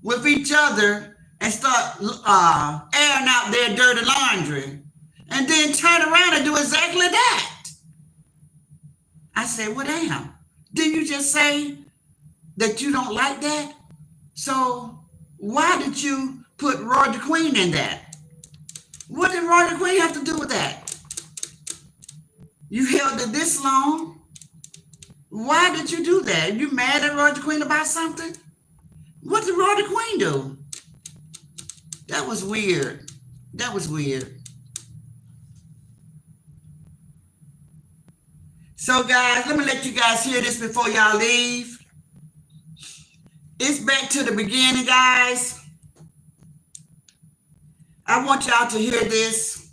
with each other and start airing out their dirty laundry and then turn around and do exactly that. I said, well, damn. Didn't you just say that you don't like that? So why did you put Roy the Queen in that? What did Roy the Queen have to do with that? You held it this long. Why did you do that? You mad at Roy the Queen about something? What did Roy the Queen do? That was weird. That was weird. So guys, let me let you guys hear this before y'all leave. It's back to the beginning, guys. I want y'all to hear this.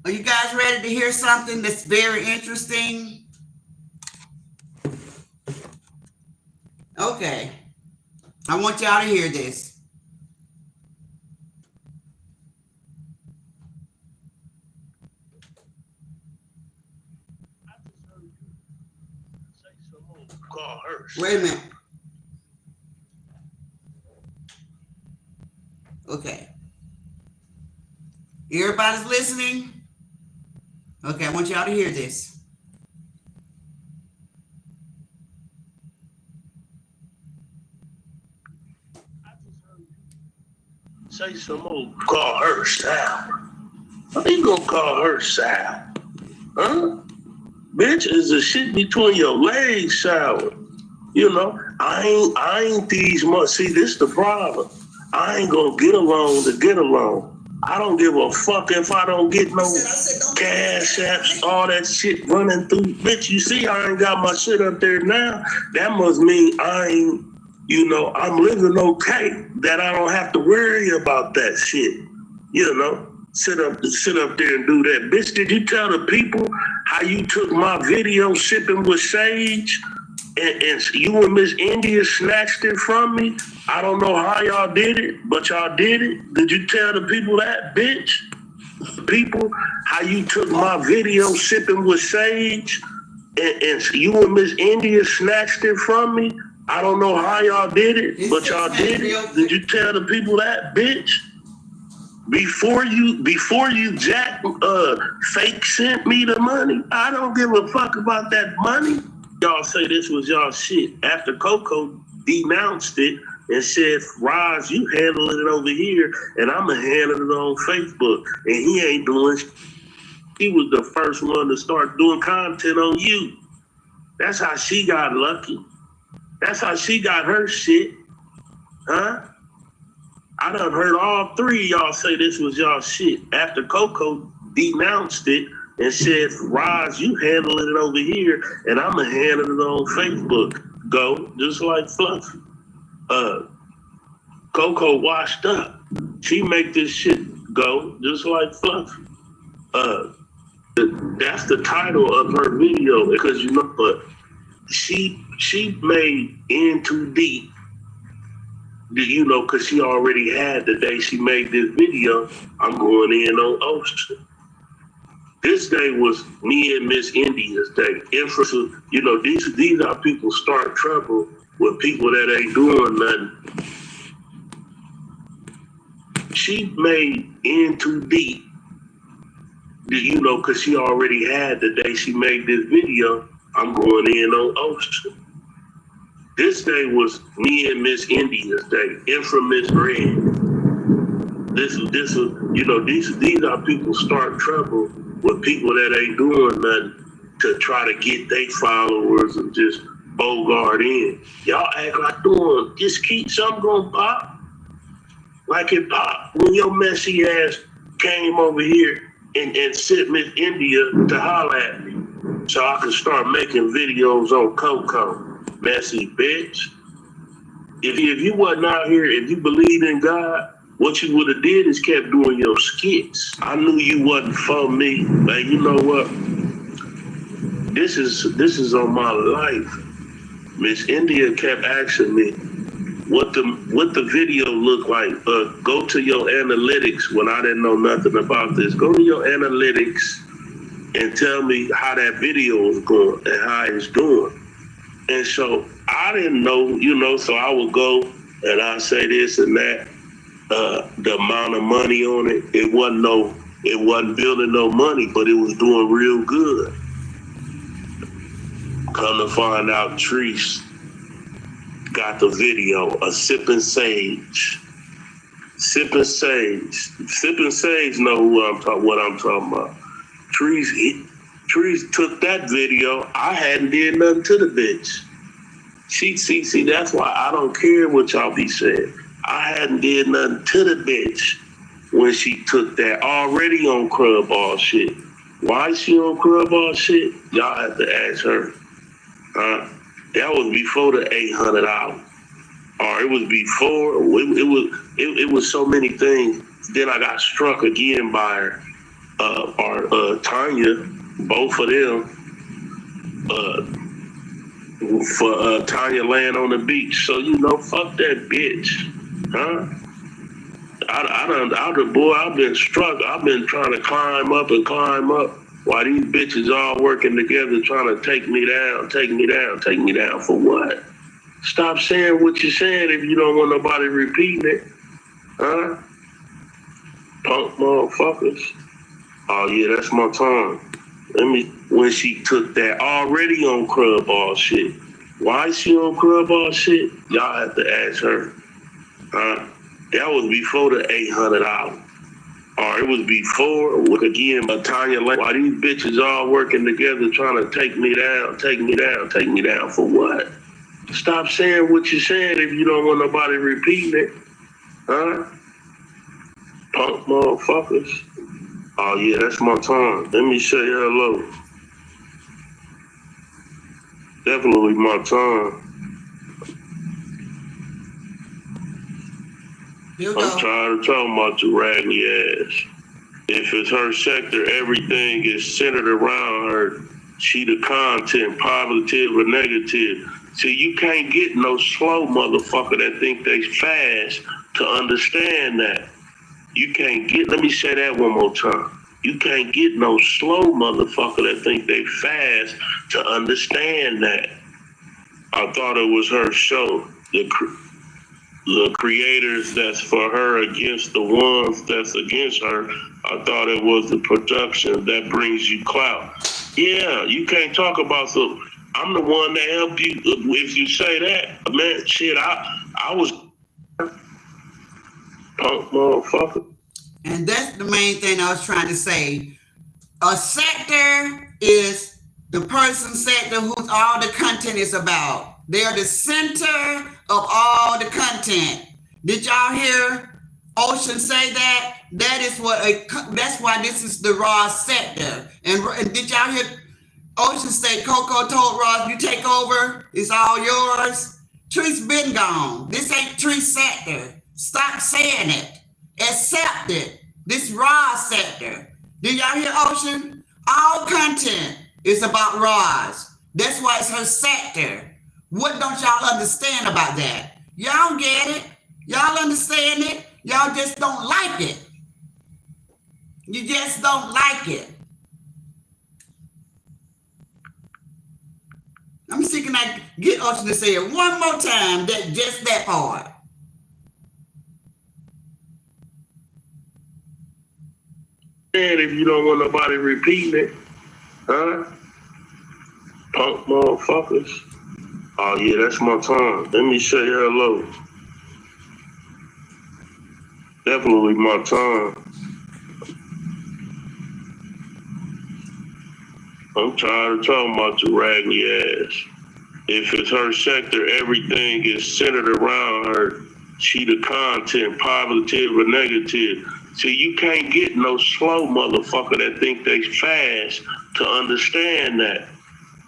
Are you guys ready to hear something that's very interesting? Okay. I want y'all to hear this. Wait a minute. Okay. Everybody's listening? Okay, I want y'all to hear this. Say some more. Call her Sal. How you gonna call her Sal? Huh? Bitch, is the shit between your legs shower. You know, I ain't these much. See, this the problem. I ain't gonna get along to get along. I don't give a fuck if I don't get no cash apps, all that shit running through. Bitch, you see I ain't got my shit up there now. That must mean I ain't, you know, I'm living okay, that I don't have to worry about that shit. You know, sit up there and do that. Bitch, did you tell the people how you took my video shipping with Sage and you and Miss India snatched it from me? I don't know how y'all did it, but y'all did it. Did you tell the people that, bitch? People, how you took my video shipping with Sage and you and Miss India snatched it from me? I don't know how y'all did it, but y'all did it. Did you tell the people that, bitch? Before you Jack fake sent me the money, I don't give a fuck about that money. Y'all say this was y'all shit. After Coco denounced it and said, Roz, you handling it over here, and I'ma handle it on Facebook. And he ain't doing shit. He was the first one to start doing content on you. That's how she got lucky. That's how she got her shit. Huh? I done heard all three of y'all say this was y'all shit. After Coco denounced it and said, Roz, you handling it over here, and I'ma handle it on Facebook. Go, just like Fluff. Coco washed up. She make this shit go, just like Fluff. That's the title of her video, because you know, but she made In Too Deep. You know, because she already had the day she made this video, I'm going in on Ocean. This day was me and Miss India's day. You know, these are people start trouble with people that ain't doing nothing. She made in too deep, you know, because she already had the day she made this video. I'm going in on Ocean. This day was me and Miss India's day. Infamous Red. This was, you know, these are people start trouble with people that ain't doing nothing to try to get their followers and just bogart in. Y'all act like doing, just keep something gonna pop. Like it popped when your messy ass came over here and sent Miss India to holler at me so I could start making videos on Coco. Messy bitch. If you wasn't out here, if you believed in God, what you would have did is kept doing your skits. I knew you wasn't for me, but you know what? This is on my life. Miss India kept asking me what the video looked like. Go to your analytics when I didn't know nothing about this. Go to your analytics and tell me how that video is going and how it's doing. And so I didn't know, you know, so I would go and I'd say this and that. The amount of money on it, it wasn't building no money, but it was doing real good. Come to find out, Treese got the video of Sippin' Sage. Sippin' Sage know what I'm talking about. Treese took that video. I hadn't did nothing to the bitch. See, that's why I don't care what y'all be saying. I hadn't did nothing to the bitch when she took that already on Crub Ball shit. Why is she on Crub Ball shit? Y'all have to ask her. That was before the $800. Or it was before, it was so many things. Then I got struck again by her, Tanya, both of them, for Tanya laying on the beach. So, you know, fuck that bitch, huh? I've been struck. I've been trying to climb up while these bitches all working together trying to take me down for what? Stop saying what you're saying if you don't want nobody repeating it, huh? Punk motherfuckers. Oh yeah, that's my tongue. When she took that already on Crub Ball shit. Why is she on Crub Ball shit? Y'all have to ask her. That was before the $800. Or it was before, again, Tanya, why these bitches all working together trying to take me down for what? Stop saying what you're saying if you don't want nobody repeating it, huh? Punk motherfuckers. Oh yeah, that's my tongue. Let me say hello. Definitely my tongue. I'm tired of talking about your raggedy ass. If it's her sector, everything is centered around her. She the content, positive or negative. See, you can't get no slow motherfucker that think they fast to understand that. You can't get, let me say that one more time. You can't get no slow motherfucker that think they fast to understand that. I thought it was her show. The creators that's for her against the ones that's against her. I thought it was the production that brings you clout. Yeah, you can't talk about so. I'm the one that helped you. If you say that, man, shit, I was punk motherfucker. And that's the main thing I was trying to say. A sector is the person sector who all the content is about. They are the center of all the content. Did y'all hear Ocean say that? That is that's why this is the Raw sector. And did y'all hear Ocean say Coco told Ross, you take over, it's all yours? Treese been gone. This ain't Treese sector. Stop saying it. Accept it. This Raw sector. Did y'all hear Ocean? All content is about Ross. That's why it's her sector. What don't y'all understand about that? Y'all get it. Y'all understand it. Y'all just don't like it. You just don't like it. Let me see, can I get Ocean to say it one more time, that part. And if you don't want nobody repeating it, huh? Punk motherfuckers. Oh yeah, that's my tongue. Let me say hello. Definitely my tongue. I'm tired of talking about the raggedy ass. If it's her sector, everything is centered around her. She the content, positive or negative. So you can't get no slow motherfucker that think they fast to understand that.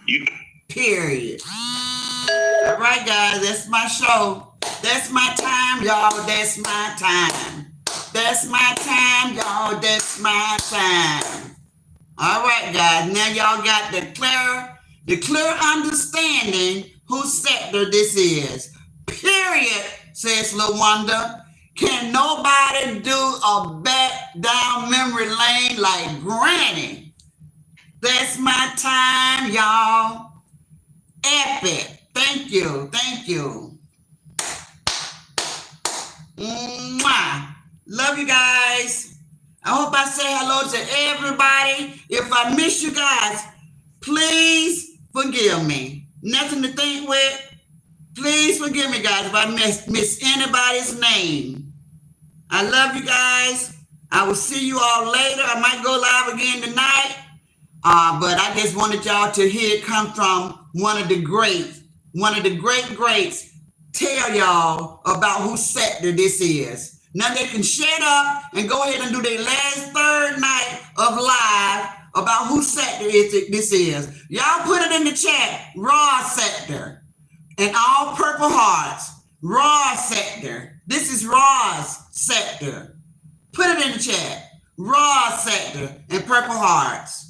You Period. All right, guys, that's my show. That's my time, y'all. That's my time. That's my time, y'all. That's my time. All right, guys. Now y'all got the clear understanding whose sector this is. Period, says LaWanda. Can nobody do a back down memory lane like Granny? That's my time, y'all. Epic. Thank you. Thank you. Mwah. Love you guys. I hope I say hello to everybody. If I miss you guys, please forgive me. Nothing to think with. Please forgive me, guys, if I miss anybody's name. I love you guys. I will see you all later. I might go live again tonight. But I just wanted y'all to hear it come from one of the greats, one of the greats, tell y'all about whose sector this is. Now they can shut up and go ahead and do their last third night of live about whose sector this is. Y'all put it in the chat, Raw sector, and all purple hearts, Raw sector. This is Raw's sector. Put it in the chat, Raw sector and purple hearts.